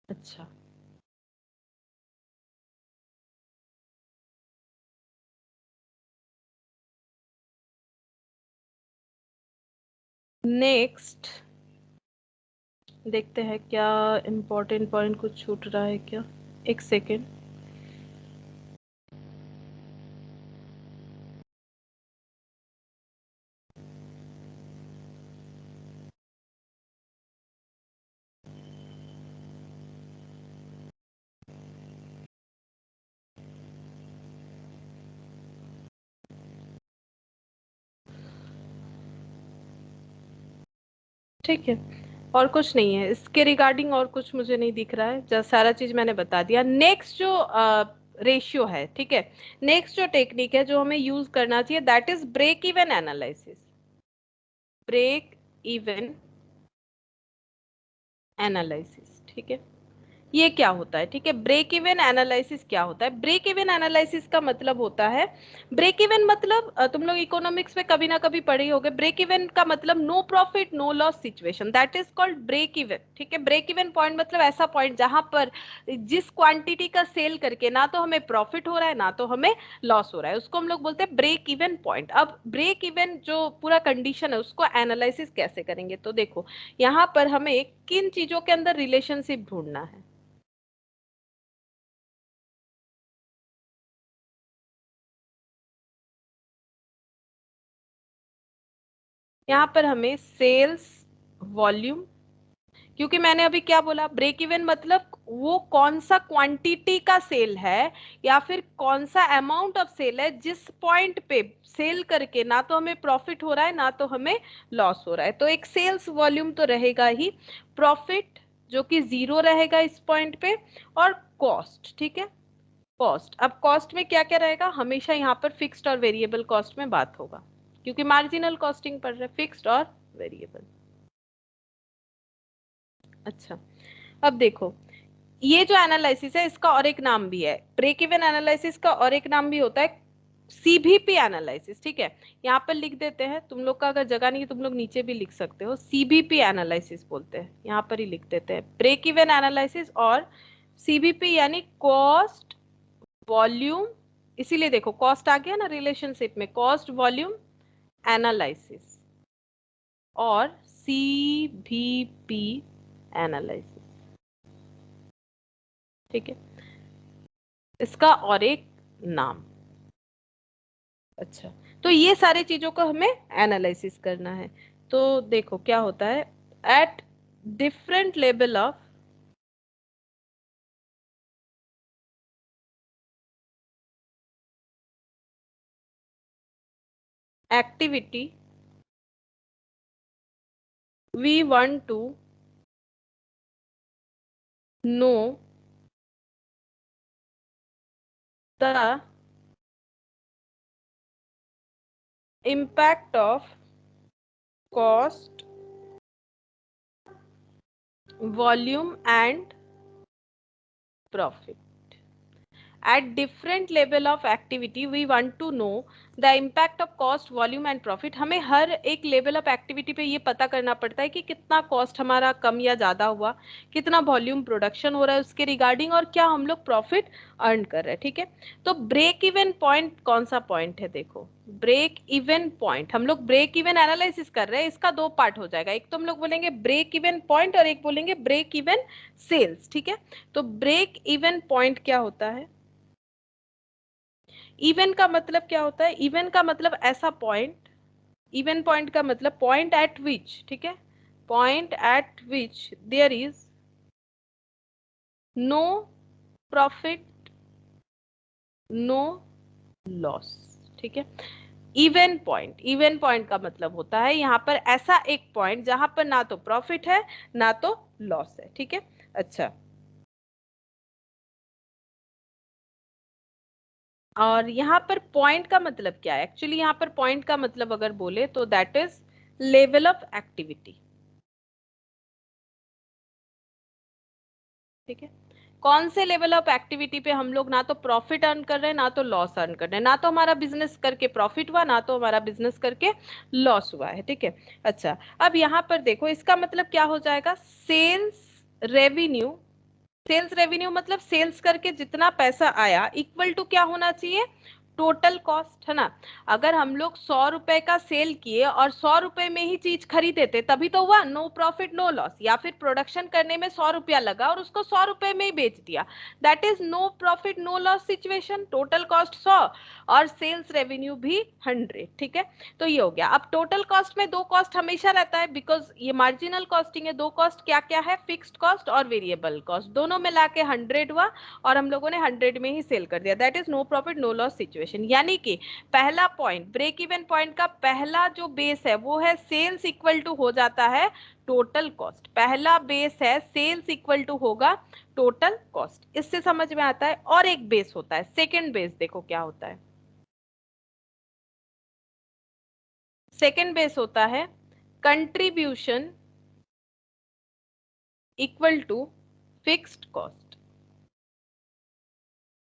अच्छा, नेक्स्ट देखते हैं क्या इम्पोर्टेंट पॉइंट कुछ छूट रहा है क्या। एक सेकेंड। ठीक है, और कुछ नहीं है इसके रिगार्डिंग, और कुछ मुझे नहीं दिख रहा है, जब सारा चीज मैंने बता दिया। नेक्स्ट जो रेशियो है, ठीक है, नेक्स्ट जो टेक्निक है जो हमें यूज करना चाहिए, that is break even analysis. Break even analysis, ठीक है। ये क्या होता है, ठीक है। ब्रेक इवन एनालिसिस क्या होता है? ब्रेक इवन एनालिसिस का मतलब होता है, ब्रेक इवन मतलब तुम लोग इकोनॉमिक्स में कभी ना कभी पढ़े होगे, ब्रेक इवन का मतलब no profit no loss situation, that is called break even, ठीक है। ब्रेक इवन पॉइंट मतलब ऐसा पॉइंट जहां पर जिस क्वांटिटी का सेल करके ना तो हमें प्रॉफिट हो रहा है ना तो हमें लॉस हो रहा है, उसको हम लोग बोलते हैं ब्रेक इवन पॉइंट। अब ब्रेक इवन जो पूरा कंडीशन है उसको एनालिसिस कैसे करेंगे, तो देखो यहाँ पर हमें किन चीजों के अंदर रिलेशनशिप ढूंढना है। यहाँ पर हमें सेल्स वॉल्यूम, क्योंकि मैंने अभी क्या बोला, ब्रेक इवन मतलब वो कौन सा क्वांटिटी का सेल है या फिर कौन सा अमाउंट ऑफ सेल है जिस पॉइंट पे सेल करके ना तो हमें प्रॉफिट हो रहा है ना तो हमें लॉस हो रहा है। तो एक सेल्स वॉल्यूम तो रहेगा ही, प्रॉफिट जो कि 0 रहेगा इस पॉइंट पे, और कॉस्ट, ठीक है। कॉस्ट, अब कॉस्ट में क्या क्या रहेगा, हमेशा यहाँ पर फिक्स्ड और वेरिएबल कॉस्ट में बात होगा, क्योंकि मार्जिनल कॉस्टिंग पढ़ रहे, फिक्स्ड और वेरिएबल। अच्छा, अब देखो ये जो एनालिसिस है इसका और एक नाम भी है, ब्रेक इवन एनालिसिस का और एक नाम भी होता है सीबीपी एनालिसिस, ठीक है। यहाँ पर लिख देते हैं, तुम लोग का अगर जगह नहीं है तुम लोग नीचे भी लिख सकते हो, सीबीपी एनालिसिस बोलते हैं, यहाँ पर ही लिख देते हैं ब्रेक इवन एनालिसिस और सीबीपी, यानी कॉस्ट वॉल्यूम, इसीलिए देखो कॉस्ट आ गया ना रिलेशनशिप में, कॉस्ट वॉल्यूम एनालिसिस और सीबीपी एनालिसिस, ठीक है, इसका और एक नाम। अच्छा, तो ये सारी चीजों को हमें एनालिसिस करना है। तो देखो क्या होता है, at different level of activity we want to know the impact of cost, volume and profit. At different level of activity we want to know the impact of cost, volume and profit. हमें हर एक level of activity पे ये पता करना पड़ता है कि कितना कॉस्ट हमारा कम या ज्यादा हुआ, कितना वॉल्यूम प्रोडक्शन हो रहा है उसके रिगार्डिंग, और क्या हम लोग प्रॉफिट अर्न कर रहे हैं, ठीक है। तो ब्रेक इवन पॉइंट कौन सा पॉइंट है, देखो ब्रेक इवन पॉइंट, हम लोग ब्रेक इवन एनालिसिस कर रहे हैं, इसका दो पार्ट हो जाएगा, एक तो हम लोग बोलेंगे ब्रेक इवन पॉइंट और एक बोलेंगे ब्रेक इवन सेल्स, ठीक है। तो ब्रेक इवन पॉइंट क्या होता है, इवन का मतलब क्या होता है, इवन का मतलब ऐसा पॉइंट, इवन पॉइंट का मतलब पॉइंट एट विच, ठीक है, point at which there is no profit no loss, ठीक है। इवन पॉइंट, इवन पॉइंट का मतलब होता है यहाँ पर ऐसा एक पॉइंट जहां पर ना तो प्रॉफिट है ना तो लॉस है, ठीक है। अच्छा, और यहाँ पर पॉइंट का मतलब क्या है, एक्चुअली यहाँ पर पॉइंट का मतलब अगर बोले तो that is level of activity, ठीक है। कौन से लेवल ऑफ एक्टिविटी पे हम लोग ना तो प्रॉफिट अर्न कर रहे हैं ना तो लॉस अर्न कर रहे हैं, ना तो हमारा बिजनेस करके प्रॉफिट हुआ ना तो हमारा बिजनेस करके लॉस हुआ है, ठीक है। अच्छा, अब यहाँ पर देखो इसका मतलब क्या हो जाएगा, सेल्स रेवेन्यू, सेल्स रेवेन्यू मतलब सेल्स करके जितना पैसा आया इक्वल टू क्या होना चाहिए, टोटल कॉस्ट, है ना। अगर हम लोग 100 रुपए का सेल किए और 100 रुपए में ही चीज खरीदे थे तभी तो हुआ नो प्रॉफिट नो लॉस, या फिर प्रोडक्शन करने में 100 रुपया लगा और उसको 100 रुपए में ही बेच दिया, that is no profit no loss situation, total cost 100 और सेल्स रेवेन्यू भी 100, ठीक है। तो ये हो गया। अब टोटल कॉस्ट में दो कॉस्ट हमेशा रहता है, बिकॉज ये मार्जिनल कॉस्टिंग है, दो कॉस्ट क्या क्या है, फिक्स्ड कॉस्ट और वेरिएबल कॉस्ट, दोनों मिला के 100 हुआ और हम लोगों ने 100 में ही सेल कर दिया, that is no profit no loss situation. यानी कि पहला पॉइंट, ब्रेक इवन पॉइंट का पहला जो बेस है वो है सेल्स इक्वल टू हो जाता है टोटल कॉस्ट, पहला बेस है सेल्स इक्वल टू होगा टोटल कॉस्ट, इससे समझ में आता है। और एक बेस होता है, सेकेंड बेस, देखो क्या होता है, सेकेंड बेस होता है contribution equal to fixed cost,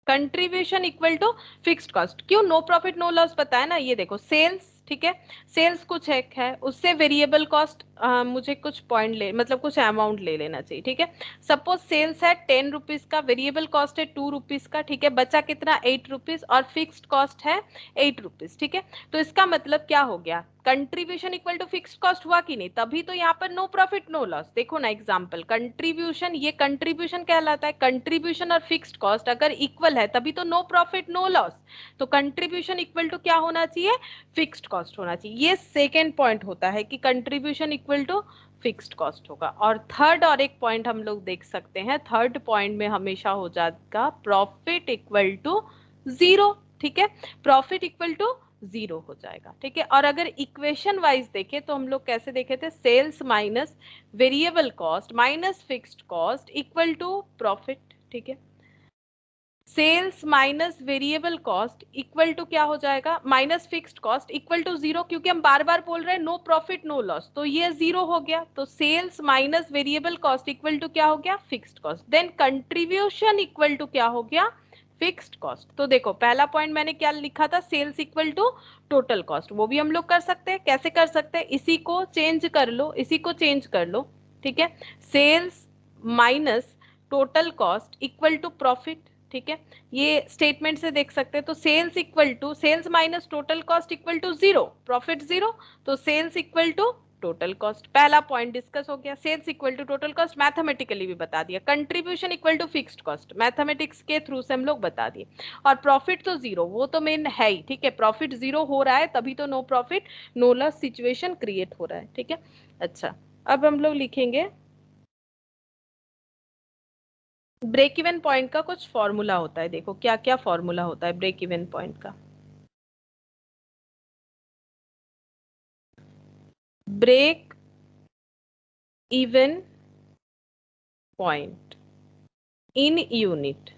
contribution equal to fixed cost. क्यों? नो प्रॉफिट नो लॉस बताया ना, ये देखो सेल्स, ठीक है, सेल्स कुछ एक है, उससे वेरिएबल कॉस्ट मुझे कुछ पॉइंट ले, मतलब कुछ अमाउंट ले लेना चाहिए, ठीक है। सपोज सेल्स है 10 रुपीज का, वेरिएबल कॉस्ट है 2 रुपीज का, ठीक है, बचा कितना 8 रुपीज, और फिक्स्ड कॉस्ट है 8 रुपीज, ठीक है। तो इसका मतलब क्या हो गया, contribution equal to fixed cost हुआ कि नहीं, तभी तो यहाँ पर नो प्रॉफिट नो लॉस। देखो ना एग्जांपल, कंट्रीब्यूशन, ये कंट्रीब्यूशन कहलाता है, कंट्रीब्यूशन और फिक्स्ड कॉस्ट अगर इक्वल है तभी तो नो प्रॉफिट नो लॉस। तो कंट्रीब्यूशन इक्वल टू क्या होना चाहिए, फिक्स्ड कॉस्ट होना चाहिए। ये सेकेंड पॉइंट होता है कि contribution equal to fixed cost होगा। और थर्ड और एक पॉइंट हम लोग देख सकते हैं, थर्ड पॉइंट में हमेशा हो जाएगा प्रॉफिट इक्वल टू जीरो, ठीक है, प्रॉफिट इक्वल टू जीरो हो जाएगा, ठीक है। और अगर इक्वेशन वाइज देखें तो हम लोग कैसे देखे थे, sales minus variable cost minus fixed cost equal to profit, ठीक है। Sales minus variable cost equal to क्या हो जाएगा, minus fixed cost equal to zero, क्योंकि हम बार बार बोल रहे हैं नो प्रॉफिट नो लॉस, तो ये जीरो हो गया। तो sales minus variable cost equal to क्या हो गया, fixed cost. Then contribution equal to क्या हो गया, फिक्स्ड कॉस्ट। तो देखो पहला पॉइंट मैंने क्या लिखा था, sales equal to total cost, वो भी हम लोग कर सकते हैं। कैसे कर सकते हैं, इसी को चेंज कर लो, इसी को चेंज कर लो, ठीक है। Sales minus total cost equal to profit, ठीक है, ये स्टेटमेंट से देख सकते हैं। तो sales equal to, sales minus total cost equal to zero, profit zero, तो sales equal to total cost. पहला पॉइंट डिस्कस हो गया, sales equal to total cost mathematically भी बता दिया, contribution equal to fixed cost mathematics के through से हम लोग बता दिए, और प्रॉफिट तो जीरो, वो तो मेन है ही, ठीक है, प्रॉफिट जीरो हो रहा है तभी तो no profit no loss situation create हो रहा है, ठीक है। अच्छा, अब हम लोग लिखेंगे ब्रेक इवन पॉइंट का कुछ फॉर्मूला होता है। देखो क्या क्या फॉर्मूला होता है ब्रेक इवन पॉइंट का। Break even point in unit,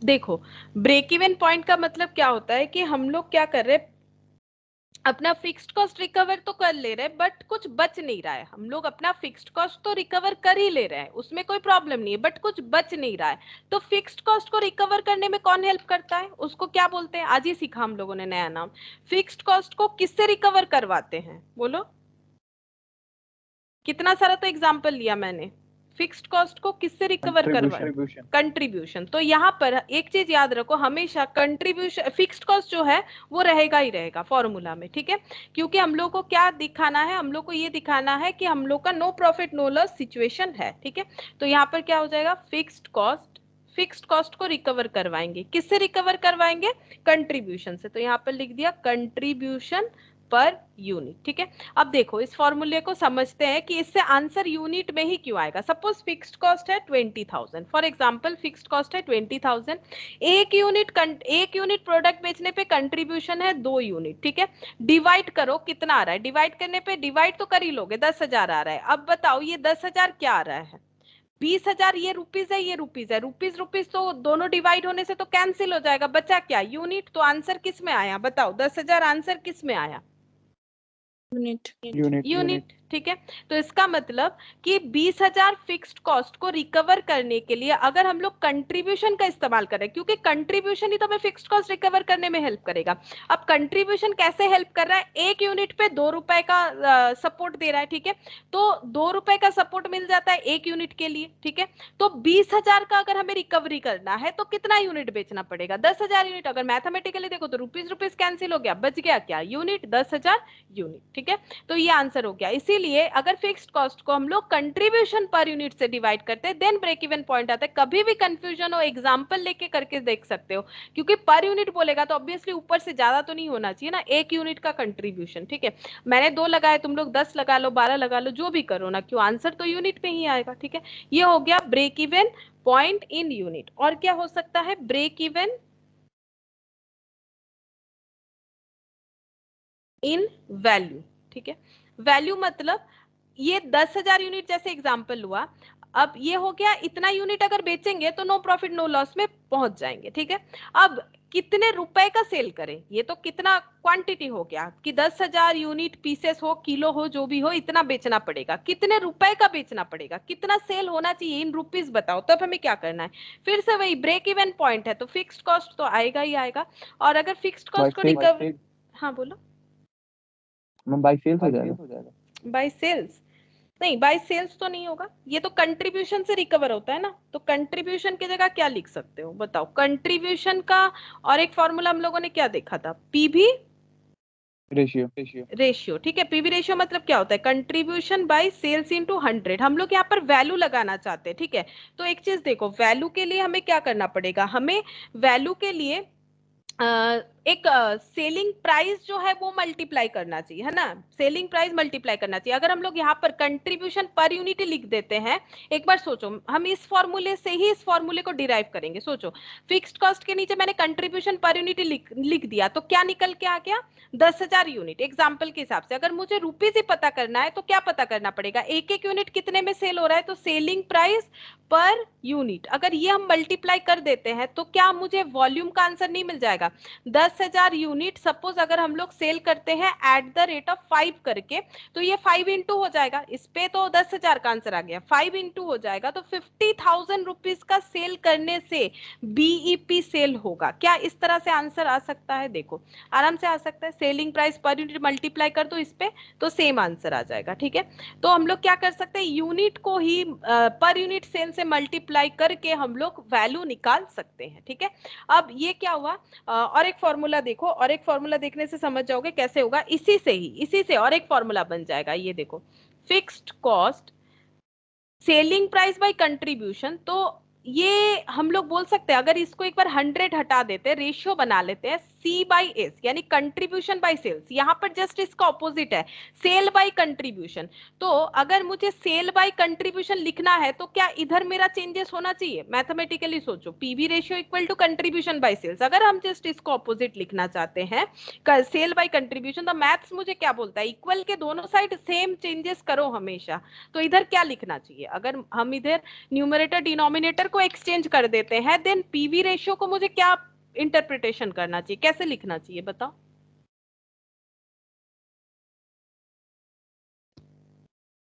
देखो ब्रेक इवन पॉइंट का मतलब क्या होता है कि हम लोग क्या कर रहे हैं, अपना फिक्स्ड कॉस्ट रिकवर तो कर ले रहे हैं बट कुछ बच नहीं रहा है। हम लोग अपना फिक्स्ड कॉस्ट तो रिकवर कर ही ले रहे हैं, उसमें कोई प्रॉब्लम नहीं है, बट कुछ बच नहीं रहा है। तो फिक्स्ड कॉस्ट को रिकवर करने में कौन हेल्प करता है, उसको क्या बोलते हैं, आज ही सीखा हम लोगों ने नया नाम। फिक्स्ड कॉस्ट को किससे रिकवर करवाते हैं, बोलो, कितना सारा तो एग्जाम्पल लिया मैंने। फिक्स्ड कॉस्ट को किससे रिकवर करवा, कंट्रीब्यूशन। तो यहाँ पर एक चीज याद रखो, हमेशा कंट्रीब्यूशन, फिक्स्ड कॉस्ट जो है वो रहेगा ही रहेगा फॉर्मूला में, ठीक है, क्योंकि हम लोग को क्या दिखाना है, हम लोग को ये दिखाना है कि हम लोग का no profit no loss situation है, ठीक है। तो यहाँ पर क्या हो जाएगा, फिक्स्ड कॉस्ट, फिक्स्ड कॉस्ट को रिकवर करवाएंगे, किससे रिकवर करवाएंगे, कंट्रीब्यूशन से। तो यहाँ पर लिख दिया कंट्रीब्यूशन पर यूनिट, ठीक है। अब देखो इस फॉर्मूले को समझते हैं कि इससे आंसर यूनिट में ही क्यों आएगा। सपोज फिक्स्ड कॉस्ट है 20,000, फॉर एग्जांपल फिक्स्ड कॉस्ट है 20,000, एक यूनिट प्रोडक्ट बेचने पे कंट्रीब्यूशन है 2 यूनिट, ठीक है। डिवाइड करो कितना आ रहा है, डिवाइड करने पे डिवाइड तो कर ही लोगे, 10,000 आ रहा है। अब बताओ ये 10,000 क्या आ रहा है, 20,000, ये रुपीज है, ये रुपीज है, रुपीज रुपीज तो दोनों डिवाइड होने से तो कैंसिल हो जाएगा, बचा क्या, यूनिट। तो आंसर किस में आया बताओ, 10,000 आंसर किस में आया, यूनिट। यूनिट, ठीक है। तो इसका मतलब कि 20,000 फिक्स्ड कॉस्ट को रिकवर करने के लिए अगर हम लोग कंट्रीब्यूशन का इस्तेमाल करें, क्योंकि कंट्रीब्यूशन ही तो हमें फिक्स्ड कॉस्ट रिकवर करने में हेल्प करेगा। अब कंट्रीब्यूशन कैसे हेल्प कर रहा है, एक यूनिट पे 2 रुपए का सपोर्ट दे रहा है, ठीक है, तो 2 रुपए का सपोर्ट मिल जाता है एक यूनिट के लिए, ठीक है। तो 20,000 का अगर हमें रिकवरी करना है तो कितना यूनिट बेचना पड़ेगा, 10,000 यूनिट। अगर मैथमेटिकली देखो तो रुपीज रुपीज कैंसिल हो गया, बच गया क्या, यूनिट, 10,000 यूनिट, ठीक है। तो ये आंसर हो गया। इसीलिए अगर फिक्स्ड कॉस्ट को हम लोग कंट्रीब्यूशन पर यूनिट से डिवाइड करते हैं देन ब्रेक इवन पॉइंट आता है। कभी भी कंफ्यूजन हो एग्जांपल लेके करके देख सकते हो, क्योंकि पर यूनिट बोलेगा तो ऑब्वियसली ऊपर से ज्यादा तो नहीं होना चाहिए ना, एक यूनिट का कंट्रीब्यूशन, ठीक है। मैंने 2 लगाए, तुम लोग 10 लगा लो, 12 लगा लो, जो भी करो ना, क्यों आंसर तो यूनिट पे ही आएगा, ठीक है। ये हो गया break even point in unit. और क्या हो सकता है, ब्रेक इवन इन वैल्यू, ठीक है। वैल्यू मतलब ये 10,000 यूनिट जैसे एग्जांपल हुआ, अब ये हो गया, इतना यूनिट अगर बेचेंगे तो नो प्रॉफिट नो लॉस में पहुंच जाएंगे, ठीक है। अब कितने रुपए का सेल करें, ये तो कितना क्वांटिटी हो गया कि 10,000 यूनिट, पीसेस हो, किलो हो, जो भी हो, इतना बेचना पड़ेगा। कितने रुपए का बेचना पड़ेगा, कितना सेल होना चाहिए इन रुपीस बताओ, तब हमें क्या करना है। फिर से वही ब्रेक इवन पॉइंट है, तो फिक्स्ड कॉस्ट तो आएगा ही आएगा। और अगर फिक्स्ड कॉस्ट को रिकवर, हाँ बोलो। बाय सेल्स हो जाएगा। बाय सेल्स नहीं, बाय सेल्स तो नहीं होगा, ये तो कंट्रीब्यूशन से रिकवर होता है ना। तो कंट्रीब्यूशन की जगह क्या लिख सकते हो बताओ, कंट्रीब्यूशन का और एक फॉर्मूला हम लोगों ने क्या देखा था, पीवी रेशियो, ठीक है। पीवी रेशियो मतलब क्या होता है, कंट्रीब्यूशन बाय सेल्स इनटू 100। हम लोग यहाँ पर वैल्यू लगाना चाहते हैं, ठीक है। तो एक चीज देखो, वैल्यू के लिए हमें क्या करना पड़ेगा, हमें वैल्यू के लिए एक सेलिंग प्राइस जो है वो मल्टीप्लाई करना चाहिए, है ना। सेलिंग प्राइस मल्टीप्लाई करना चाहिए। अगर हम लोग यहाँ पर कंट्रीब्यूशन पर यूनिट लिख देते हैं, एक बार सोचो, हम इस फॉर्मूले से ही इस फॉर्मूले को डिराइव करेंगे। सोचो, फिक्स्ड कॉस्ट के नीचे मैंने कंट्रीब्यूशन पर यूनिट लिख दिया, तो क्या निकल के आ गया, 10,000 यूनिट। एग्जाम्पल के हिसाब से अगर मुझे रुपीज ही पता करना है तो क्या पता करना पड़ेगा, एक एक यूनिट कितने में सेल हो रहा है, तो सेलिंग प्राइस पर यूनिट। अगर ये हम मल्टीप्लाई कर देते हैं तो क्या मुझे वॉल्यूम का आंसर नहीं मिल जाएगा। 10,000 यूनिट सपोज अगर हम लोग सेल करते हैं एट द रेट ऑफ 5 करके, तो ये 5 इंटू हो जाएगा, इस पे तो 10,000 का आंसर आ गया, 5 इंटू हो जाएगा, तो 50,000 रुपीज का सेल करने से बीईपी सेल होगा। क्या इस तरह से आंसर आ सकता है, देखो आराम से आ सकता है। Selling price per unit multiply कर दो इस पे, तो सेम आंसर आ जाएगा, ठीक है। तो हम लोग क्या कर सकते हैं, यूनिट को ही पर यूनिट सेल से मल्टीप्लाई करके हम लोग वैल्यू निकाल सकते हैं, ठीक है। अब ये क्या हुआ, और एक फॉर्मूला देखो, और एक फॉर्मूला देखने से समझ जाओगे कैसे होगा। इसी से और एक फॉर्मूला बन जाएगा, ये देखो, fixed cost selling price by contribution. तो ये हम लोग बोल सकते हैं, अगर इसको एक बार 100 हटा देते हैं, रेशियो बना लेते हैं सी बाई एस, यानी कंट्रीब्यूशन बाय सेल्स। यहाँ पर जस्ट इसका ऑपोजिट है, सेल बाय कंट्रीब्यूशन। तो अगर मुझे सेल बाय कंट्रीब्यूशन लिखना है तो क्या इधर मेरा चेंजेस होना चाहिए, मैथमेटिकली सोचो, PV ratio equal to contribution by sales. अगर हम जस्ट इसको ऑपोजिट लिखना चाहते हैं, सेल बाय कंट्रीब्यूशन, तो मैथ्स मुझे क्या बोलता है, इक्वल के दोनों साइड सेम चेंजेस करो हमेशा। तो इधर क्या लिखना चाहिए, अगर हम इधर न्यूमरेटर डिनोमिनेटर को एक्सचेंज कर देते हैं, देन पीवी रेशियो को मुझे क्या इंटरप्रिटेशन करना चाहिए, कैसे लिखना चाहिए बताओ।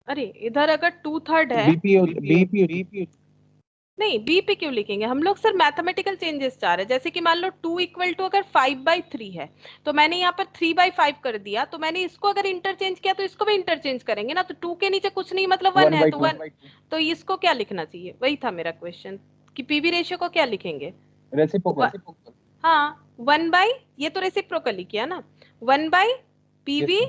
अरे इधर अगर 2/3 है, बीपी नहीं बी पे क्यों लिखेंगे हम लोग, सर मैथमेटिकल चेंजेस चाह रहे हैं। जैसे कि मान लो 2 इक्वल टू अगर 5/3 है, तो मैंने यहाँ पर 3/5 कर दिया, तो मैंने इसको अगर इंटरचेंज किया तो इसको भी इंटरचेंज करेंगे ना। तो 2 के नीचे कुछ नहीं, मतलब 1 है, तो 1, तो इसको क्या लिखना चाहिए, वही था मेरा क्वेश्चन कि पीवी रेशियो को क्या लिखेंगे, रेसिप्रोकल। हाँ 1 बाई, ये तो रेसिप्रोकली किया ना, 1 बाई पीवी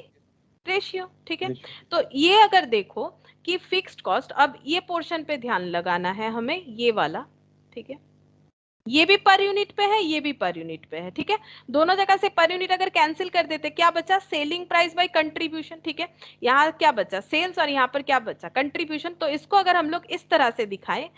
रेशियो, ठीक है। तो ये अगर देखो कि फिक्स्ड कॉस्ट, अब ये पोर्शन पे ध्यान लगाना है हमें, ये वाला, ठीक है। ये भी पर यूनिट पे है, ये भी पर यूनिट पे है, ठीक है। दोनों जगह से पर यूनिट अगर कैंसिल कर देते, क्या बचा, सेलिंग प्राइस बाय कंट्रीब्यूशन, ठीक है। यहाँ क्या बचा, सेल्स, और यहाँ पर क्या बचा, कंट्रीब्यूशन। तो इसको अगर हम लोग इस तरह से दिखाएं,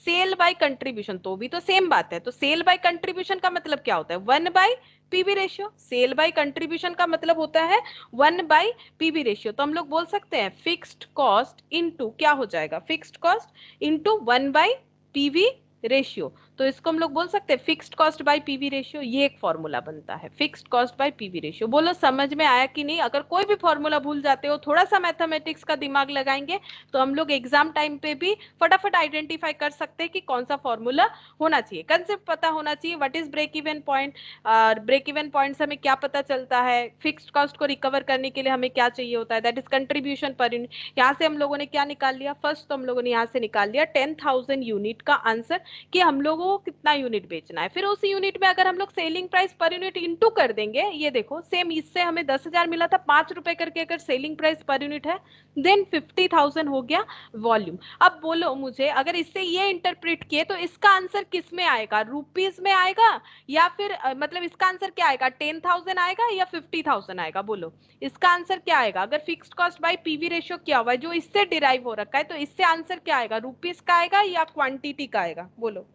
सेल बाय कंट्रीब्यूशन, तो भी तो सेम बात है। तो सेल बाय कंट्रीब्यूशन का मतलब क्या होता है, 1 by PV ratio. Sale by contribution का मतलब होता है 1 बाय पीवी रेशियो। तो हम लोग बोल सकते हैं फिक्स्ड कॉस्ट इनटू क्या हो जाएगा, fixed cost into 1 by PV ratio. तो इसको हम लोग बोल सकते हैं fixed cost by PV ratio. ये एक फॉर्मूला बनता है, fixed cost by PV ratio. बोलो समझ में आया कि नहीं। अगर कोई भी फॉर्मूला भूल जाते हो, थोड़ा सा मैथमेटिक्स का दिमाग लगाएंगे तो हम लोग एग्जाम टाइम पे भी फटाफट आइडेंटिफाई कर सकते हैं कि कौन सा फॉर्मूला होना चाहिए। कंसेप्ट पता होना चाहिए, what is break even point, break even point से हमें क्या पता चलता है, फिक्स्ड कॉस्ट को रिकवर करने के लिए हमें क्या चाहिए होता है, that is contribution per unit. यहाँ से हम लोगों ने क्या निकाल लिया, फर्स्ट तो हम लोगों ने यहाँ से निकाल लिया 10,000 यूनिट का आंसर, कि हम लोगों को कितना यूनिट बेचना है। फिर उस यूनिट में अगर हम लोग selling price per unit into कर देंगे, ये देखो सेम, इससे हमें 10,000 मिला था, 5 रुपए करके अगर सेलिंग प्राइस पर यूनिट है, देन 50,000 हो गया वॉल्यूम। अब बोलो मुझे, अगर इससे ये इंटरप्रेट किए तो इसका आंसर किस में आएगा, रुपीस में आएगा, या फिर मतलब इसका आंसर क्या आएगा, 10,000 आएगा या 50,000 आएगा, बोलो इसका आंसर क्या आएगा। अगर fixed cost by PV ratio क्या हुआ है, जो इससे डिराइव हो रखा है, तो इससे आंसर क्या आएगा, रुपीस का आएगा या क्वांटिटी का आएगा, बोलो।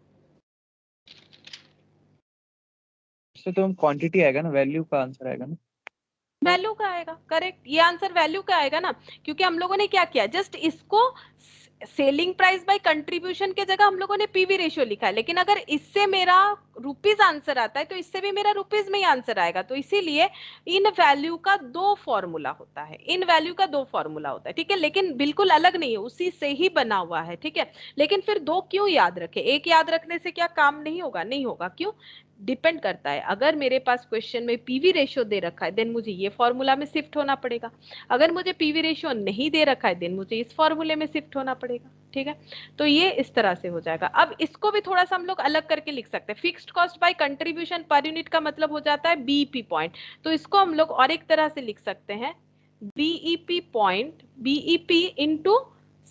इससे तो हम क्वांटिटी आएगा ना, वैल्यू का आंसर आएगा ना, वैल्यू का आएगा, करेक्ट, ये आंसर वैल्यू का आएगा ना। क्योंकि हम लोगों ने क्या किया, जस्ट इसको सेलिंग प्राइस बाय कंट्रीब्यूशन के जगह हम लोगों ने पीवी रेशियो लिखा है, लेकिन अगर इससे मेरा रुपीज आंसर आता है तो इससे भी मेरा रुपीज में ही आंसर आएगा। तो इसीलिए इन वैल्यू का दो फॉर्मूला होता है, इन वैल्यू का दो फॉर्मूला होता है, ठीक है, लेकिन बिल्कुल अलग नहीं है, उसी से ही बना हुआ है, ठीक है। लेकिन फिर दो क्यों याद रखे, एक याद रखने से क्या काम नहीं होगा, नहीं होगा, क्यों, डिपेंड करता है। अगर मेरे पास क्वेश्चन में पीवी रेशियो दे रखा है देन मुझे ये फॉर्मूला में शिफ्ट होना पड़ेगा, अगर मुझे पीवी रेशियो नहीं दे रखा है देन मुझे इस फॉर्मूले में शिफ्ट होना पड़ेगा, ठीक है। तो ये इस तरह से हो जाएगा। अब इसको भी थोड़ा सा हम लोग अलग करके लिख सकते हैं, fixed cost by contribution per unit का मतलब हो जाता है बीईपी पॉइंट। तो इसको हम लोग और एक तरह से लिख सकते हैं, BEP point, BEP into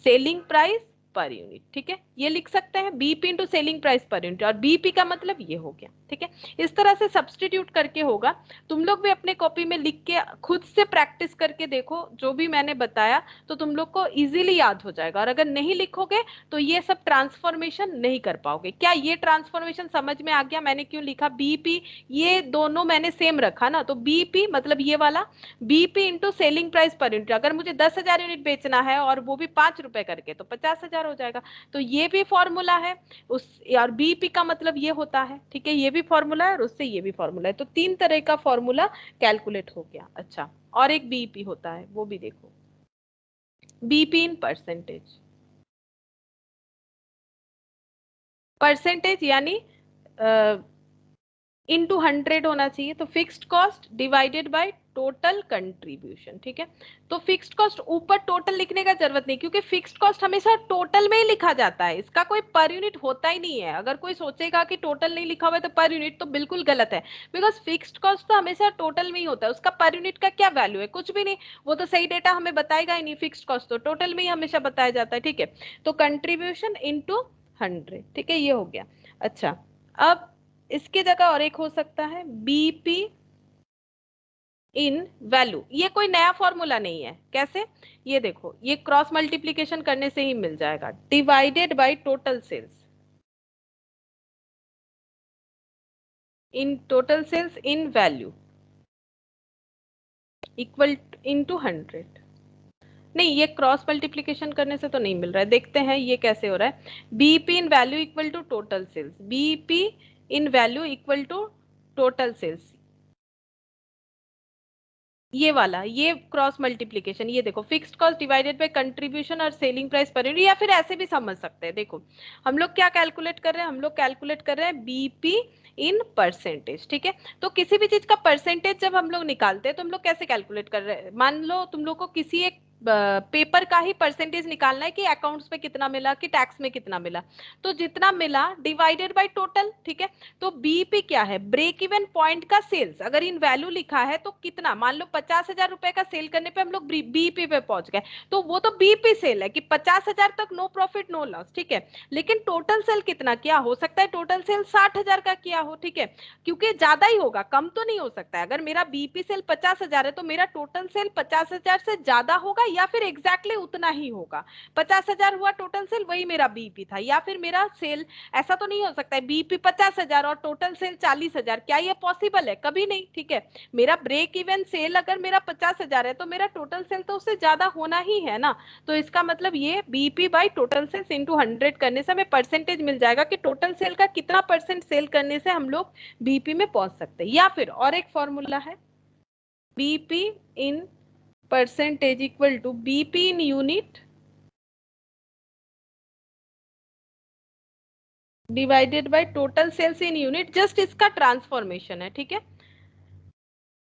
selling price per unit, ठीक है, ये लिख सकते हैं BEP into selling price per unit, और बीईपी का मतलब ये हो गया, ठीक है। इस तरह से सब्स्टिट्यूट करके होगा। तुम लोग भी अपने कॉपी में लिख के खुद से प्रैक्टिस करके देखो, जो भी मैंने बताया तो तुम लोग को इजीली याद हो जाएगा, और अगर नहीं लिखोगे तो ये सब ट्रांसफॉर्मेशन नहीं कर पाओगे। क्या ये ट्रांसफॉर्मेशन समझ में आ गया मैंने क्यों लिखा बीईपी, ये दोनों मैंने सेम रखा ना, तो बीईपी मतलब ये वाला BEP into selling price per unit, अगर मुझे 10,000 यूनिट बेचना है और वो भी 5 रुपए करके तो 50,000 हो जाएगा। तो ये भी फॉर्मूला है उस, और बीईपी का मतलब ये होता है, ठीक है, ये भी फॉर्मूला है और उससे ये भी फॉर्मूला है, तो तीन तरह का फॉर्मूला कैलकुलेट हो गया। अच्छा, और एक बीईपी होता है वो भी देखो, बीईपी इन परसेंटेज, परसेंटेज यानी इनटू 100 होना चाहिए, तो fixed cost divided by total contribution, ठीक है। तो फिक्स्ड कॉस्ट ऊपर टोटल लिखने का जरूरत नहीं, क्योंकि फिक्स्ड कॉस्ट हमेशा टोटल में ही लिखा जाता है, इसका कोई पर यूनिट होता ही नहीं है। अगर कोई सोचेगा कि टोटल नहीं लिखा हुआ है तो पर यूनिट, तो बिल्कुल गलत है, बिकॉज फिक्स्ड कॉस्ट तो हमेशा टोटल में ही होता है, उसका पर यूनिट का क्या वैल्यू है, कुछ भी नहीं, वो तो सही डेटा हमें बताएगा ही नहीं, फिक्स्ड कॉस्ट तो टोटल में ही हमेशा बताया जाता है, ठीक है। तो कंट्रीब्यूशन इंटू 100, ठीक है, ये हो गया। अच्छा, अब इसकी जगह और एक हो सकता है बीपी इन वैल्यू, ये कोई नया फॉर्मूला नहीं है, कैसे, ये देखो, ये क्रॉस मल्टीप्लीकेशन करने से ही मिल जाएगा, divided by total sales, in total sales in value equal into 100। नहीं, ये क्रॉस मल्टीप्लीकेशन करने से तो नहीं मिल रहा है, देखते हैं ये कैसे हो रहा है। BP in value equal to total sales, BP in value equal to total sales, ये वाला, ये क्रॉस मल्टीप्लीकेशन, ये देखो, fixed cost divided by contribution और सेलिंग प्राइस पर यूनिट, या फिर ऐसे भी समझ सकते हैं। देखो हम लोग क्या कैलकुलेट कर रहे हैं, हम लोग कैलकुलेट कर रहे हैं बीपी इन परसेंटेज, ठीक है। तो किसी भी चीज का परसेंटेज जब हम लोग निकालते हैं तो हम लोग कैसे कैलकुलेट कर रहे हैं, मान लो तुम लोग को किसी एक पेपर का ही परसेंटेज निकालना है कि अकाउंट्स में कितना मिला कि टैक्स में कितना मिला, तो जितना मिला डिवाइडेड बाय टोटल, ठीक है। तो बीईपी क्या है, ब्रेक इवन पॉइंट का सेल्स, अगर इन वैल्यू लिखा है तो कितना, मान लो 50,000 रुपए का सेल करने पे हम लोग बीईपी पे पहुंच गए, तो वो तो बीईपी सेल है कि 50,000 तक नो प्रॉफिट नो लॉस, ठीक है। लेकिन टोटल सेल कितना किया, हो सकता है टोटल सेल 60,000 का किया हो, ठीक है, क्योंकि ज्यादा ही होगा, कम तो नहीं हो सकता है। अगर मेरा बीईपी सेल 50,000 है तो मेरा टोटल सेल 50,000 से ज्यादा होगा या फिर एग्जैक्टली उतना ही होगा, 50,000 हुआ टोटल सेल, वही मेरा बीईपी था। या फिर मेरा सेल, ऐसा तो नहीं हो सकता है बीईपी 50,000 और टोटल सेल 40,000, क्या ये पॉसिबल है, कभी नहीं, ठीक है। मेरा ब्रेक इवन सेल अगर मेरा 50,000 है तो मेरा टोटल सेल तो उससे ज्यादा होना ही है ना, तो इसका मतलब ये BEP by total sales into 100 करने से हमें परसेंटेज मिल जाएगा कि टोटल सेल का कितना परसेंट सेल करने से हम लोग बीईपी में पहुंच सकते हैं। या फिर और एक फॉर्मूला है, BEP in percentage equal to BEP in unit divided by total sales in unit, just इसका ट्रांसफॉर्मेशन है, ठीक है।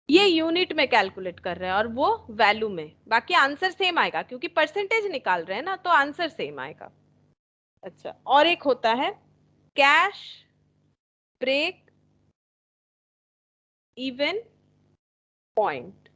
ये यूनिट में कैलकुलेट कर रहे हैं और वो वैल्यू में, बाकी आंसर सेम आएगा क्योंकि परसेंटेज निकाल रहे हैं ना, तो आंसर सेम आएगा। अच्छा, और एक होता है कैश ब्रेक इवन पॉइंट,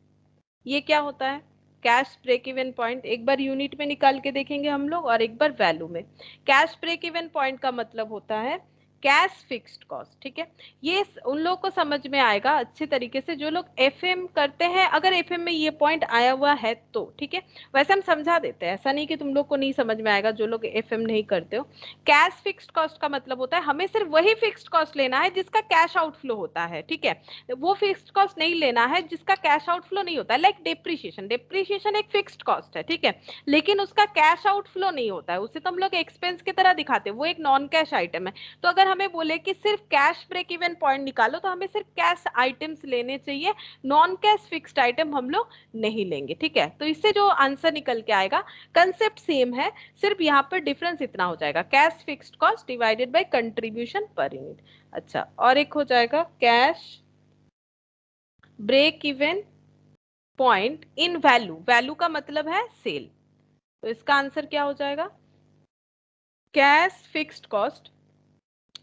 ये क्या होता है, कैश ब्रेक इवन पॉइंट, एक बार यूनिट में निकाल के देखेंगे हम लोग और एक बार वैल्यू में। कैश ब्रेक इवन पॉइंट का मतलब होता है कैश फिक्स्ड कॉस्ट, ठीक है। ये उन लोगों को समझ में आएगा अच्छे तरीके से जो लोग एफएम करते हैं, अगर एफएम में ये पॉइंट आया हुआ है तो, ठीक है। वैसे हम समझा देते हैं, ऐसा नहीं कि तुम लोग को नहीं समझ में आएगा जो लोग एफएम नहीं करते हो। कैश फिक्स्ड कॉस्ट का मतलब होता है हमें सिर्फ वही फिक्स्ड कॉस्ट लेना है जिसका कैश आउटफ्लो होता है, ठीक है। वो फिक्स्ड कॉस्ट नहीं लेना है जिसका कैश आउटफ्लो नहीं होता है, लाइक डेप्रिसिएशन। डेप्रिसिएशन एक फिक्स्ड कॉस्ट है, ठीक है, लेकिन उसका कैश आउटफ्लो नहीं होता है, उसे तो हम लोग एक्सपेंस की तरह दिखाते हैं, वो एक नॉन कैश आइटम है। तो अगर हमें बोले कि सिर्फ कैश ब्रेक इवन पॉइंट निकालो, तो हमें सिर्फ कैश आइटम्स लेने चाहिए, नॉन कैश फिक्स्ड आइटम हम लोग नहीं लेंगे, ठीक है। तो इससे जो आंसर निकल के आएगा, कंसेप्ट सेम है, सिर्फ यहाँ पर डिफरेंस इतना हो जाएगा, cash fixed cost divided by contribution per unit. अच्छा, और एक हो जाएगा cash break even point in value. Value का मतलब है सेल, तो इसका आंसर क्या हो जाएगा, कैश फिक्स्ड कॉस्ट।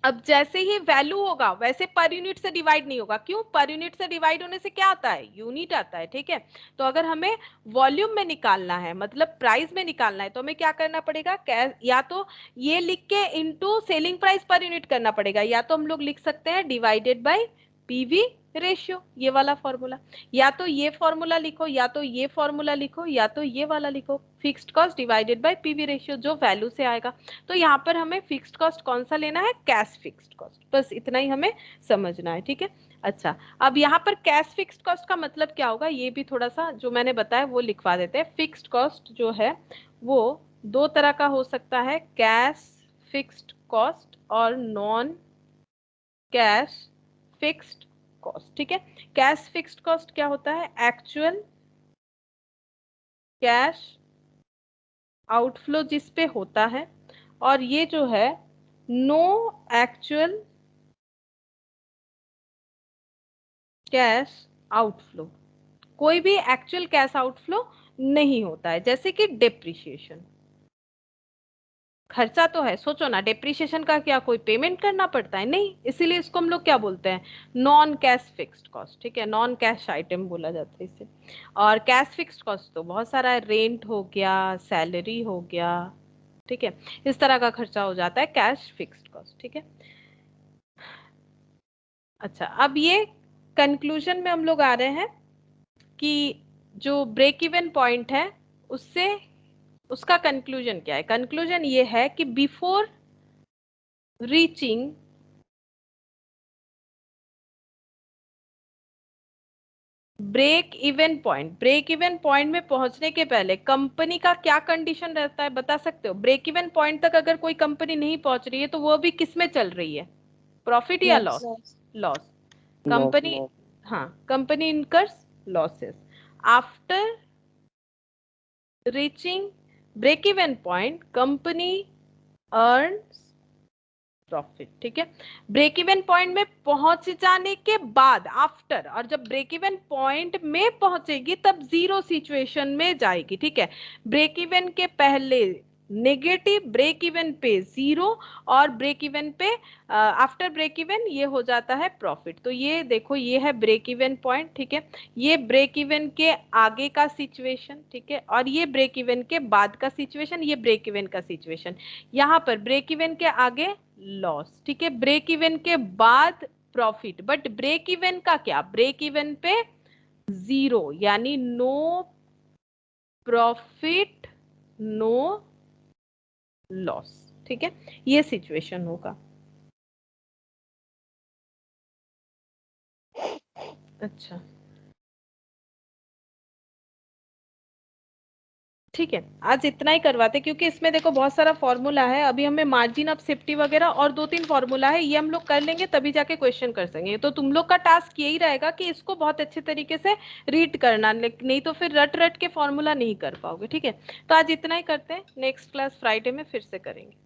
अब जैसे ही वैल्यू होगा वैसे पर यूनिट से डिवाइड नहीं होगा, क्यों, पर यूनिट से डिवाइड होने से क्या आता है, यूनिट आता है, ठीक है। तो अगर हमें वॉल्यूम में निकालना है, मतलब प्राइस में निकालना है, तो हमें क्या करना पड़ेगा, या तो ये लिख के into selling price per unit करना पड़ेगा, या तो हम लोग लिख सकते हैं डिवाइडेड बाय पीवी रेशियो, ये वाला फॉर्मूला, या तो ये फॉर्मूला लिखो, या तो ये फॉर्मूला लिखो, या तो ये वाला लिखो, fixed cost divided bye PV ratio, जो वैल्यू से आएगा। तो यहाँ पर हमें फिक्स्ड कॉस्ट कौन सा लेना है, कैश फिक्स्ड कॉस्ट, बस इतना ही हमें समझना है, ठीक है। अच्छा, अब यहाँ पर कैश फिक्स्ड कॉस्ट का मतलब क्या होगा, ये भी थोड़ा सा जो मैंने बताया वो लिखवा देते हैं। फिक्स्ड कॉस्ट जो है वो दो तरह का हो सकता है, कैश फिक्स्ड कॉस्ट और नॉन कैश फिक्स्ड कॉस्ट, ठीक है। कैश फिक्स्ड कॉस्ट क्या होता है, एक्चुअल कैश आउटफ्लो जिस पे होता है, और ये जो है नो एक्चुअल कैश आउटफ्लो, कोई भी एक्चुअल कैश आउटफ्लो नहीं होता है, जैसे कि डेप्रिसिएशन, खर्चा तो है, सोचो ना, डेप्रिसिएशन का क्या कोई पेमेंट करना पड़ता है, नहीं, इसीलिए इसको हम लोग क्या बोलते हैं, नॉन कैश फिक्स्ड कॉस्ट, ठीक है, नॉन कैश आइटम बोला जाता है इसे। और कैश फिक्स्ड कॉस्ट तो बहुत सारा है, रेंट हो गया, सैलरी हो गया, ठीक है, इस तरह का खर्चा हो जाता है कैश फिक्स्ड कॉस्ट, ठीक है। अच्छा, अब ये कंक्लूजन में हम लोग आ रहे हैं कि जो ब्रेक इवन पॉइंट है उससे उसका कंक्लूजन क्या है, कंक्लूजन ये है कि before reaching break even point, break even point में पहुंचने के पहले कंपनी का क्या कंडीशन रहता है, बता सकते हो। ब्रेक इवन पॉइंट तक अगर कोई कंपनी नहीं पहुंच रही है तो वो भी किस में चल रही है, प्रॉफिट या लॉस, लॉस, कंपनी, हाँ, company incurs losses. After reaching break even point company earns profit, ठीक है। ब्रेक इवन पॉइंट में पहुंच जाने के बाद, आफ्टर, और जब ब्रेक इवन पॉइंट में पहुंचेगी तब जीरो सिचुएशन में जाएगी, ठीक है। ब्रेक इवन के पहले नेगेटिव, ब्रेक इवन पे जीरो, और ब्रेक इवन पे आफ्टर ब्रेक इवन ये हो जाता है प्रॉफिट। तो ये देखो, ये है ब्रेक इवन पॉइंट, ठीक है, ये ब्रेक इवन के आगे का सिचुएशन, ठीक है, और ये ब्रेक इवन के बाद का सिचुएशन, ये ब्रेक इवन का सिचुएशन। यहाँ पर ब्रेक इवन के आगे लॉस, ठीक है, ब्रेक इवन के बाद प्रॉफिट, बट ब्रेक इवन का क्या, ब्रेक इवन पे जीरो, यानी नो प्रॉफिट नो लॉस, ठीक है, ये सिचुएशन होगा। अच्छा, ठीक है, आज इतना ही करवाते, क्योंकि इसमें देखो बहुत सारा फॉर्मूला है, अभी हमें मार्जिन ऑफ सेफ्टी वगैरह और 2-3 फॉर्मूला है, ये हम लोग कर लेंगे तभी जाके क्वेश्चन कर सकेंगे। तो तुम लोग का टास्क यही रहेगा कि इसको बहुत अच्छे तरीके से रीड करना, नहीं तो फिर रट रट के फॉर्मूला नहीं कर पाओगे, ठीक है। तो आज इतना ही करते हैं, नेक्स्ट क्लास फ्राइडे में फिर से करेंगे।